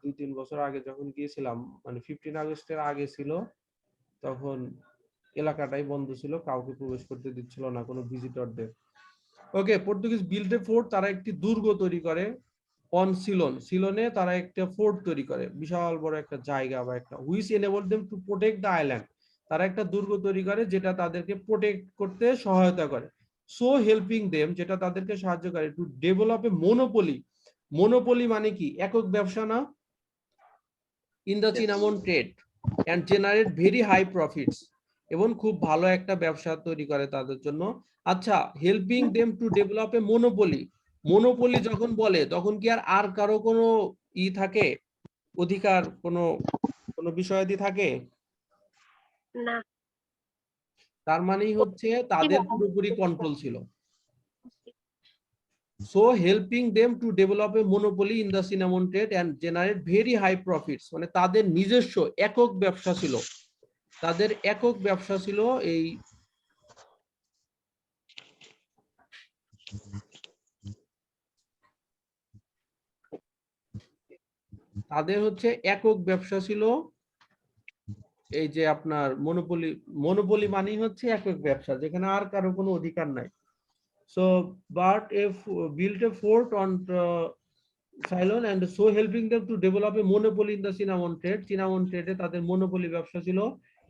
2-3 বছর আগে যখন গিয়েছিলাম, মানে 15 আগস্টের আগে ছিল, তখন এলাকাটাই বন্ধ ছিল, কাউকে প্রবেশ করতে দিচ্ছিল না কোনো ভিজিটরদের। ওকে, পর্তুগিজ বিল্ড এ ফোর্ট, তারা একটি দুর্গ তৈরি করে অন সিলন, সিলনে তারা একটা ফোর্ট তৈরি করে, বিশাল বড় একটা জায়গা বা একটা, which enable them to protect the island, তারা একটা দুর্গ তৈরি করে যেটা তাদেরকে প্রোটেক্ট করতে সহায়তা করে। সো হেল্পিং দেম, যেটা তাদেরকে সাহায্য করে to develop a monopoly. Monopoly মানে কি? একক ব্যবসা না? In the cinnamon trade and generate very high profits, এবং খুব ভালো একটা ব্যবসা তৈরি করে তাদের জন্য। আচ্ছা, helping them to develop a monopoly, monopoly যখন বলে তখন কি আর কারো কোনো থাকে, অধিকার, কোনো কোনো বিষয়াদি থাকে? না। তার মানেই হচ্ছে তাদের পুরোপুরি কন্ট্রোল ছিল। So helping them to develop a monopoly in the cinnamon trade and generate very high profits, মানে তাদের নিজস্ব একক ব্যবসা ছিল, তাদের একক ব্যবসা ছিল এই, তাদের হচ্ছে একক ব্যবসা ছিল এই যে আপনার মনোপলি। মনোপলি মানেই হচ্ছে একক ব্যবসা, যেখানে আর কারো কোনো অধিকার নাই। So but if built a fort on Ceylon and so helping them to develop a monopoly in the cinnamon trade, cinnamon trade তাদের monopoly ব্যবসা ছিল,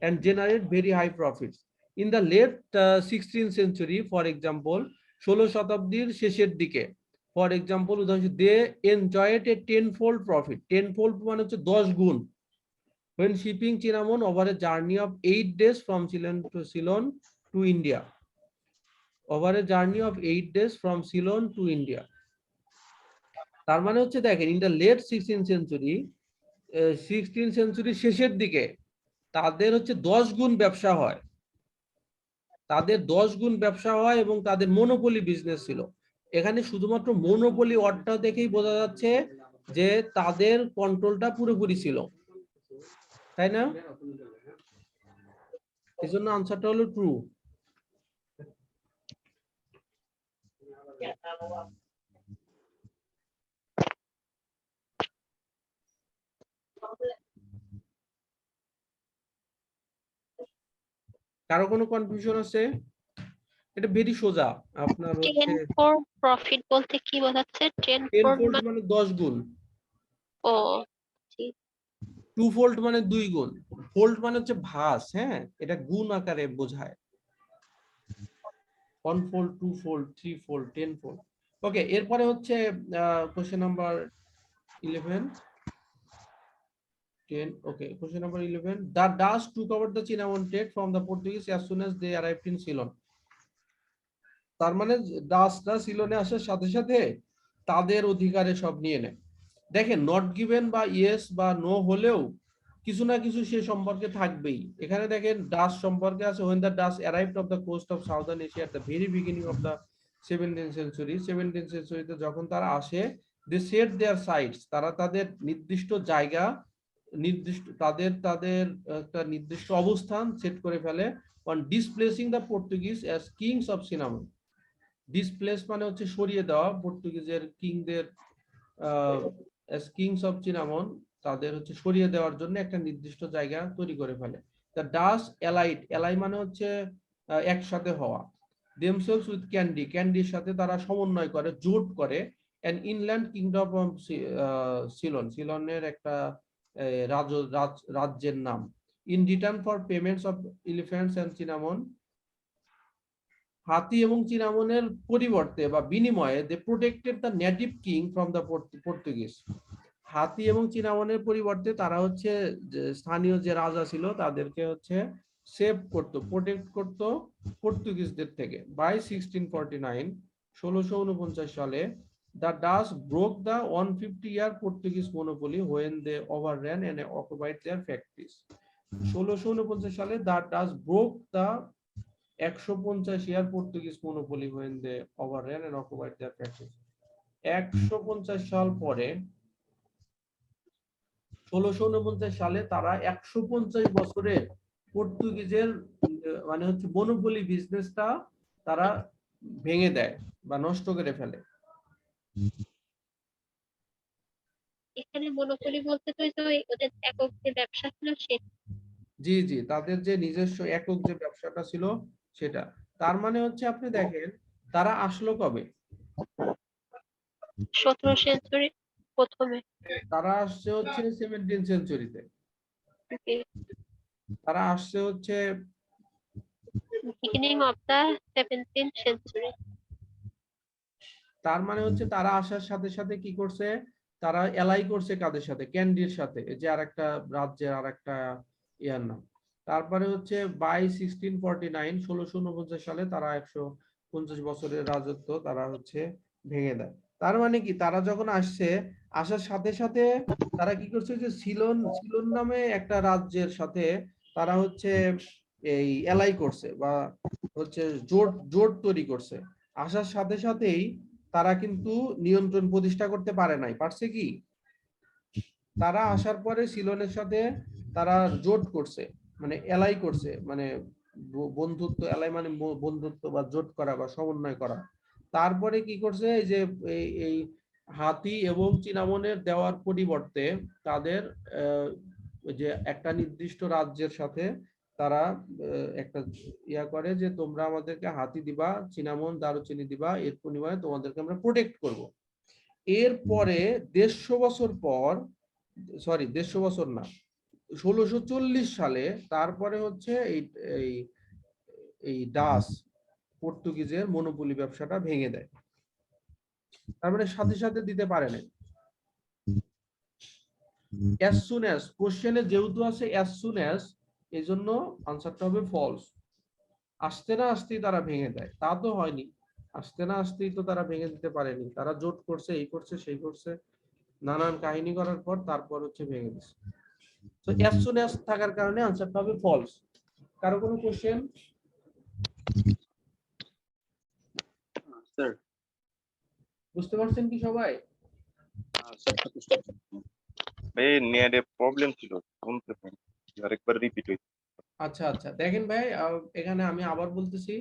and generate very high profits. In the late 16th century, for example, 16 শতাব্দীর শেষের দিকে, for example, উদাহরণ, they enjoyed a tenfold profit. Tenfold মানে হচ্ছে 10 গুণ, when shipping cinnamon over a journey of 8 days from Ceylon to India. Over a journey of 8 days from Ceylon to India. তার মানে হচ্ছে দেখেন, in the late 16th century, 16th century শেষের দিকে তাদের হচ্ছে 10 গুণ ব্যবসা হয়, তাদের 10 গুণ ব্যবসা হয়, এবং তাদের মনোপলি বিজনেস ছিল। এখানে শুধুমাত্র মনোপলি ওয়ার্ডটা দেখেই বোঝা যাচ্ছে যে তাদের কন্ট্রোলটা পুরোপুরি ছিল, তাই না? এই জন্য আনসারটা হলো ট্রু। কারো কোনো কনফিউশন আছে? এটা ভেরি সোজা, আপনার হচ্ছে 10 ফর প্রফিট বলতে কি বোঝাচ্ছে? 10 ফর টেনফোল্ড মানে 10 গুণ, ও, 2 ফোল্ড মানে 2 গুণ, ফোল্ড মানে হচ্ছে ভাঁজ, হ্যাঁ, এটা গুণ আকারে বোঝায়। 1 fold, 2 fold, 3 fold, 10 fold. ওকে, এরপরে হচ্ছে question number 11, 10. Okay, question number 11, the Dutch took over the cinnamon trade from the Portuguese as soon as they arrived in Ceylon. তার মানে ডাচরা সিলনে আসার সাথে সাথে তাদের অধিকারে সব নিয়ে নেয়। দেখেন, নট গিভেন বা ইয়েস বা নো হলেও কিছু না কিছু সে সম্পর্কে থাকবেই। এখানে দেখেন ডাচ সম্পর্কে আছে, when the Dutch arrived of the coast of southern Asia at the very beginning of the 17th century, 17th centuryতে যখন তারা আসে, they set their sights, তারা তাদের নির্দিষ্ট জায়গা, নির্দিষ্ট তাদের তাদের একটা নির্দিষ্ট অবস্থান সেট করে ফেলে on displacing the Portuguese as kings of cinnamon. Displace মানে হচ্ছে সরিয়ে দেওয়া, পর্তুগিজের কিংদের as kings of cinnamon, তাদের হচ্ছে সরিয়ে দেওয়ার জন্য একটা নির্দিষ্ট জায়গা তৈরি করে ফেলে। দ্য ডাচ অ্যালাইড, অ্যালাই মানে হচ্ছে একসাথে হওয়া, themselves with ক্যান্ডি, ক্যান্ডির সাথে তারা সমন্বয় করে, জোট করে, an inland kingdom of Ceylon, সিলনের একটা রাজ্যের নাম। in return for payments of elephants and cinnamon, হাতি এবং চিনামনের পরিবর্তে বা বিনিময়ে they protected the native king from the Portuguese, হাতি এবং চিনামনের পরিবর্তে তারা হচ্ছে স্থানীয় যে রাজা ছিল তাদেরকে হচ্ছে সেভ করতো, প্রোটেক্ট করতো পর্তুগিজদের থেকে। বাই 1649, 1649 সালে, the Dutch broke the 150-year Portuguese monopoly when they overran and occupied their factories. 1649 সালে the Dutch broke the 150 year Portuguese monopoly when they overran and occupied their factories. 150 সাল পরে 1649 সালে তারা 150 বছরের পর্তুগিজের মানে হচ্ছে মনোপলি বিজনেসটা তারা ভেঙে দেয় বা নষ্ট করে ফেলে। এখানে মনোপলি বলতে তো ওই যে ওদের একক যে ব্যবসা ছিল সে জি জি, তাদের যে নিজস্ব একক যে ব্যবসাটা ছিল সেটা। তার মানে হচ্ছে আপনি দেখেন তারা আসলো কবে? 17 সেঞ্চুরি প্রথমে। তারা আসছে হচ্ছে 17 সেঞ্চুরিতে। তারা আসছে হচ্ছে beginning of the 17th century. তার মানে হচ্ছে তারা আসার সাথে সাথে কি করছে, তারা এলাই করছে কাদের সাথে? ক্যান্ডির সাথে, এই যে আরেকটা রাজ্যের আরেকটা ইয়ার নাম। তারপরে হচ্ছে বাই 1649 সালে তারা 150 বছরের রাজত্ব তারা হচ্ছে ভেঙে দেয়। তার মানে কি তারা যখন আসছে, আসার সাথে সাথে তারা কি করছে যে সিলন সিলন নামে একটা রাজ্যের সাথে তারা হচ্ছে এই এলাই করছে বা হচ্ছে জোট জোট তৈরি করছে। আসার সাথে সাথেই তারা কিন্তু নিয়ন্ত্রণ প্রতিষ্ঠা করতে পারে নাই। পারছে কি? তারা আসার পরে সিলনের সাথে তারা জোট করছে, মানে এলাই করছে, মানে বন্ধুত্ব, এলাই মানে বন্ধুত্ব বা জোট করা বা সমন্বয় করা। তারপরে কি করছে, এই যে এই হাতি এবং চিনামনের দেওয়ার পরিবর্তে তাদের যে একটা নির্দিষ্ট রাজ্যের সাথে তারা একটা ইয়া করে যে তোমরা আমাদেরকে হাতি দিবা, চিনামন দারুচিনি দিবা, এর বিনিময়ে তোমাদেরকে আমরা প্রোটেক্ট করব। এরপরে 150 বছর পর, সরি 150 বছর না, 1640 সালে তারপরে হচ্ছে এই এই ডাচ পর্তুগিজের মনোপলি ব্যবসাটা ভেঙে দেয়। তার মানে সাথে সাথে দিতে পারে না। as soon as কোশ্চেনে যেহেতু আছে as soon as, এই জন্য আনসারটা হবে ফলস। আসতে না আসতেই তারা ভেঙে দেয় তা তো হয়নি। আসতে না আসতেই তো তারা ভেঙে দিতে পারেনি। তারা জোট করছে, এই করছে, সেই করছে, নানান কাহিনী করার পর তারপর হচ্ছে ভেঙে দিচ্ছে। তো as soon as থাকার কারণে আনসারটা হবে ফলস। কারো কোনো কোশ্চেন? স্যার বুঝতে পারছেন কি সবাই? ভাই নেটে প্রবলেম ছিল, শুনতে পাই আরেকবার রিপিট হইছে। আচ্ছা আচ্ছা, দেখেন ভাই, এখানে আমি আবার বলতেছি,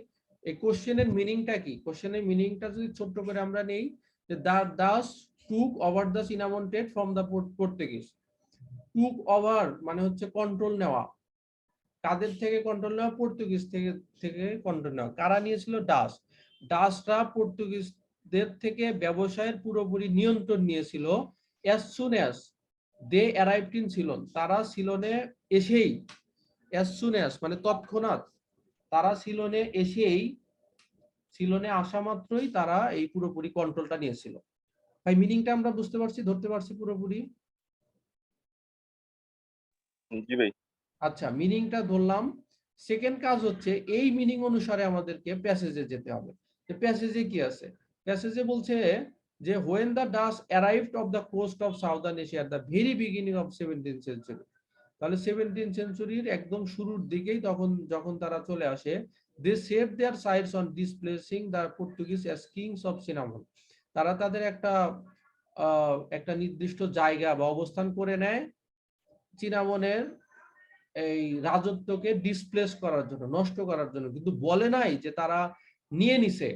এই কোশ্চেনের মিনিংটা কি? কোশ্চেনের মিনিংটা যদি ছোট্ট করে আমরা নেই, যে দাস টুক over the cinnamon trade from the Portuguese. Took over মানে হচ্ছে কন্ট্রোল নেওয়া। কাদের থেকে কন্ট্রোল নেওয়া? পর্তুগিজ থেকে থেকে কন্ট্রোল নেওয়া। কারা নিয়েছিল? ডাচ। ডাচরা পর্তুগিজদের থেকে ব্যবসায়ের পুরোপুরি নিয়ন্ত্রণ নিয়েছিল as soon as they arrived in Ceylon. তারা সিলনে এসেই, as soon as মানে তৎক্ষণাৎ, তারা সিলনে এসেই, সিলনে আসা মাত্রই তারা এই পুরোপুরি কন্ট্রোলটা নিয়েছিল। ভাই মিনিংটা আমরা বুঝতে পারছি, ধরতে পারছি পুরোপুরি? জি ভাই। আচ্ছা, মিনিংটা ধরলাম। সেকেন্ড কাজ হচ্ছে এই মিনিং অনুসারে আমাদেরকে প্যাসেজে যেতে হবে। যে প্যাসেজে কি আছে? প্যাসেজে বলছে যে when the Dutch arrived of the coast of southern Asia at the very beginning of 17th century, তাহলে 17th সেঞ্চুরির একদম শুরুর দিকেই তখন যখন তারা চলে আসে, they set their sights on displacing the Portuguese as kings of Cinnamon. তারা তাদের একটা নির্দিষ্ট জায়গা বা অবস্থান করে নেয় চিনামনের এই রাজত্বকে ডিসপ্লেস করার জন্য, নষ্ট করার জন্য, কিন্তু বলে নাই যে তারা নিয়ে নিছে।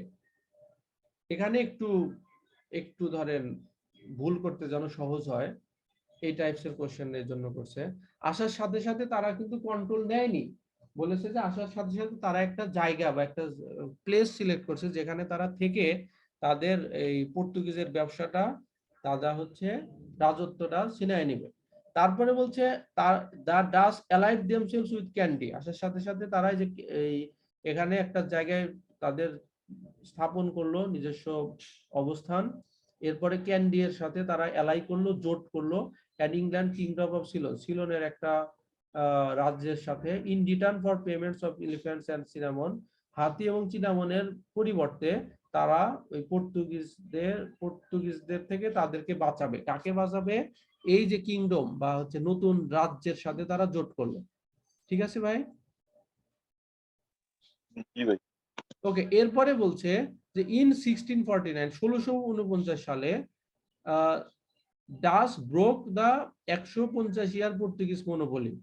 এখানে একটু একটু ধরেন ভুল করতে যেন সহজ হয়, এই টাইপসের কোশ্চেনের জন্য করছে। আসার সাথে সাথে তারা কিন্তু কন্ট্রোল নেয়নি, বলেছে যে আসার সাথে সাথে তারা একটা জায়গা বা একটা প্লেস সিলেক্ট করছে যেখানে তারা থেকে তাদের এই পর্তুগিজের ব্যবসাটা, তারা হচ্ছে রাজত্বটা ছিনায় নিবে। তারপরে বলছে the Dutch allied themselves with Kandy. আসার সাথে সাথে তারা যে এই এখানে একটা জায়গায় তাদের স্থাপন করলো নিজস্ব অবস্থান। এরপরে ক্যান্ডি এর সাথে তারা অ্যালাই করলো, জোট করলো, and inland kingdom of Ceylon, সিলনের একটা রাজ্যের সাথে, in return for payments of elephants and cinnamon, হাতি এবং চিনামনের পরিবর্তে তারা ওই পর্তুগিজদের থেকে তাদেরকে বাঁচাবে। কাকে বাঁচাবে? এই যে কিংডম বা হচ্ছে নতুন রাজ্যের সাথে তারা জোট করলো। ঠিক আছে ভাই? জি ভাই। ওকে, এরপরে বলছে যে ইন 1649 সালে ডাচ ব্রোক দা 150 ইয়ার পর্তুগিজ মনোপলি।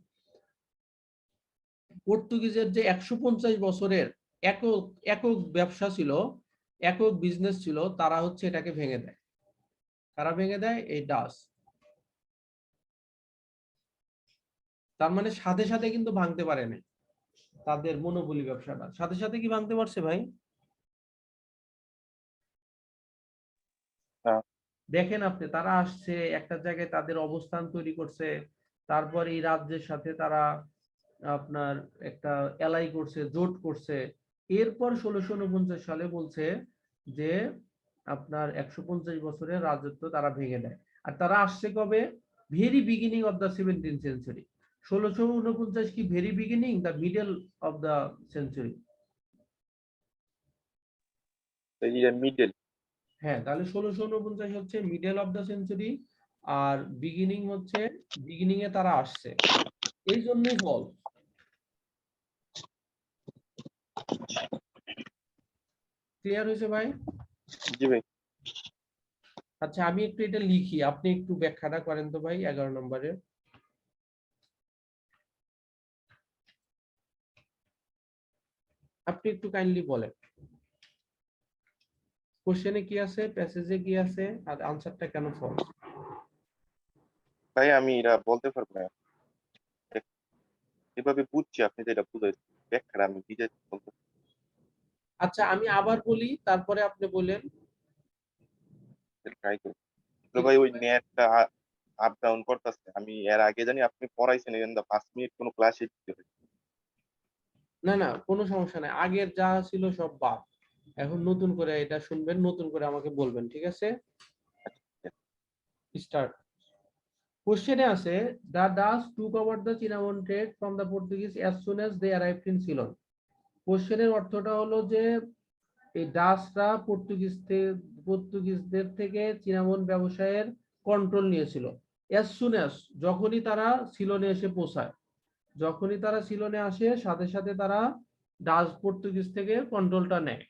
পর্তুগিজের যে 150 বছরের একক একক ব্যবসা ছিল, একক বিজনেস ছিল, তারা হচ্ছে এটাকে ভেঙে দেয়। কারা ভেঙে দেয়? এই ডাচ। তার মানে সাথে সাথে কিন্তু ভাঙতে পারে না তাদের মনোপলি ব্যবসাটা, সাথে সাথে কি ভাঙতে পারছে ভাই? হ্যাঁ। দেখেন আপনি, তারা আসছে একটা জায়গায়, তাদের অবস্থান তৈরি করছে, তারপর এই রাজ্যের সাথে তারা আপনার একটা এলাই করছে, জোট করছে। এরপর 1649 সালে বলছে যে আপনার 150 বছরের রাজত্ব তারা ভেঙে দেয়। আর তারা আসছে কবে? Very beginning of the 17th century. 1649 কি very beginning, the middle of the century? এই মিডল। হ্যাঁ, তাহলে 1649 হচ্ছে মিডল অফ দা সেঞ্চুরি, আর বিগিনিং হচ্ছে বিগিনিং এ তারা আসছে, এই জন্যই ফল। ক্লিয়ার হয়েছে ভাই? জি ভাই। আচ্ছা, আমি একটু এটা লিখি, আপনি একটু ব্যাখ্যাটা করেন তো ভাই 11 নম্বরে। আপনি একটু কাইন্ডলি বলেন কোশ্চেনে কি আছে, প্যাসেজে কি আছে, আর আনসারটা কেন ফলস। ভাই আমি এটা বলতে পারবো না, এভাবে বুঝছি আপনি যেটা বুঝাইছেন, ব্যাখ্যাটা আমি নিজে বলতে আচ্ছা, আমি আবার বলি, তারপরে আপনি বলেন। ট্রাই করি। তো ভাই ওই নেটটা আপ ডাউন করতেছে, আমি এর আগে জানি আপনি পড়াইছেন এখান 5 মিনিট কোনো ক্লাসে দিতে হয়। না না, কোনো সমস্যা নাই, আগের যা ছিল সব বাদ, এখন নতুন করে এটা শুনবেন, নতুন করে আমাকে বলবেন, ঠিক আছে? স্টার্ট। কোশ্চেনে আছে, the Dutch took over the cinnamon trade from the Portuguese as soon as they arrived in Ceylon. কোশ্চেনের অর্থটা হলো যে এই ডাচরা পর্তুগিজদের থেকে চিনামন ব্যবসায়ের কন্ট্রোল নিয়েছিল as soon as, যখনই তারা সিলনে এসে পৌঁছায়। যখনই তারা সিলনে আসে, সাথে সাথে তারা ডাচ পর্তুগিজ থেকে কন্ট্রোলটা নেয়।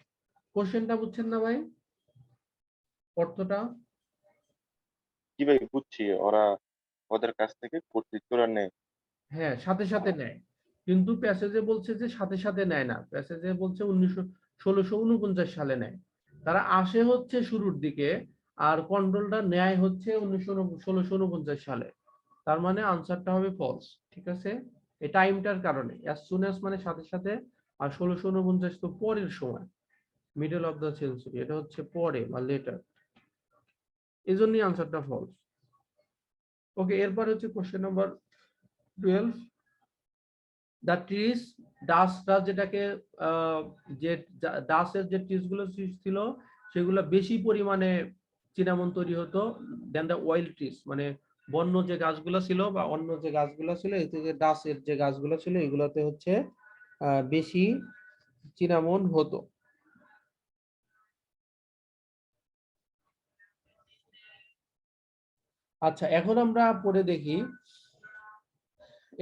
কোশ্চেনটা বুঝছেন না ভাই, অর্থটা? কি ভাই বুঝছি, ওরা ওদের কাছ থেকে কর্তৃত্বরা নেয়। হ্যাঁ, সাথে সাথে নেয়, কিন্তু প্যাসেজে বলছে যে সাথে সাথে নেয় না, প্যাসেজে বলছে 1649 সালে নেয়। তারা আসে হচ্ছে শুরুর দিকে, আর কন্ট্রোলটা নেয় হচ্ছে 1649 সালে। তার মানে আনসারটা হবে ফলস, ঠিক আছে? এই টাইমটার কারণে, অ্যাজ সুন অ্যাজ মানে সাথে সাথে, আর 1649 তো পরের সময়, মিডল অফ দ্য সেঞ্চুরি, এটা হচ্ছে পরে বা লেটার, এই জন্যই আনসারটা ফলস। ওকে, এরপর হচ্ছে কোশ্চেন নাম্বার 12। দ্য ট্রিস, ডাচরা যেটাকে যে ডাচের যে ট্রিস গুলো ছিল সেগুলো বেশি পরিমাণে চিনামন তৈরি হতো দেন দ্য ওয়াইল্ড ট্রিস, মানে বন্য যে গাছগুলো ছিল বা অন্য যে গাছগুলো ছিল, এই যে ডাচের যে গাছগুলো ছিল এগুলোতে হচ্ছে বেশি চিনামন হতো। আচ্ছা, এখন আমরা পড়ে দেখি,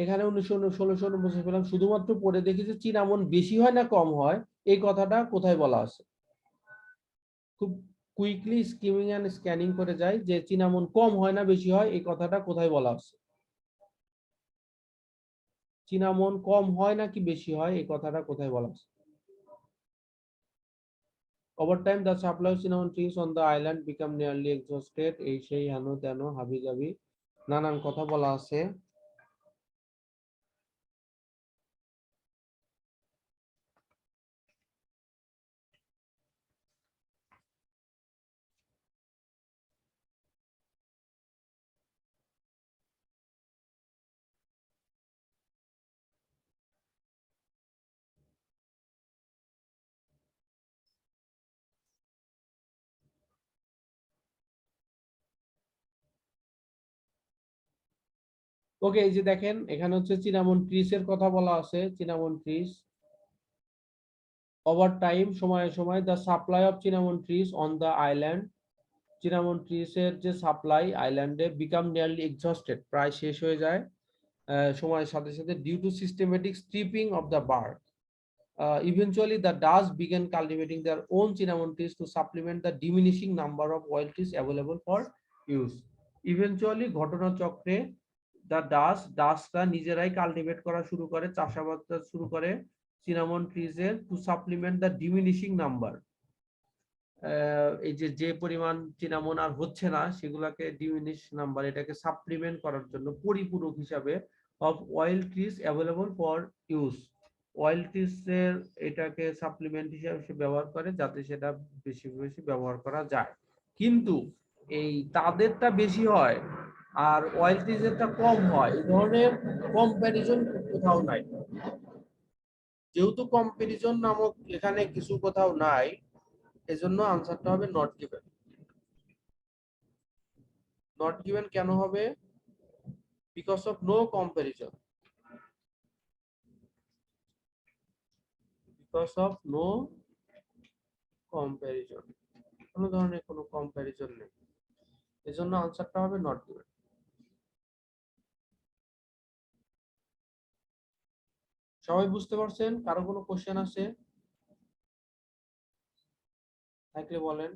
এখানে 1649 পেলাম, শুধুমাত্র পড়ে দেখি যে চিনামন বেশি হয় না কম হয়, এই কথাটা কোথায় বলা আছে। খুব কুইকলি স্কিমিং এন্ড স্ক্যানিং করে যায় যে চিনামন কম হয় না বেশি হয়, এই কথাটা কোথায় বলা আছে। চিনামন কম হয় নাকি বেশি হয়, এই কথাটা কোথায় বলা আছে। Over time the supply of cinnamon trees on the island become nearly exhausted, এই সেই হেন তেন হাবি জাবি নানান কথা বলা আছে। ওকে, এই যে দেখেন এখানে হচ্ছে চিনামন ট্রিস এর কথা বলা আছে, চিনামন ট্রিস। ওভার টাইম, সময়ে সময়, the supply of cinnamon trees on the island, cinnamon trees এর যে সাপ্লাই আইল্যান্ডে বিকাম নিয়ারলি এক্সস্টেড, প্রায় শেষ হয়ে যায় সময়ের সাথে সাথে, due to systematic stripping of the bark. Eventually the Dutch began cultivating their own cinnamon trees to supplement the diminishing number of oil trees available for use. Eventually ঘটনা চক্রে the ডাস্টটা নিজেরাই কাল্টিভেট করা শুরু করে, চাষাবাদ শুরু করে সিনামন ট্রিজের to supplement the diminishing number. এই যে পরিমাণ সিনামন আর হচ্ছে না সেগুলাকে ডিমিনিশ নাম্বার, এটাকে সাপ্লিমেন্ট করার জন্য পরিপূরক হিসাবে of oil trees available for use. Oil trees এর এটাকে সাপ্লিমেন্ট হিসাবে সে ব্যবহার করে যাতে সেটা বেশি বেশি ব্যবহার করা যায়। কিন্তু এই তাদেরটা বেশি হয় আর অয়েল ট্রিজেরটা কম হয়, এই ধরনের কম্প্যারিজন কোথাও নাই। যেহেতু কম্প্যারিজন নামক এখানে কিছু কোথাও নাই, এজন্য আনসারটা হবে নট গিভেন। নট গিভেন কেন হবে? Because of no comparison. Because of no comparison, কোনো ধরনের কোনো কম্প্যারিজন নেই, এজন্য আনসারটা হবে নট গিভেন। সবাই বুঝতে পারছেন? কারো কোনো কোশ্চেন আছে থাকলে বলেন।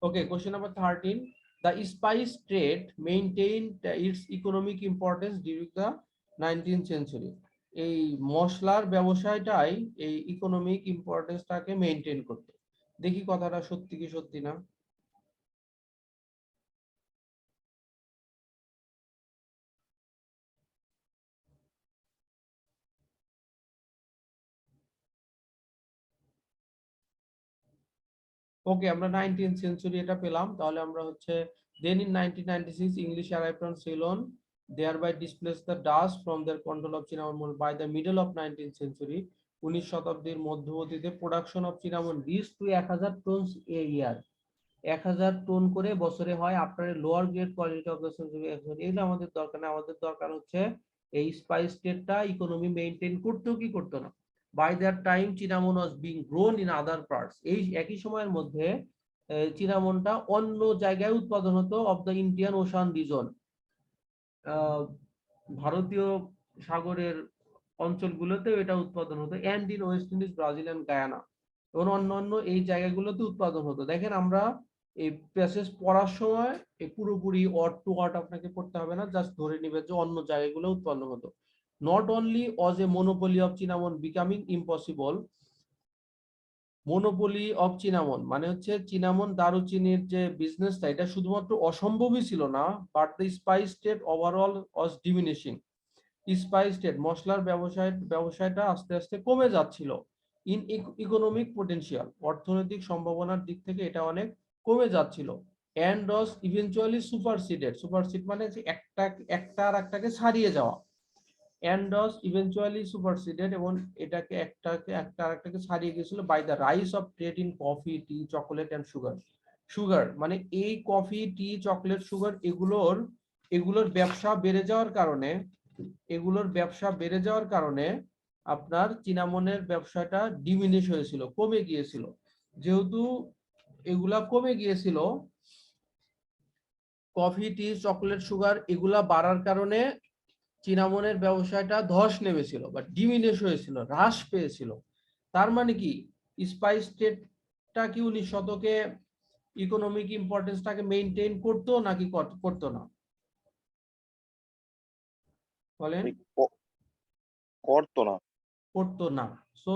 Okay, question number 13. The spice trade maintained its economic importance during the 19th century. এই মশলার ব্যবসায়টাই এই ইকোনমিক ইম্পর্টেন্সটাকে মেইনটেইন করতে। দেখি কথাটা সত্যি কি সত্যি না। ওকে, আমরা 19th century এটা পেলাম। তাহলে আমরা হচ্ছে then in 1996 English arrived on Ceylon, thereby displaced the Dutch from their control of cinnamon. By the middle of 19th century 19 শতাব্দীর মধ্যবর্তীতে production of cinnamon reached to 1000 tons a year। 1000 ton করে বছরে হয়। আপনার lower grade quality of the century, এগুলো আমাদের দরকার না। আমাদের দরকার হচ্ছে এই স্পাইস ট্রেডটা ইকোনমি মেইনটেইন করতো কি করতো না। By that time cinnamon was being grown in other parts। এই একই সময়ের মধ্যে চিনামনটা অন্য জায়গায় উৎপাদন হতো of the Indian Ocean region, ভারতীয় সাগরের অঞ্চলগুলোতে এটা উৎপাদন হতো, and in West Indies, Brazil and Guyana এবং অন্যান্য এই জায়গাগুলোতে উৎপাদন হতো। দেখেন আমরা এই প্যাসেজ পড়ার সময় এই পুরোপুরি ওয়ার্ড টু ওয়ার্ড আপনাকে পড়তে হবে না, জাস্ট ধরে নিবে যে অন্য জায়গাগুলো উৎপন্ন হতো। Not only was A monopoly of cinnamon becoming impossible. Monopoly of cinnamon মানে হচ্ছে চিনামন দারুচিনির যে বিজনেসটা এটা শুধুমাত্র অসম্ভবই ছিল না, but the spice trade overall was diminishing. Spice trade মশলার ব্যবসায়টা আস্তে আস্তে কমে যাচ্ছিল। ইন ইকোনমিক পটেনশিয়াল অর্থনৈতিক সম্ভাবনার দিক থেকে এটা অনেক কমে যাচ্ছিল। And was eventually superseded. Supersede মানে একটা আর একটাকে ছাড়িয়ে যাওয়া। and was eventually superseded এবং এটাকে একটা আরেকটাকে ছাড়িয়ে গিয়েছিল by the rise of trade in coffee, tea, chocolate and sugar. মানে এই কফি, টি, চকলেট, সুগার এগুলোর ব্যবসা বেড়ে যাওয়ার কারণে আপনার চিনামনের ব্যবসাটা ডিমিনিশ হয়েছিল, কমে গিয়েছিল। যেহেতু এগুলা কমে গিয়েছিল, কফি, টি, চকলেট, সুগার এগুলা বাড়ার কারণে চিনামনের ব্যবসায়টা ধস নেমেছিল বা ডিমিনিশ হয়েছিল, হ্রাস পেয়েছিল। তার মানে কি স্পাইস ট্রেডটা কি 19 শতকে ইকোনমিক ইম্পর্টেন্সটাকে মেইনটেইন করতো নাকি করতো না বলেন? করতো না। সো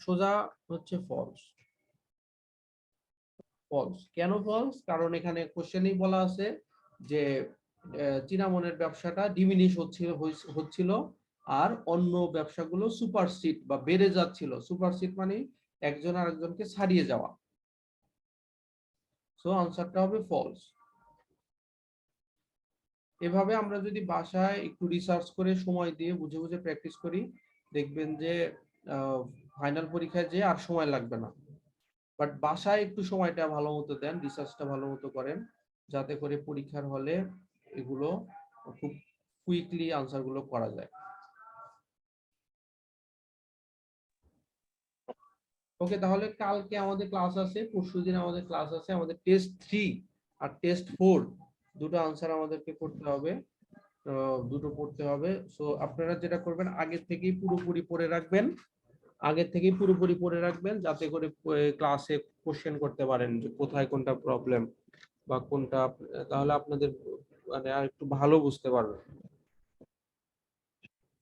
সোজা হচ্ছে ফলস। কেন ফলস? কারণ এখানে কোশ্চেনেই বলা আছে যে চিনামনের ব্যবসাটা ডিমিনিশ হচ্ছিল আর অন্য ব্যবসাগুলো সুপারসিড বা বেড়ে যাচ্ছিল। সুপারসিড মানে একজন আরেকজনকে ছাড়িয়ে যাওয়া। সো আনসারটা হবে ফলস। এভাবে আমরা যদি বাসায় একটু রিসার্চ করে সময় দিয়ে বুঝে বুঝে প্র্যাকটিস করি, দেখবেন যে ফাইনাল পরীক্ষায় যে আর সময় লাগবে না। বাট বাসায় একটু সময়টা ভালো মতো দেন, রিসার্চটা ভালো মতো করেন, যাতে করে পরীক্ষার হলে এগুলো খুব কুইকলি আনসার গুলো করা যায়। ওকে, তাহলে কালকে আমাদের ক্লাস আছে, পরশুদিন আমাদের ক্লাস আছে। আমাদের টেস্ট 3 আর টেস্ট 4 দুটো আনসার আমাদেরকে করতে হবে, দুটো পড়তে হবে। সো আপনারা যেটা করবেন আগের থেকেই পুরোপুরি পড়ে রাখবেন, যাতে করে ক্লাসে কোশ্চেন করতে পারেন যে কোথায় কোনটা প্রবলেম বা কোনটা তাহলে আপনাদের মানে আর একটু ভালো বুঝতে পারবেন।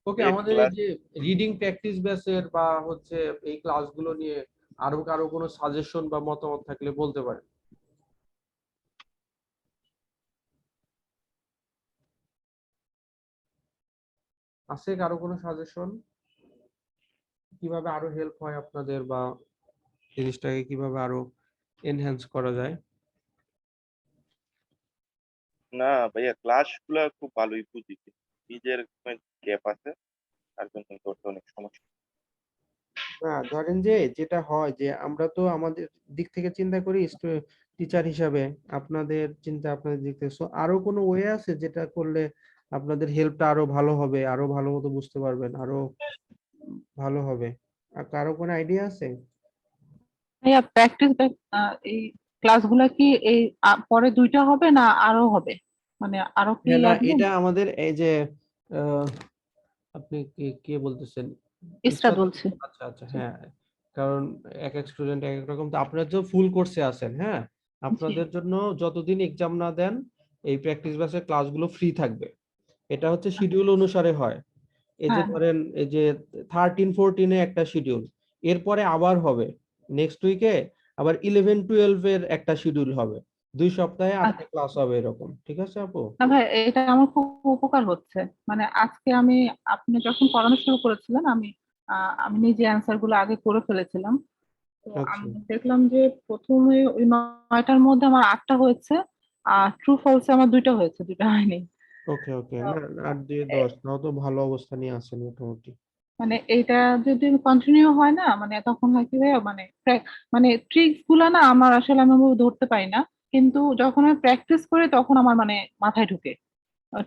ওকে, এই আমাদের এই ক্লাস যে রিডিং প্র্যাকটিস ব্যাচের বা হচ্ছে এই ক্লাসগুলো নিয়ে আরো কারো কোনো সাজেশন বা মতামত থাকলে বলতে পারেন। আছে কারো কোনো সাজেশন কিভাবে আরো হেল্প হয় আপনাদের, বা জিনিসটাকে কিভাবে আরো এনহ্যান্স করা যায়? না ভাইয়া, ক্লাস গুলা খুব ভালোই বুঝি, নিজের গ্যাপ আছে, তার জন্য করতে অনেক সমস্যা। না, ধরেন যে যেটা হয় যে আমরা তো আমাদের দিক থেকে চিন্তা করি টিচার হিসাবে, আপনাদের চিন্তা আপনাদের দিক থেকে। So, আরো কোনো ওয়ে আছে যেটা করলে আপনাদের হেল্পটা আরো ভালো হবে, আরো ভালো মতো বুঝতে পারবেন, আরো ভালো হবে? আর কারো কোনো আইডিয়া আছে? ভাইয়া প্র্যাকটিস এই ক্লাসগুলো কি এই পরে 2টা হবে না আরো হবে, মানে আরো কি হ্যাঁ, না, লাগবে? এটা আমাদের এই যে আহ, আপনি কে কে বলতেছেন? ইসরাত ইসরাত? বলছি। আচ্ছা আচ্ছা, হ্যাঁ। কারণ এক এক স্টুডেন্ট এক এক রকম। তো আপনারা তো ফুল কোর্সে আছেন, হ্যাঁ, জি। আপনাদের জন্য যতদিন এক্সাম না দেন এই প্র্যাকটিস ব্যাচের ক্লাসগুলো ফ্রি থাকবে। এটা হচ্ছে শিডিউল অনুসারে হয়। এই যে হ্যাঁ, ধরেন এই যে 13-14-এ একটা শিডিউল, এরপরে আবার হবে নেক্সট উইকে, আবার 11-12 এর একটা শিডিউল হবে, 2 সপ্তাহে 8টা আচ্ছা। ক্লাস হবে এরকম। ঠিক আছে আপু? না ভাই, এটা আমার খুব উপকার হচ্ছে। মানে আজকে আপনি যখন পড়ানো শুরু করেছিলেন আমি নিজে অ্যান্সার গুলো আগে করে ফেলেছিলাম। তো আচ্ছা, আমি দেখলাম যে প্রথমে ওই 9টার মধ্যে আমার 8টা হয়েছে, আর ট্রু ফলসে আমার 2টা হয়েছে, 2টা হয়নি। ওকে ওকে, তো, না 8-10 তাও তো ভালো অবস্থা নিয়ে আছেন মোটামুটি। মানে এটা যদি কন্টিনিউ হয় না, মানে তখন হয় কি ভাইয়া, মানে ট্রিক্স গুলা না আমার আসলে আমি ওভাবে ধরতে পারি না, কিন্তু যখন আমি প্র্যাকটিস করি তখন আমার মানে মাথায় ঢুকে।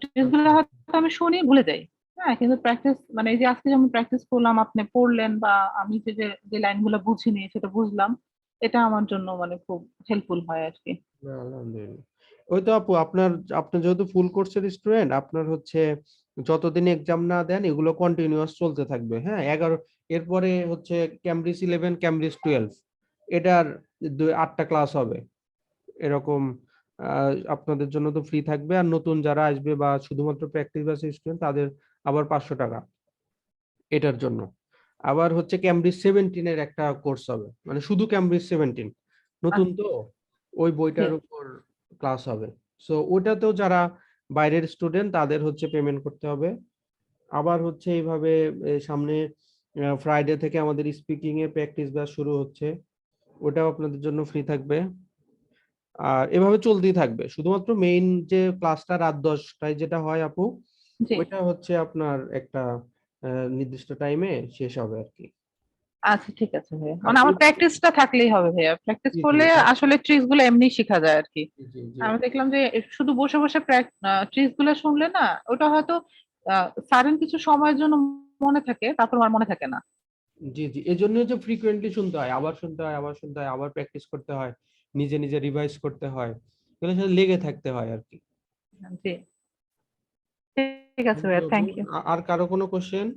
ট্রিক্স গুলো আচ্ছা, হয়তো আমি শুনি ভুলে যাই। হ্যাঁ, কিন্তু প্র্যাকটিস মানে এই যে আজকে যেমন প্র্যাকটিস করলাম, আপনি পড়লেন বা আমি যে যে লাইনগুলো বুঝিনি সেটা বুঝলাম, এটা আমার জন্য মানে খুব হেল্পফুল হয় আর কি। না, আলহামদুলিল্লাহ। ওই তো আপু, আপনি যেহেতু ফুল কোর্সের স্টুডেন্ট, আপনার হচ্ছে যতদিন এক্সাম না দেন এগুলো কন্টিনিউয়াস চলতে থাকবে, হ্যাঁ। 11, এরপরে হচ্ছে ক্যামব্রিজ 11, ক্যামব্রিজ 12, এটার 8টা ক্লাস হবে এরকম। আপনাদের জন্য তো ফ্রি থাকবে, আর নতুন যারা আসবে বা শুধুমাত্র প্র্যাকটিস বেসিস স্টুডেন্ট তাদের আবার 500 টাকা এটার জন্য। আবার হচ্ছে ক্যামব্রিজ 17-এর একটা কোর্স হবে, মানে শুধু ক্যামব্রিজ 17, নতুন আচ্ছা, তো, ওই বইটার উপর ক্লাস হবে। সো ওটাতেও যারা বাইরের স্টুডেন্ট তাদের হচ্ছে পেমেন্ট করতে হবে। আবার হচ্ছে এইভাবে সামনে ফ্রাইডে থেকে আমাদের স্পিকিং এর প্র্যাকটিস ব্যাচ শুরু হচ্ছে, ওটাও আপনাদের জন্য ফ্রি থাকবে। আর এভাবে চলতেই থাকবে, শুধুমাত্র মেইন যে ক্লাসটা রাত 10টায় যেটা হয় আপু, জি। ওইটা হচ্ছে আপনার একটা নির্দিষ্ট টাইমে শেষ হবে আর কি। আচ্ছা, ঠিক আছে ভাইয়া, আর মানে আমার প্র্যাকটিসটা থাকলেই হবে ভাইয়া, প্র্যাকটিস জি জি করলে আসলে ট্রিক্স গুলো এমনি শেখা যায় আর কি। জি জি জি আমি দেখলাম যে শুধু বসে বসে ট্রিক্স গুলো শুনলে না, ওটা হয়তো সাডেন কিছু সময়ের জন্য মনে থাকে, তারপর আর মনে থাকে না। জি জি, এই জন্য যে ফ্রিকোয়েন্টলি শুনতে হয়, আবার শুনতে হয়, আবার শুনতে হয়, আবার প্র্যাকটিস করতে হয়, নিজে নিজে রিভাইজ করতে হয়, এগুলোর সাথে লেগে থাকতে হয় আর কি। জি, ঠিক আছে থ্যাংক ইউ ভাইয়া, আপু। Thank you. আর কারো কোনো question?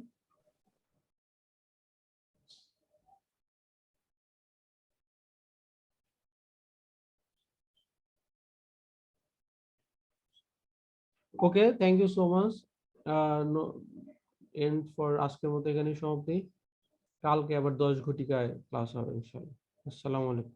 Okay, thank you so much. And for আজকের মতো এখানে সমাপ্তি। কালকে আবার 10 ঘটিকায় ক্লাস হবে ইনশাআল্লাহ। আসসালামু আলাইকুম।